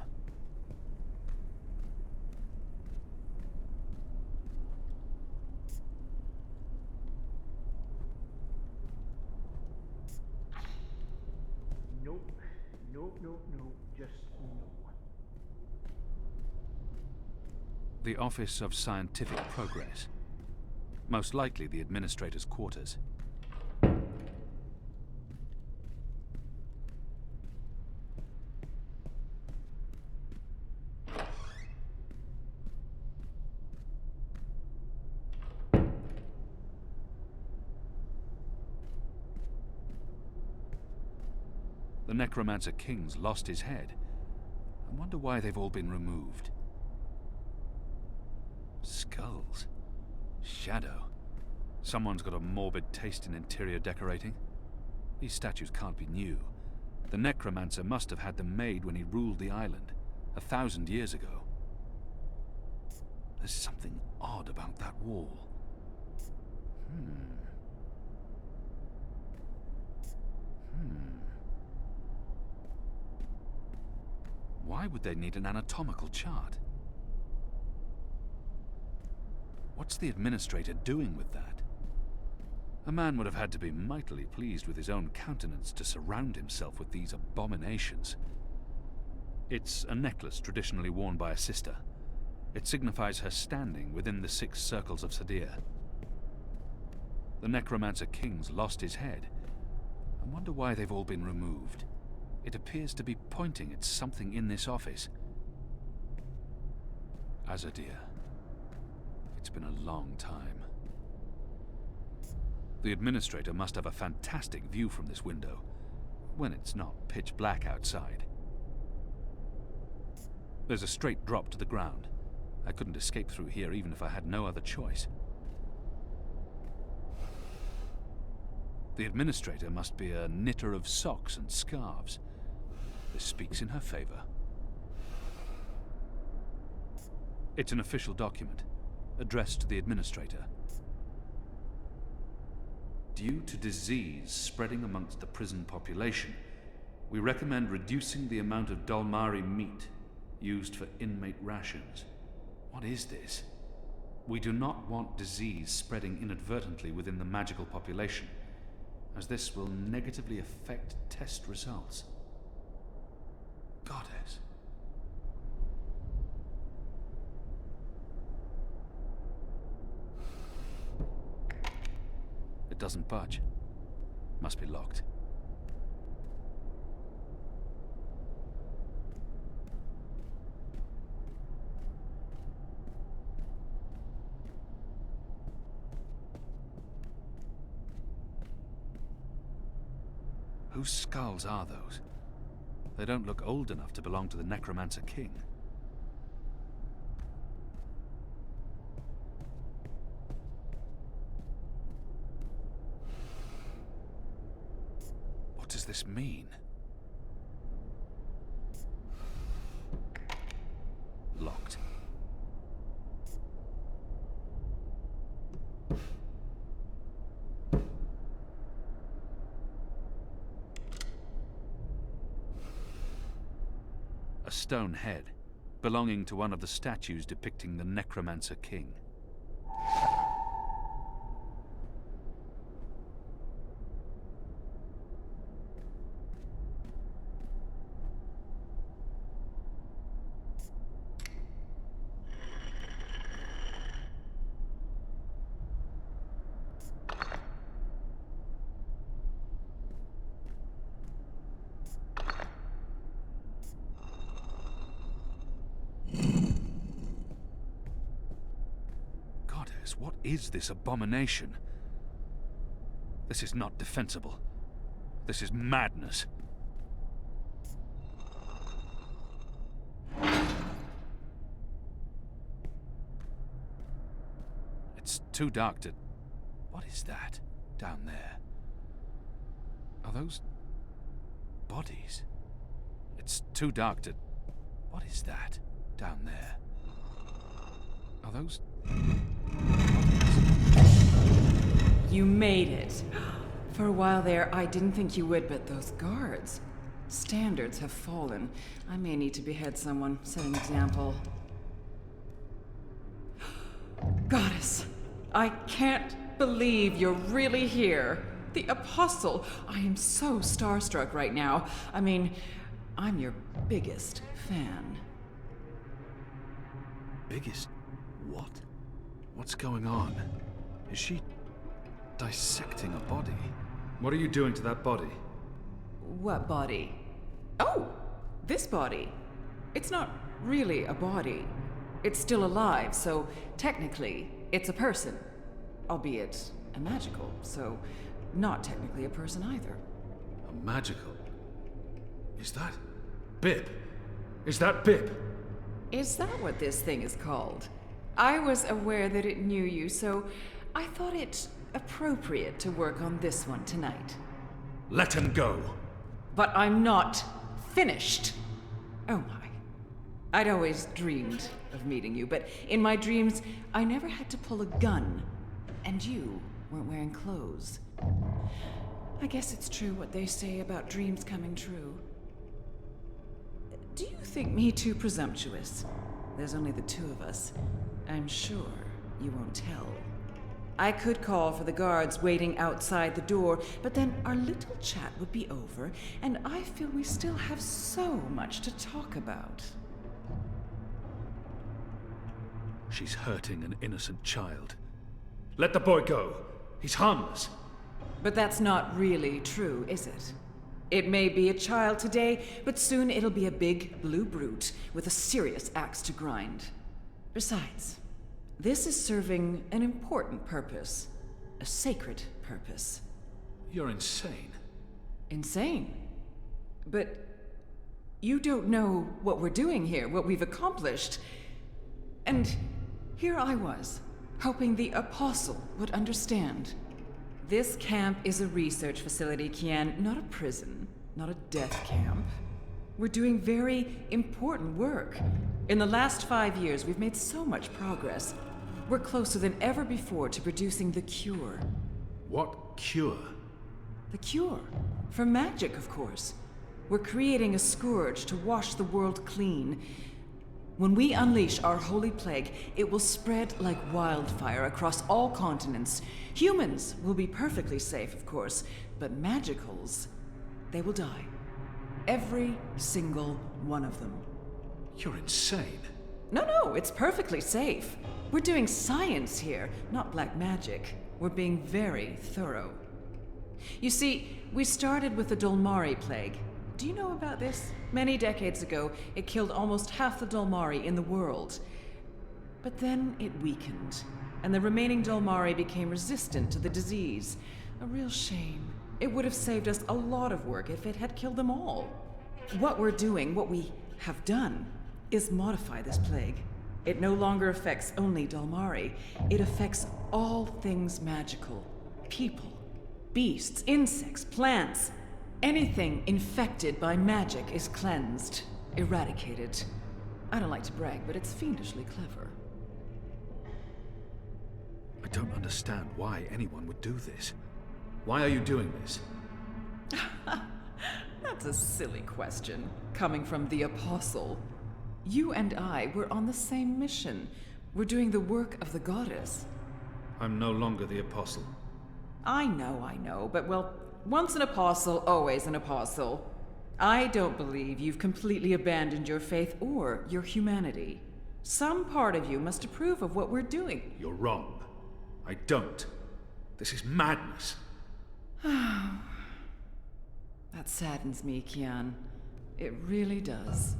Nope. No. Just no. The Office of Scientific Progress. Most likely the administrator's quarters. The Necromancer King's lost his head. I wonder why they've all been removed. Skulls. Shadow. Someone's got a morbid taste in interior decorating. These statues can't be new. The Necromancer must have had them made when he ruled the island, 1,000 years ago. There's something odd about that wall. Why would they need an anatomical chart? What's the administrator doing with that? A man would have had to be mightily pleased with his own countenance to surround himself with these abominations. It's a necklace traditionally worn by a sister. It signifies her standing within the 6 circles of Sadir. The Necromancer King's lost his head. I wonder why they've all been removed. It appears to be pointing at something in this office. Azadi. It's been a long time. The administrator must have a fantastic view from this window, when it's not pitch black outside. There's a straight drop to the ground. I couldn't escape through here even if I had no other choice. The administrator must be a knitter of socks and scarves. This speaks in her favor. It's an official document, addressed to the administrator. Due to disease spreading amongst the prison population, we recommend reducing the amount of Dalmari meat used for inmate rations. What is this? We do not want disease spreading inadvertently within the magical population, as this will negatively affect test results. Goddess. It doesn't budge. Must be locked. Whose skulls are those? They don't look old enough to belong to the Necromancer King. What does this mean? Locked. A stone head, belonging to one of the statues depicting the Necromancer King. What is this abomination? This is not defensible. This is madness. It's too dark to... What is that down there? Are those bodies? It's too dark to... What is that down there? Are those... You made it. For a while there, I didn't think you would, but those guards. Standards have fallen. I may need to behead someone, set an example. Goddess, I can't believe you're really here. The Apostle. I am so starstruck right now. I mean, I'm your biggest fan. Biggest what? What's going on? Is she dissecting a body? What are you doing to that body? What body? Oh, this body. It's not really a body. It's still alive, so technically, it's a person. Albeit a magical, so not technically a person either. A magical? Is that Bib? Is that Bib? Is that what this thing is called? I was aware that it knew you, so I thought it appropriate to work on this one tonight. Let him go. But I'm not finished. Oh my. I'd always dreamed of meeting you, but in my dreams, I never had to pull a gun. And you weren't wearing clothes. I guess it's true what they say about dreams coming true. Do you think me too presumptuous? There's only the two of us. I'm sure you won't tell. I could call for the guards waiting outside the door, but then our little chat would be over, and I feel we still have so much to talk about. She's hurting an innocent child. Let the boy go. He's harmless. But that's not really true, is it? It may be a child today, but soon it'll be a big blue brute with a serious axe to grind. Besides, this is serving an important purpose. A sacred purpose. You're insane. Insane? But you don't know what we're doing here, what we've accomplished. And here I was, hoping the Apostle would understand. This camp is a research facility, Kian, not a prison, not a death camp. We're doing very important work. In the last 5 years, we've made so much progress. We're closer than ever before to producing the cure. What cure? The cure. For magic, of course. We're creating a scourge to wash the world clean. When we unleash our holy plague, it will spread like wildfire across all continents. Humans will be perfectly safe, of course, but magicals, they will die. Every single one of them. You're insane. No, it's perfectly safe. We're doing science here, not black magic. We're being very thorough. You see, we started with the Dolmari plague. Do you know about this? Many decades ago, it killed almost half the Dolmari in the world. But then it weakened, and the remaining Dolmari became resistant to the disease. A real shame. It would have saved us a lot of work if it had killed them all. What we're doing, what we have done, is modify this plague. It no longer affects only Dolmari. It affects all things magical. People, beasts, insects, plants. Anything infected by magic is cleansed, eradicated. I don't like to brag, but it's fiendishly clever. I don't understand why anyone would do this. Why are you doing this? That's a silly question, coming from the Apostle. You and I were on the same mission. We're doing the work of the goddess. I'm no longer the Apostle. I know, but well, once an apostle, always an apostle. I don't believe you've completely abandoned your faith or your humanity. Some part of you must approve of what we're doing. You're wrong. I don't. This is madness. That saddens me, Kian. It really does.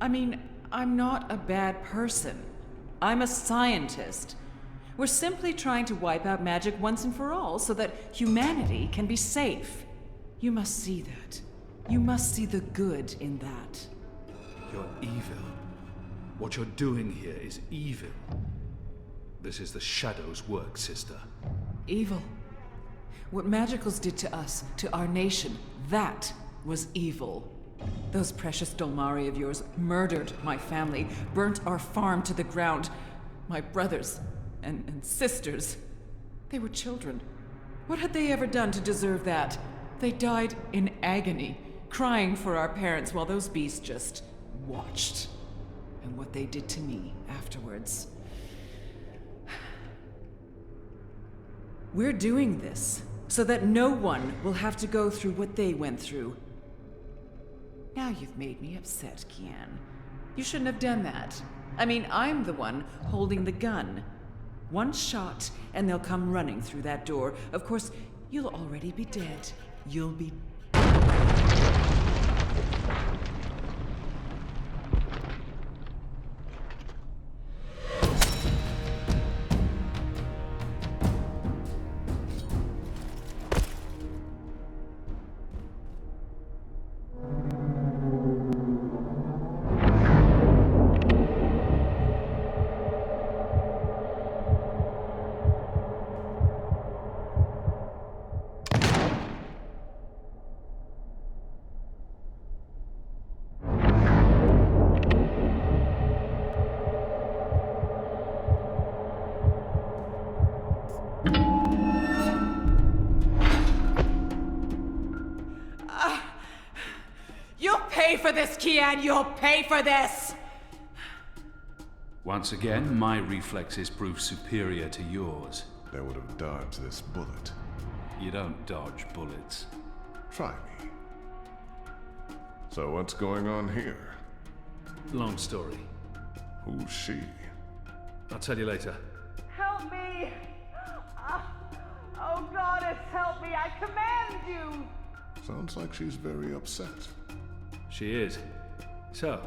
I mean, I'm not a bad person. I'm a scientist. We're simply trying to wipe out magic once and for all so that humanity can be safe. You must see that. You must see the good in that. You're evil. What you're doing here is evil. This is the Shadow's work, sister. Evil. What magicals did to us, to our nation, that was evil. Those precious Dolmari of yours murdered my family, burnt our farm to the ground. My brothers and sisters. They were children. What had they ever done to deserve that? They died in agony, crying for our parents while those beasts just watched. And what they did to me afterwards. We're doing this so that no one will have to go through what they went through. Now you've made me upset, Kian. You shouldn't have done that. I mean, I'm the one holding the gun. One shot, and they'll come running through that door. Of course, you'll already be dead. You'll be... You'll pay for this, Kian! You'll pay for this! Once again, my reflexes prove superior to yours. They would have dodged this bullet. You don't dodge bullets. Try me. So what's going on here? Long story. Who's she? I'll tell you later. Help me! Oh, goddess, help me! I command you! Sounds like she's very upset. She is. So,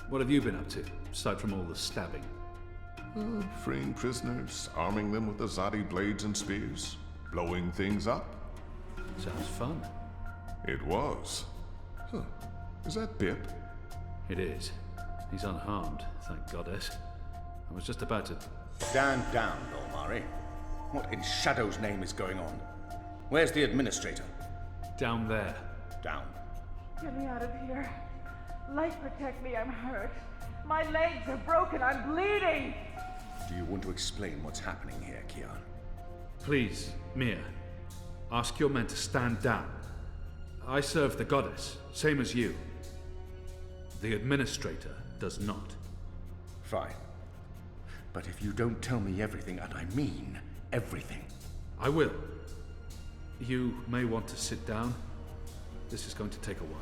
what have you been up to, aside from all the stabbing? Freeing prisoners, arming them with Azadi blades and spears, blowing things up. Sounds fun. It was. Huh. Is that Bip? It is. He's unharmed, thank goddess. I was just about to... Stand down, Dolmari. What in Shadow's name is going on? Where's the administrator? Down there. Down. Get me out of here. Light, protect me, I'm hurt. My legs are broken, I'm bleeding! Do you want to explain what's happening here, Kian? Please, Mia. Ask your men to stand down. I serve the goddess, same as you. The administrator does not. Fine. But if you don't tell me everything, and I mean everything... I will. You may want to sit down. This is going to take a while.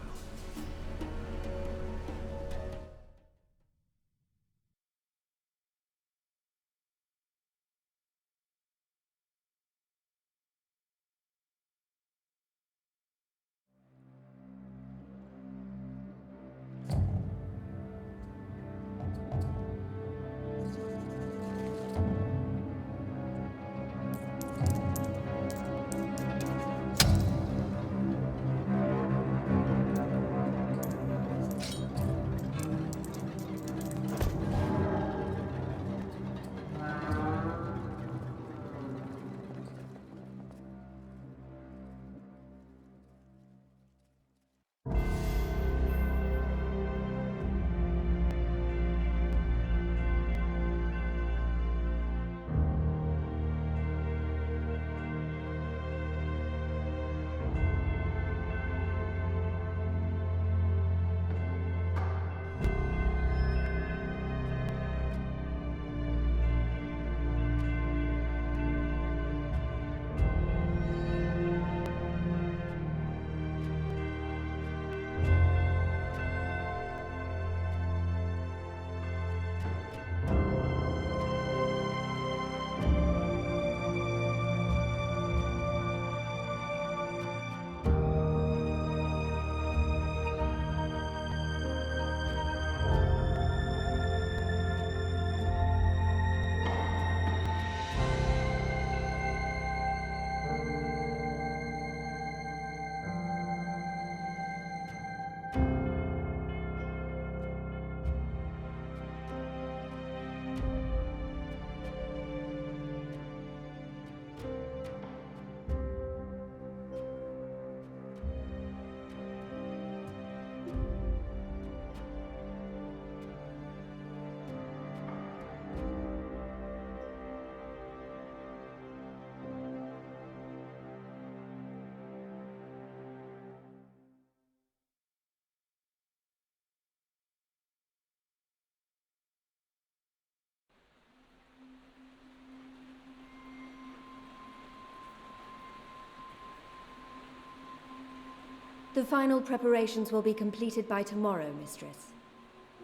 The final preparations will be completed by tomorrow, Mistress.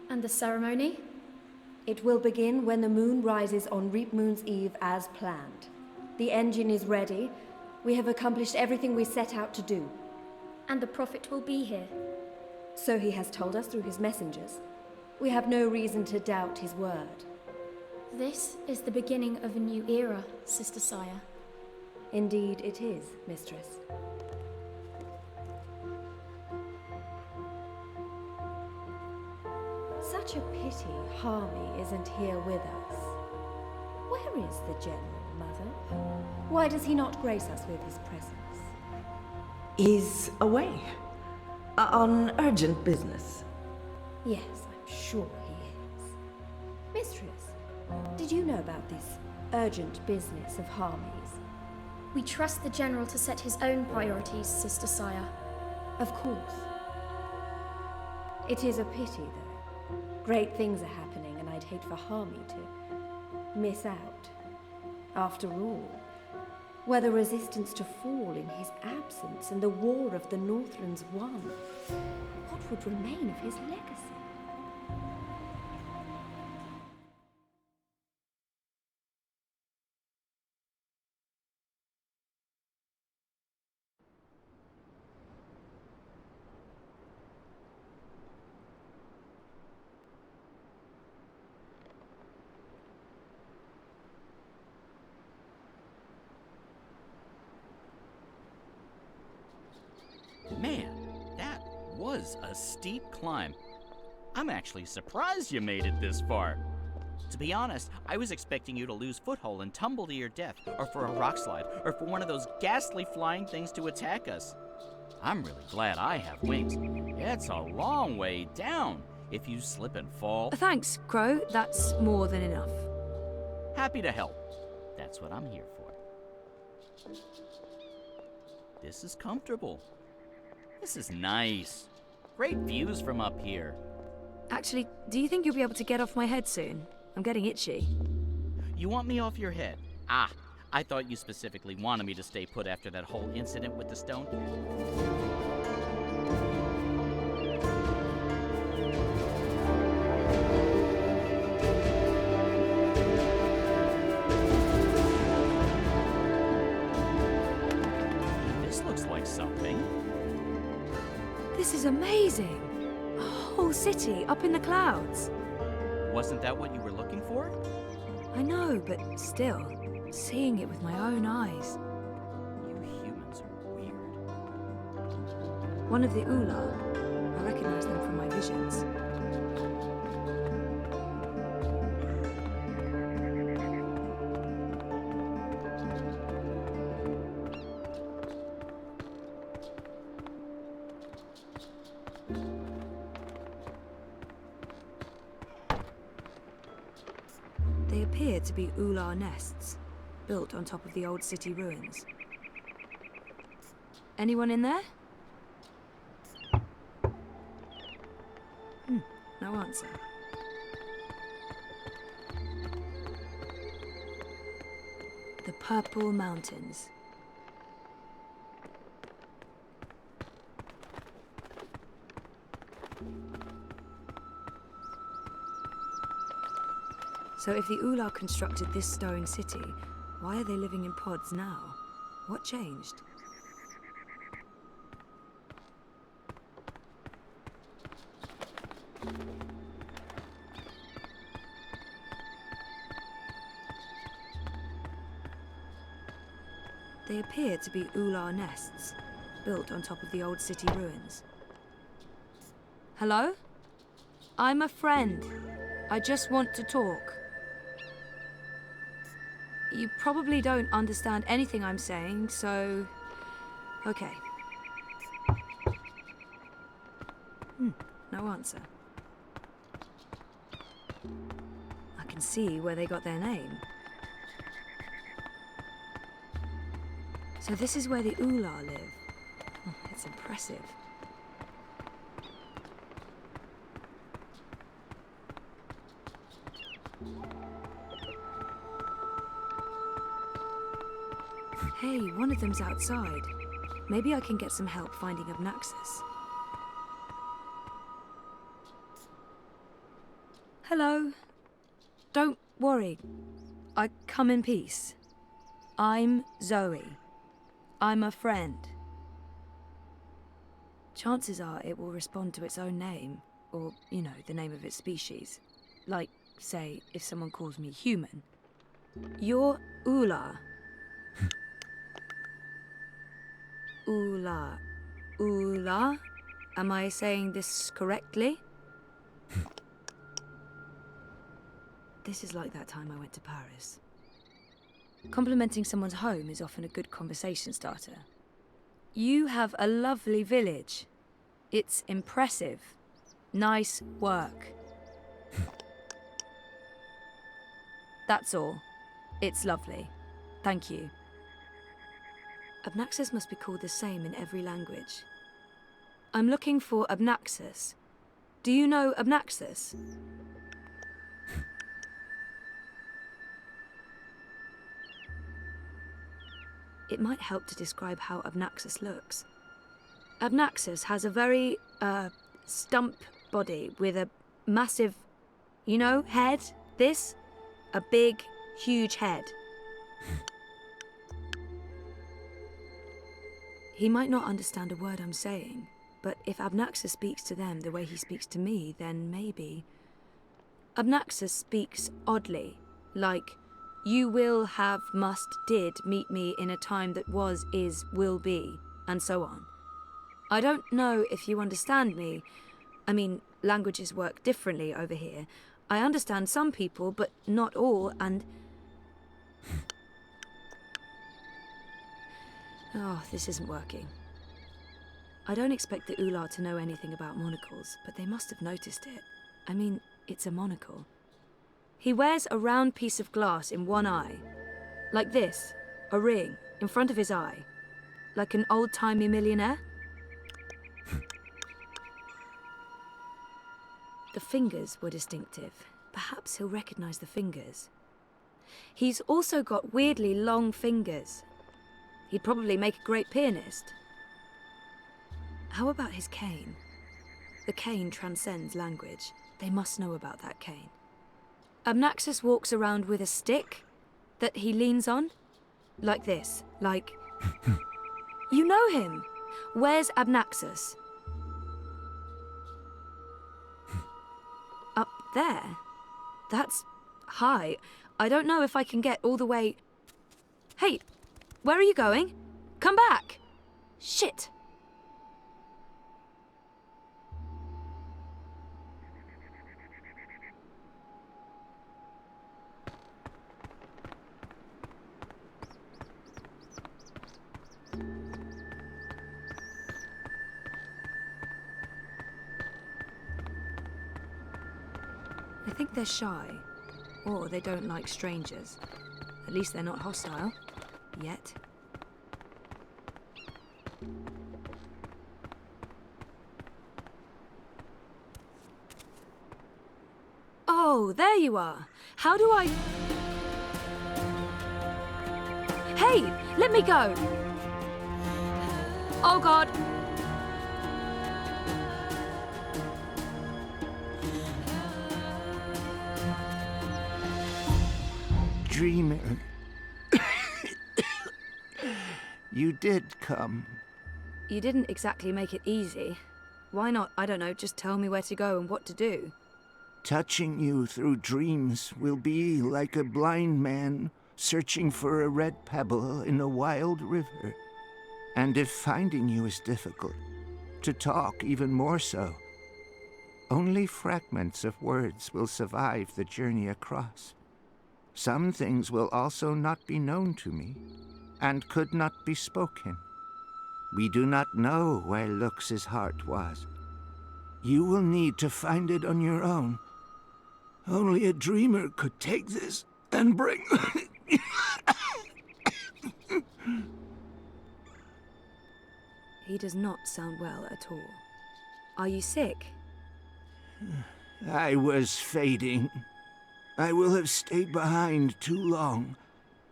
And the ceremony? It will begin when the moon rises on Reap Moon's Eve as planned. The engine is ready. We have accomplished everything we set out to do. And the Prophet will be here. So he has told us through his messengers. We have no reason to doubt his word. This is the beginning of a new era, Sister Saya. Indeed it is, Mistress. Such a pity Harmy isn't here with us. Where is the General, Mother? Why does he not grace us with his presence? He's away. On urgent business. Yes, I'm sure he is. Mistress, did you know about this urgent business of Harmy's? We trust the General to set his own priorities, Sister Sire. Of course. It is a pity, though. Great things are happening, and I'd hate for Harmy to miss out. After all, were the resistance to fall in his absence and the war of the Northlands won, what would remain of his legacy? Man, that was a steep climb. I'm actually surprised you made it this far. To be honest, I was expecting you to lose foothold and tumble to your death, or for a rock slide, or for one of those ghastly flying things to attack us. I'm really glad I have wings. It's a long way down if you slip and fall. Thanks, Crow. That's more than enough. Happy to help. That's what I'm here for. This is comfortable. This is nice. Great views from up here. Actually, do you think you'll be able to get off my head soon? I'm getting itchy. You want me off your head? Ah, I thought you specifically wanted me to stay put after that whole incident with the stone. This looks like something. This is amazing! A whole city up in the clouds. Wasn't that what you were looking for? I know, but still, seeing it with my own eyes. You humans are weird. One of the Ula. I recognize them from my visions. They appear to be Ular nests, built on top of the old city ruins. Anyone in there? No answer. The Purple Mountains. So if the Ular constructed this stone city, why are they living in pods now? What changed? They appear to be Ular nests, built on top of the old city ruins. Hello? I'm a friend. I just want to talk. You probably don't understand anything I'm saying, so... okay. No answer. I can see where they got their name. So this is where the Ular live. Oh, it's impressive. Hey, one of them's outside. Maybe I can get some help finding Abnaxis. Hello. Don't worry. I come in peace. I'm Zoe. I'm a friend. Chances are it will respond to its own name, or, you know, the name of its species. Like, say, if someone calls me human. You're Ula. Ula. Ula? Am I saying this correctly? This is like that time I went to Paris. Complimenting someone's home is often a good conversation starter. You have a lovely village. It's impressive. Nice work. That's all. It's lovely. Thank you. Abnaxus must be called the same in every language. I'm looking for Abnaxus. Do you know Abnaxus? It might help to describe how Abnaxus looks. Abnaxus has a very, stump body with a massive, you know, head. This? A big, huge head. He might not understand a word I'm saying, but if Abnaxus speaks to them the way he speaks to me, then maybe... Abnaxus speaks oddly, like, you will, have, must, did meet me in a time that was, is, will be, and so on. I don't know if you understand me. I mean, languages work differently over here. I understand some people, but not all, and... Oh, this isn't working. I don't expect the Ular to know anything about monocles, but they must have noticed it. I mean, it's a monocle. He wears a round piece of glass in one eye. Like this, a ring, in front of his eye. Like an old-timey millionaire. The fingers were distinctive. Perhaps he'll recognize the fingers. He's also got weirdly long fingers. He'd probably make a great pianist. How about his cane? The cane transcends language. They must know about that cane. Abnaxus walks around with a stick that he leans on. Like this. Like... You know him! Where's Abnaxus? Up there? That's high. I don't know if I can get all the way... Hey, where are you going? Come back! Shit! I think they're shy, or they don't like strangers. At least they're not hostile. Yet. Oh, there you are. How do I... Hey, let me go! Oh God! Dreamer. You did come. You didn't exactly make it easy. Why not, I don't know, just tell me where to go and what to do? Touching you through dreams will be like a blind man searching for a red pebble in a wild river. And if finding you is difficult, to talk even more so. Only fragments of words will survive the journey across. Some things will also not be known to me, and could not be spoken. We do not know where Lux's heart was. You will need to find it on your own. Only a dreamer could take this and bring... He does not sound well at all. Are you sick? I was fading. I will have stayed behind too long.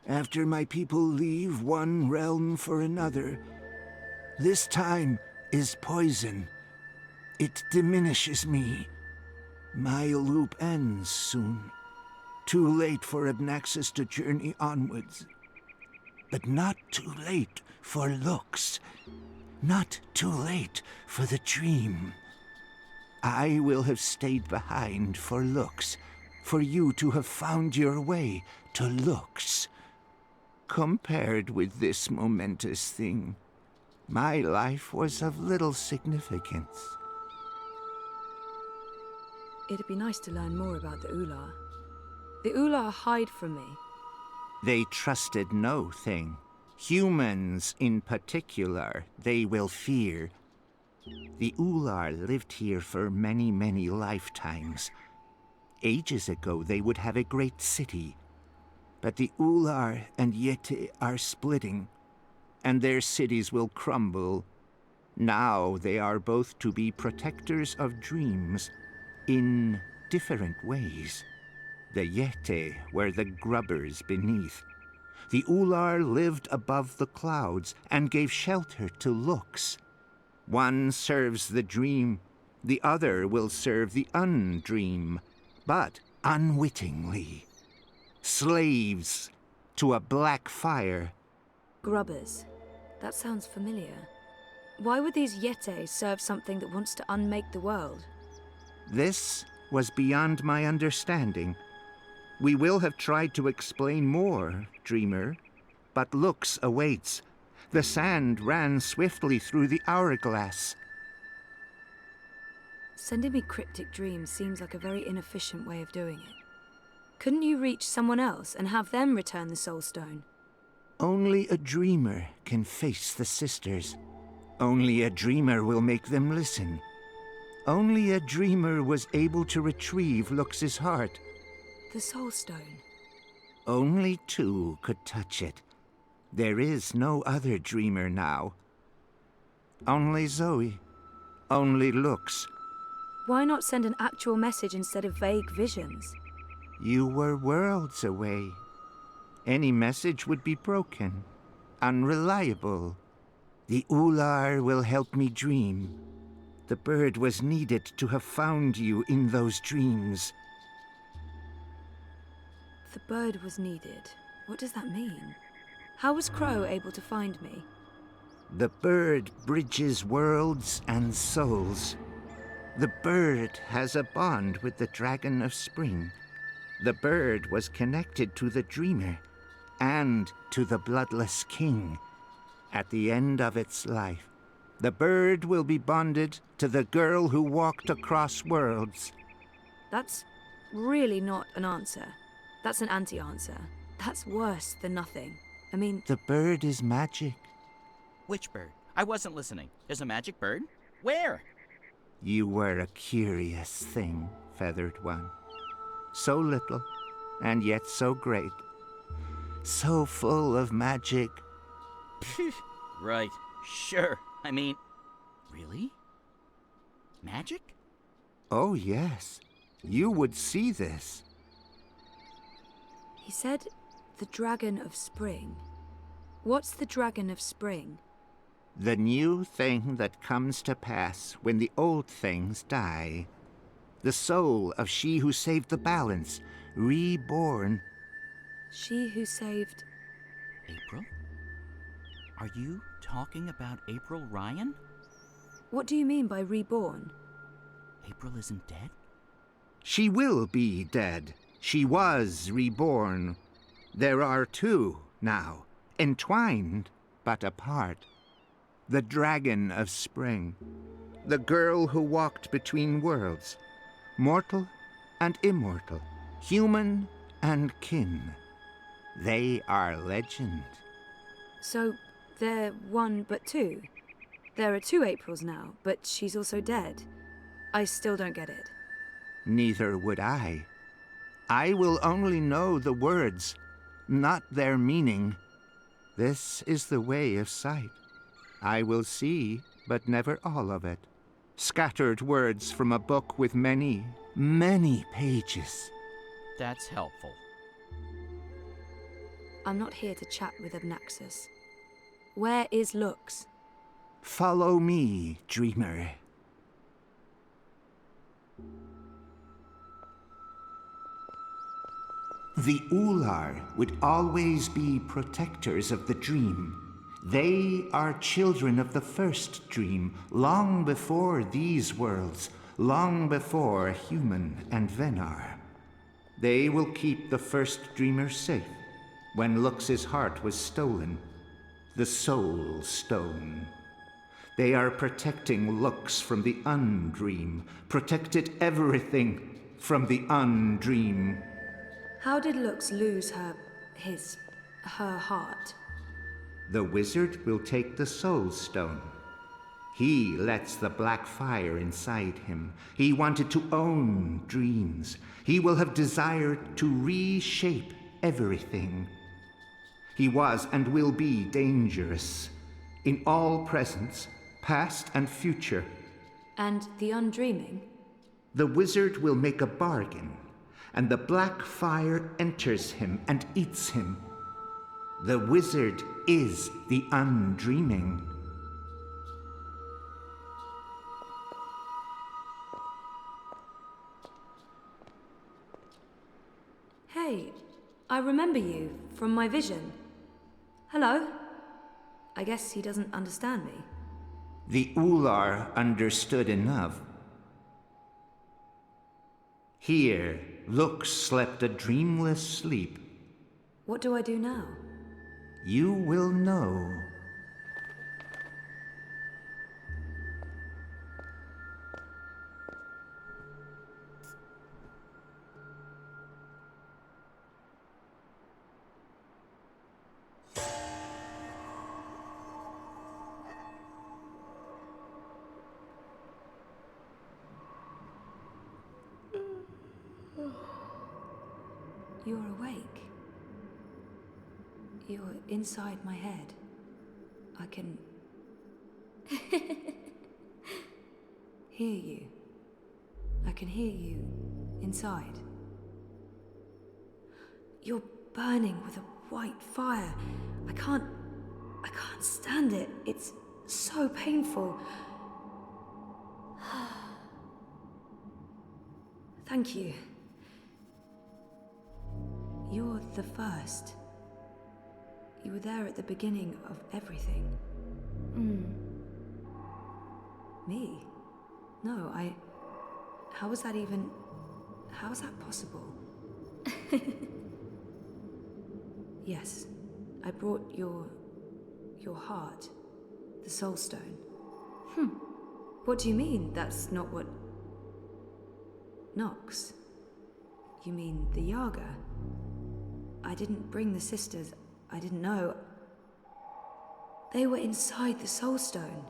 After my people leave one realm for another, this time is poison. It diminishes me. My loop ends soon. Too late for Abnaxus to journey onwards. But not too late for Lux. Not too late for the dream. I will have stayed behind for Lux, for you to have found your way to Lux. Compared with this momentous thing, my life was of little significance. It'd be nice to learn more about the Ular. The Ular hide from me. They trusted no thing. Humans in particular, they will fear. The Ular lived here for many, many lifetimes. Ages ago, they would have a great city. But the Ular and Yeti are splitting. and their cities will crumble. Now they are both to be protectors of dreams, in different ways. The Yete were the grubbers beneath. The Ular lived above the clouds and gave shelter to looks. One serves the dream, the other will serve the undream, but unwittingly. Slaves to a black fire. Grubbers. That sounds familiar. Why would these Yete serve something that wants to unmake the world? This was beyond my understanding. We will have tried to explain more, Dreamer, but Lux awaits. The sand ran swiftly through the hourglass. Sending me cryptic dreams seems like a very inefficient way of doing it. Couldn't you reach someone else and have them return the Soul Stone? Only a dreamer can face the sisters. Only a dreamer will make them listen. Only a dreamer was able to retrieve Lux's heart. The Soul Stone. Only two could touch it. There is no other dreamer now. Only Zoe. Only Lux. Why not send an actual message instead of vague visions? You were worlds away. Any message would be broken, unreliable. The Ular will help me dream. The bird was needed to have found you in those dreams. The bird was needed. What does that mean? How was Crow able to find me? The bird bridges worlds and souls. The bird has a bond with the Dragon of Spring. The bird was connected to the Dreamer and to the Bloodless King. At the end of its life, the bird will be bonded to the girl who walked across worlds. That's really not an answer. That's an anti-answer. That's worse than nothing. I mean... The bird is magic. Which bird? I wasn't listening. There's a magic bird? Where? You were a curious thing, Feathered One. So little, and yet so great. So full of magic. Right. Sure. I mean... Really? Magic? Oh, yes. You would see this. He said the Dragon of Spring. What's the Dragon of Spring? The new thing that comes to pass when the old things die. The soul of she who saved the balance, reborn. She who saved... April? Are you talking about April Ryan? What do you mean by reborn? April isn't dead? She will be dead. She was reborn. There are two now, entwined but apart. The Dragon of Spring. The girl who walked between worlds. Mortal and immortal. Human and kin. They are legend. So, they're one but two? There are two Aprils now, but she's also dead. I still don't get it. Neither would I. I will only know the words, not their meaning. This is the way of sight. I will see, but never all of it. Scattered words from a book with many, many pages. That's helpful. I'm not here to chat with Abnaxus. Where is Lux? Follow me, Dreamer. The Ular would always be protectors of the dream. They are children of the first dream, long before these worlds, long before Human and Venar. They will keep the first dreamer safe when Lux's heart was stolen, the Soul Stone. They are protecting Lux from the undream, protected everything from the undream. How did Lux lose her heart? The wizard will take the Soul Stone. He lets the black fire inside him. He wanted to own dreams. He will have desired to reshape everything. He was and will be dangerous. In all presence, past and future. And the undreaming? The wizard will make a bargain, and the black fire enters him and eats him. The wizard is the undreaming. Hey, I remember you from my vision. Hello? I guess he doesn't understand me. The Ular understood enough. Here, Lux slept a dreamless sleep. What do I do now? You will know. You're awake. You're inside my head. I can hear you. I can hear you inside. You're burning with a white fire. I can't stand it. It's so painful. Thank you. You're the first. You were there at the beginning of everything. Me? No, how is that possible? Yes, I brought your heart, the soul stone. What do you mean that's not what... Nox? You mean the Yaga? I didn't bring the sisters. I didn't know. They were inside the soul stone.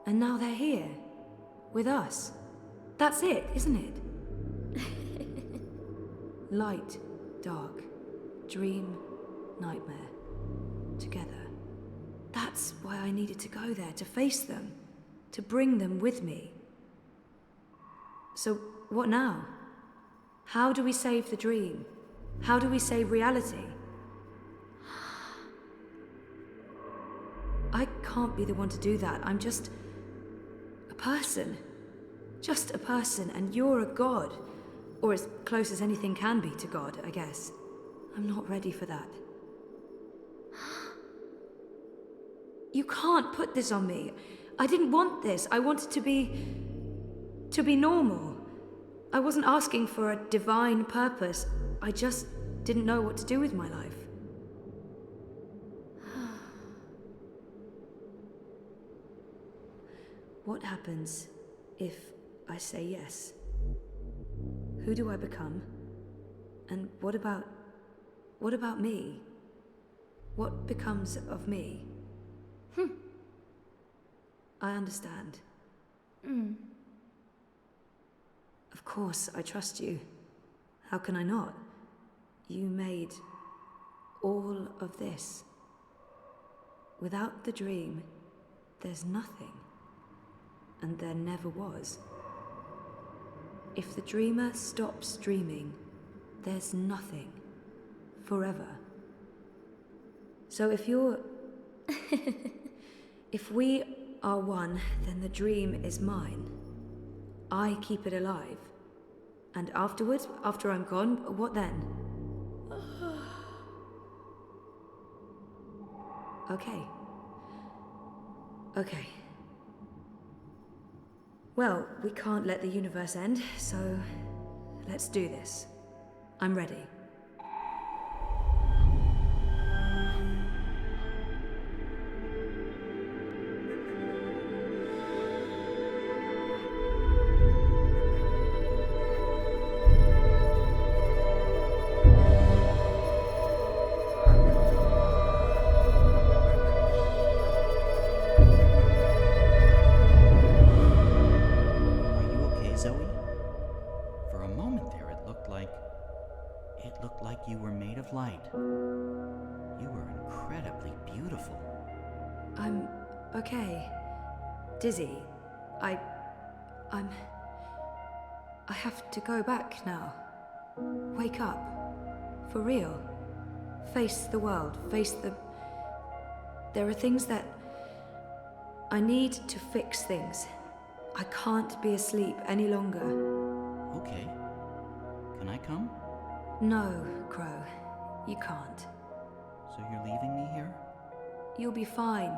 And now they're here. With us. That's it, isn't it? Light, dark, dream, nightmare. Together. That's why I needed to go there, to face them. To bring them with me. So, what now? How do we save the dream? How do we save reality? I can't be the one to do that. I'm just a person. Just a person, and you're a god. Or as close as anything can be to God, I guess. I'm not ready for that. You can't put this on me. I didn't want this. I wanted to be normal. I wasn't asking for a divine purpose. I just didn't know what to do with my life. What happens if I say yes? Who do I become? And what about me? What becomes of me? I understand. Of course, I trust you. How can I not? You made all of this. Without the dream, there's nothing. And there never was. If the dreamer stops dreaming, there's nothing. Forever. So if you're... if we are one, then the dream is mine. I keep it alive. And afterwards, after I'm gone, what then? Okay. Okay. Well, we can't let the universe end, so let's do this. I'm ready. beautiful. I'm okay. Dizzy. I have to go back now. Wake up. For real. Face the world. Face the... There are things that... I need to fix things. I can't be asleep any longer. Okay. Can I come? No, Crow. You can't. So you're leaving me here? You'll be fine.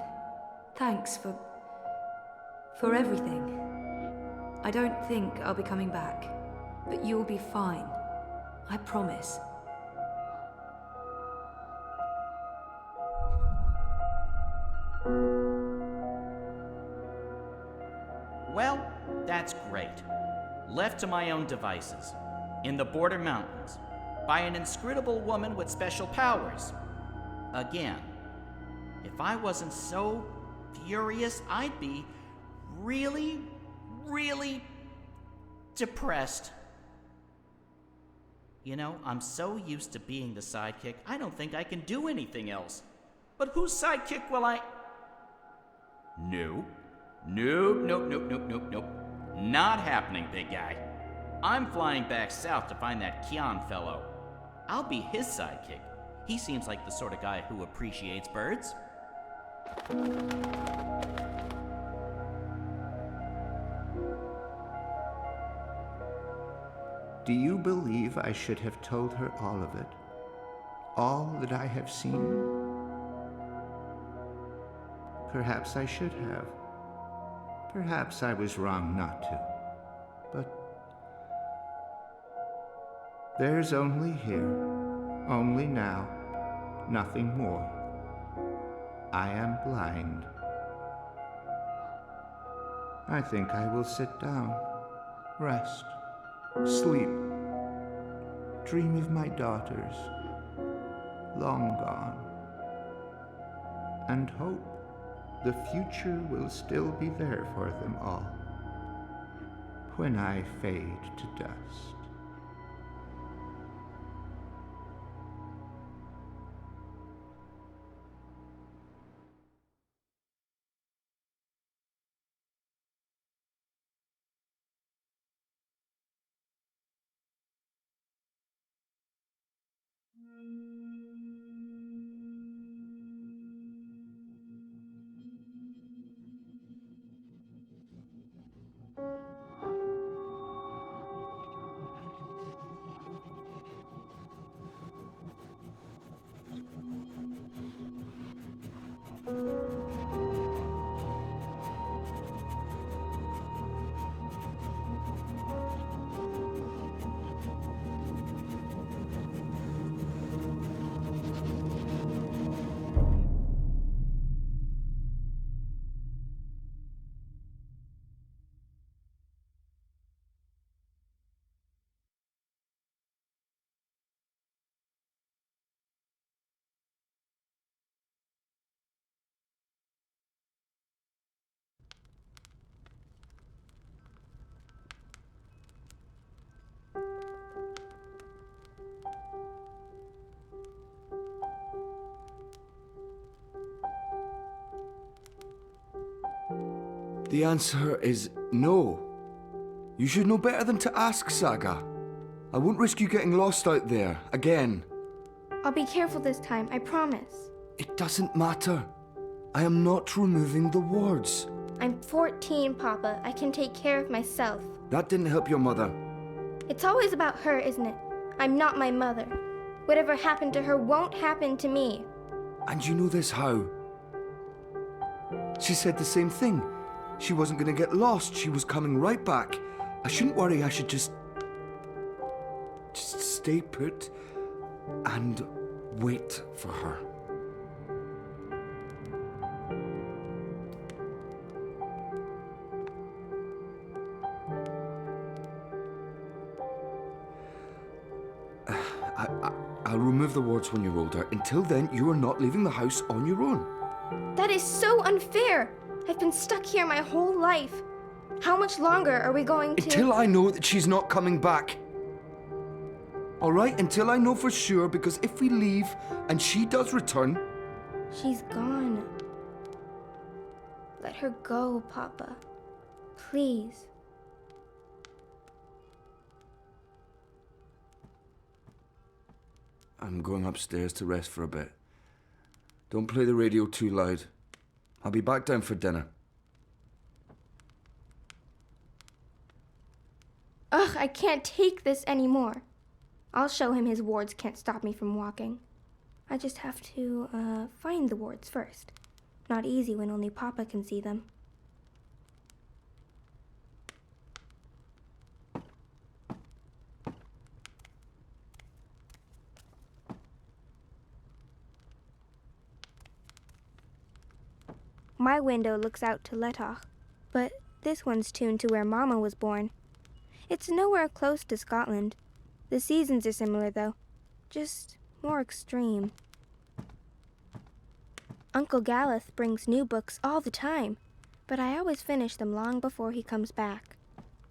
Thanks for everything. I don't think I'll be coming back, but you'll be fine. I promise. Well, that's great. Left to my own devices, in the border mountains, by an inscrutable woman with special powers. Again, if I wasn't so furious, I'd be really, really depressed. You know, I'm so used to being the sidekick, I don't think I can do anything else. But whose sidekick will I... Nope. Nope. Not happening, big guy. I'm flying back south to find that Kian fellow. I'll be his sidekick. He seems like the sort of guy who appreciates birds. Do you believe I should have told her all of it? All that I have seen? Perhaps I should have. Perhaps I was wrong not to. But there's only here, only now, nothing more. I am blind. I think I will sit down, rest, sleep, dream of my daughters, long gone, and hope the future will still be there for them all when I fade to dust. The answer is no. You should know better than to ask, Saga. I won't risk you getting lost out there, again. I'll be careful this time, I promise. It doesn't matter. I am not removing the wards. I'm 14, Papa. I can take care of myself. That didn't help your mother. It's always about her, isn't it? I'm not my mother. Whatever happened to her won't happen to me. And you know this how? She said the same thing. She wasn't going to get lost. She was coming right back. I shouldn't worry. I should just stay put and wait for her. I'll remove the wards when you're older. Until then, you are not leaving the house on your own. That is so unfair. I've been stuck here my whole life. How much longer are we going to... Until I know that she's not coming back. All right? Until I know for sure, because if we leave and she does return, She's gone. Let her go, Papa. Please. I'm going upstairs to rest for a bit. Don't play the radio too loud. I'll be back down for dinner. Ugh, I can't take this anymore. I'll show him his wards can't stop me from walking. I just have to, find the wards first. Not easy when only Papa can see them. My window looks out to Letach, but this one's tuned to where Mama was born. It's nowhere close to Scotland. The seasons are similar, though, just more extreme. Uncle Galeth brings new books all the time, but I always finish them long before he comes back.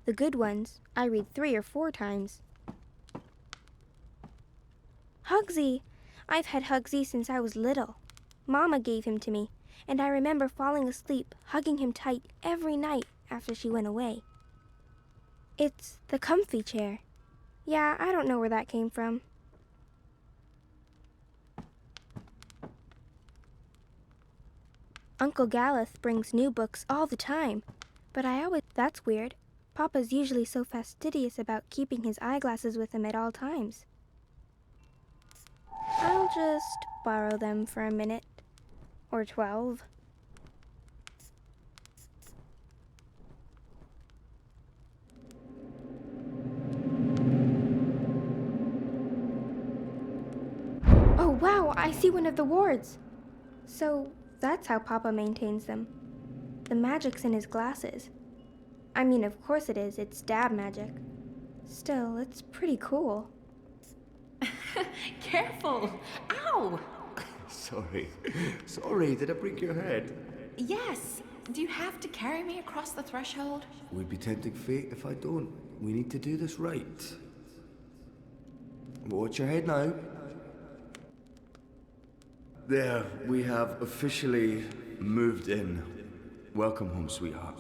The good ones, I read 3 or 4 times. Hugsy! I've had Hugsy since I was little. Mama gave him to me, and I remember falling asleep, hugging him tight every night after she went away. It's the comfy chair. Yeah, I don't know where that came from. Uncle Galeth brings new books all the time, but that's weird. Papa's usually so fastidious about keeping his eyeglasses with him at all times. I'll just borrow them for a minute. Or 12. Oh wow, I see one of the wards. So that's how Papa maintains them. The magic's in his glasses. I mean, of course it is, it's dab magic. Still, it's pretty cool. Careful! Ow! Sorry, did I break your head? Yes! Do you have to carry me across the threshold? Would be tempting fate if I don't. We need to do this right. Watch your head now. There, we have officially moved in. Welcome home, sweetheart.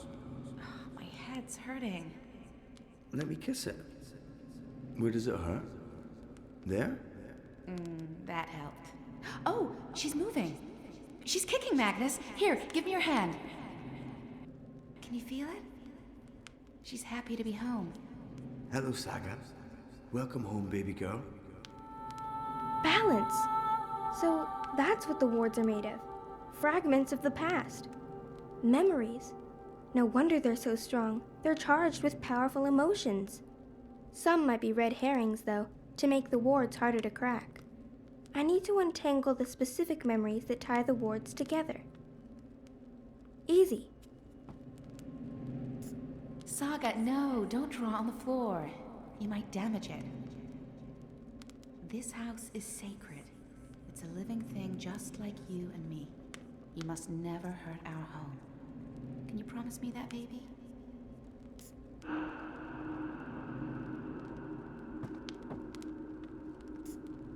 My head's hurting. Let me kiss it. Where does it hurt? There? That helped. Oh, she's moving. She's kicking, Magnus. Here, give me your hand. Can you feel it? She's happy to be home. Hello, Saga. Welcome home, baby girl. Balance! So that's what the wards are made of. Fragments of the past. Memories. No wonder they're so strong. They're charged with powerful emotions. Some might be red herrings, though, to make the wards harder to crack. I need to untangle the specific memories that tie the wards together. Easy. Saga, no, don't draw on the floor. You might damage it. This house is sacred. It's a living thing just like you and me. You must never hurt our home. Can you promise me that, baby?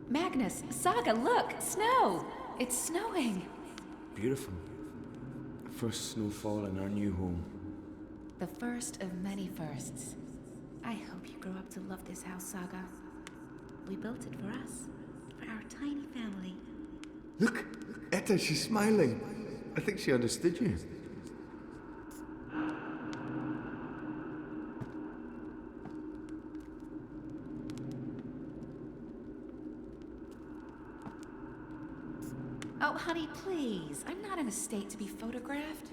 Magnus, Saga, look! Snow! It's snowing! Beautiful. First snowfall in our new home. The first of many firsts. I hope you grow up to love this house, Saga. We built it for us, for our tiny family. Look! Etta, she's smiling. I think she understood you. Oh, honey, please. I'm not in a state to be photographed.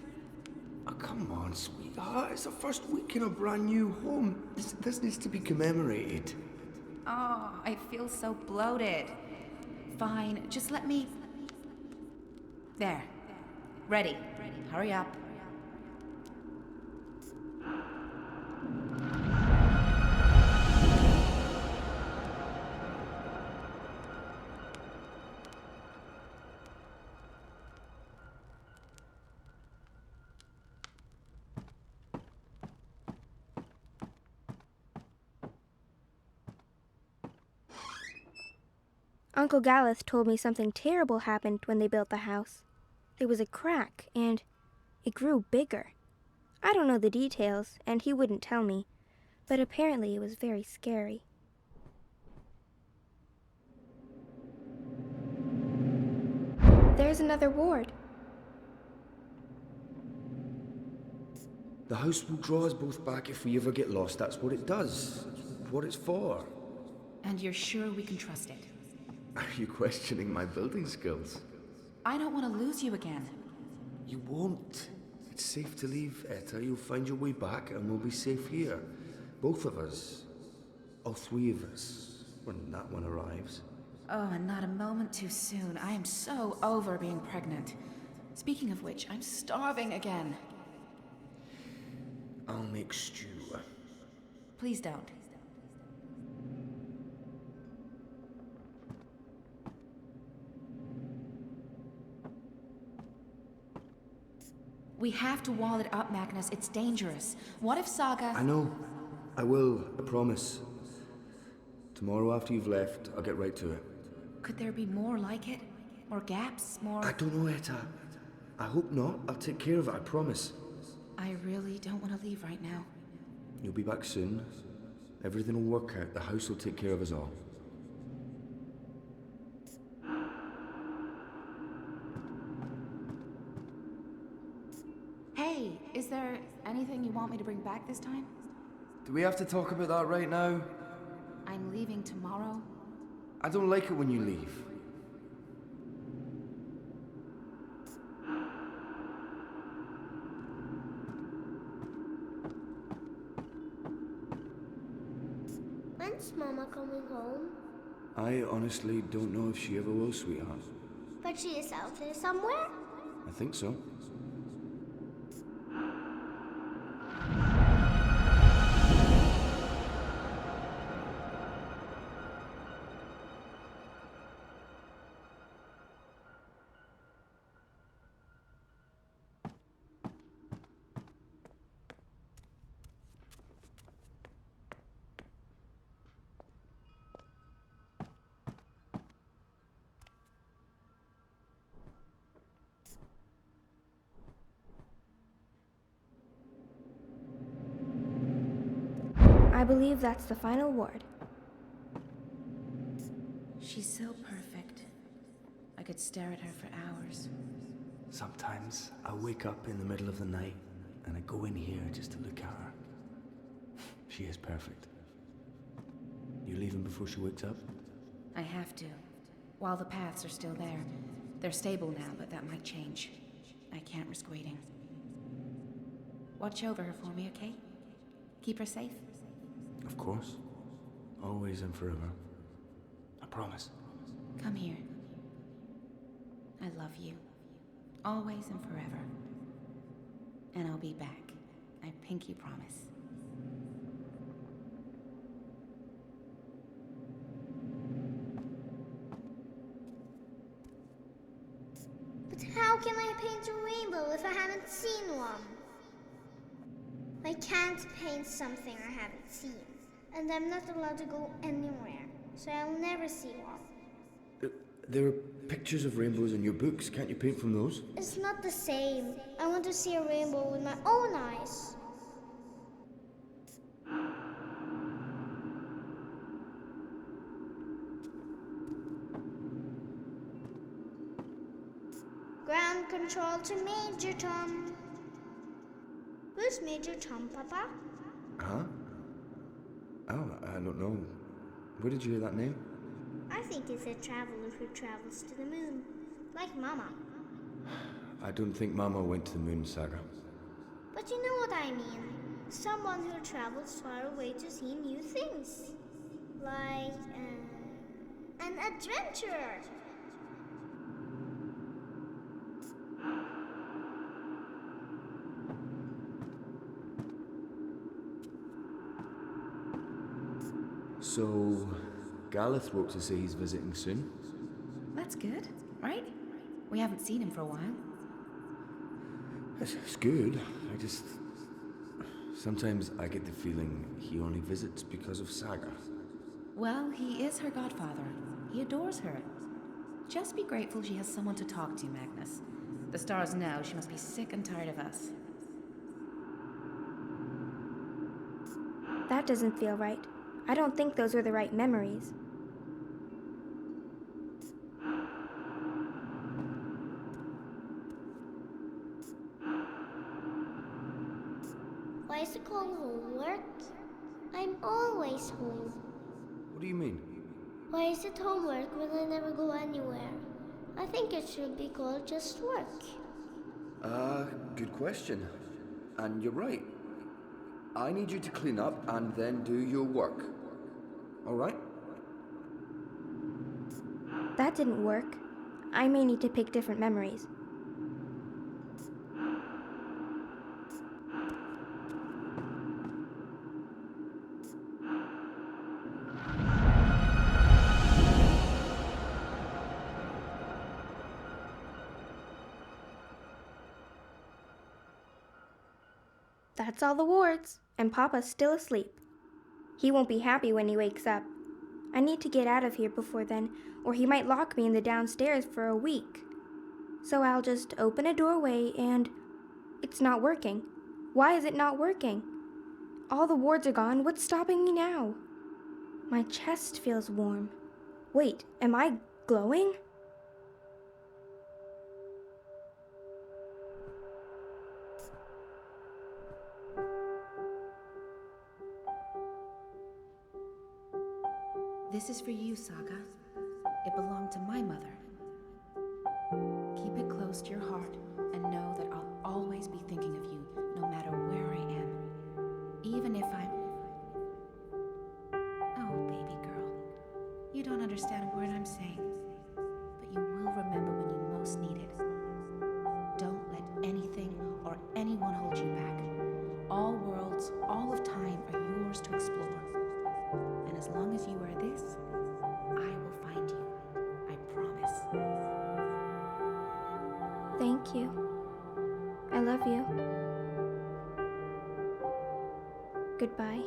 Oh, come on, sweetheart. It's the first week in a brand new home. This needs to be commemorated. Oh, I feel so bloated. Fine, just let me... There. Ready. Hurry up. Uncle Galeth told me something terrible happened when they built the house. There was a crack, and it grew bigger. I don't know the details, and he wouldn't tell me, but apparently it was very scary. There's another ward. The house will draw us both back if we ever get lost. That's what it does. It's what it's for. And you're sure we can trust it? Are you questioning my building skills? I don't want to lose you again. You won't. It's safe to leave, Etta. You'll find your way back and we'll be safe here. Both of us. All three of us. When that one arrives. Oh, and not a moment too soon. I am so over being pregnant. Speaking of which, I'm starving again. I'll make stew. Please don't. We have to wall it up, Magnus. It's dangerous. What if Saga... I know. I will. I promise. Tomorrow after you've left, I'll get right to it. Could there be more like it? More gaps? More... I don't know, Etta. I hope not. I'll take care of it, I promise. I really don't want to leave right now. You'll be back soon. Everything will work out. The house will take care of us all. Hey, is there anything you want me to bring back this time? Do we have to talk about that right now? I'm leaving tomorrow. I don't like it when you leave. When's Mama coming home? I honestly don't know if she ever will, sweetheart. But she is out there somewhere? I think so. I believe that's the final ward. She's so perfect. I could stare at her for hours. Sometimes I wake up in the middle of the night and I go in here just to look at her. She is perfect. You leaving before she wakes up? I have to. While the paths are still there. They're stable now, but that might change. I can't risk waiting. Watch over her for me, okay? Keep her safe? Of course. Always and forever. I promise. Come here. I love you. Always and forever. And I'll be back. I pinky promise. But how can I paint a rainbow if I haven't seen one? I can't paint something I haven't seen. And I'm not allowed to go anywhere, so I'll never see one. There are pictures of rainbows in your books. Can't you paint from those? It's not the same. I want to see a rainbow with my own eyes. Ground control to Major Tom. Who's Major Tom, Papa? Huh? Oh, I don't know. Where did you hear that name? I think it's a traveler who travels to the moon, like Mama. I don't think Mama went to the moon, Saga. But you know what I mean. Someone who travels far away to see new things. Like, an adventurer. So, Galeth wrote to say he's visiting soon. That's good, right? We haven't seen him for a while. It's good. Sometimes I get the feeling he only visits because of Saga. Well, he is her godfather. He adores her. Just be grateful she has someone to talk to, Magnus. The stars know she must be sick and tired of us. That doesn't feel right. I don't think those were the right memories. Why is it called homework? I'm always home. What do you mean? Why is it homework when I never go anywhere? I think it should be called just work. Good question. And you're right. I need you to clean up and then do your work. Alright? That didn't work. I may need to pick different memories. That's all the wards, and Papa's still asleep. He won't be happy when he wakes up. I need to get out of here before then, or he might lock me in the downstairs for a week. So I'll just open a doorway and... It's not working. Why is it not working? All the wards are gone. What's stopping me now? My chest feels warm. Wait, am I glowing? This is for you, Saga. It belonged to my mother. Keep it close to your heart and know that I'll always be thinking of you, no matter where I am. Even if I'm... Oh, baby girl. You don't understand a word I'm saying, but you will remember when you most need it. Don't let anything or anyone hold you back. All worlds, all of time are yours to explore. And as long as you are this, I will find you. I promise. Thank you. I love you. Goodbye.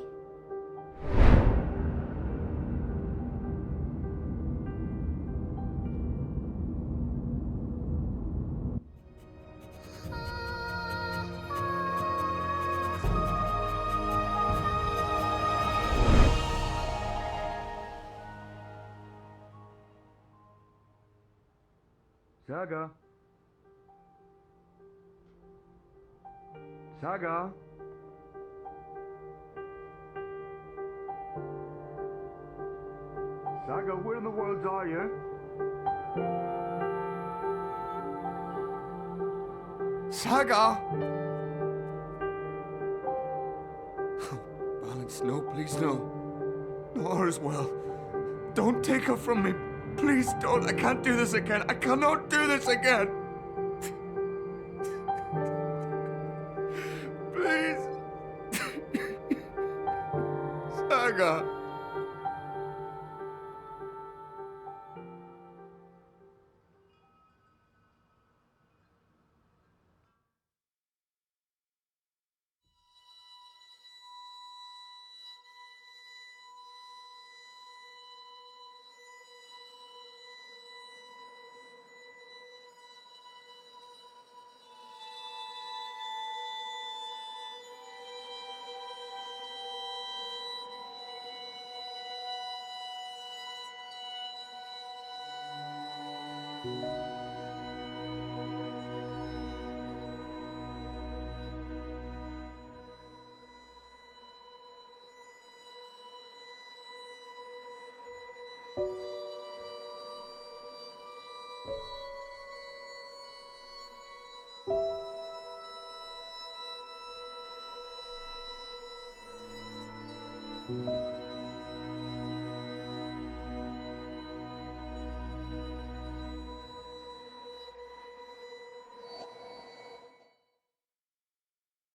Saga? Saga? Saga, where in the world are you? Saga! Balance, no, please, no. No, her as well. Don't take her from me. Please don't. I can't do this again. I cannot do this again. Please. Saga.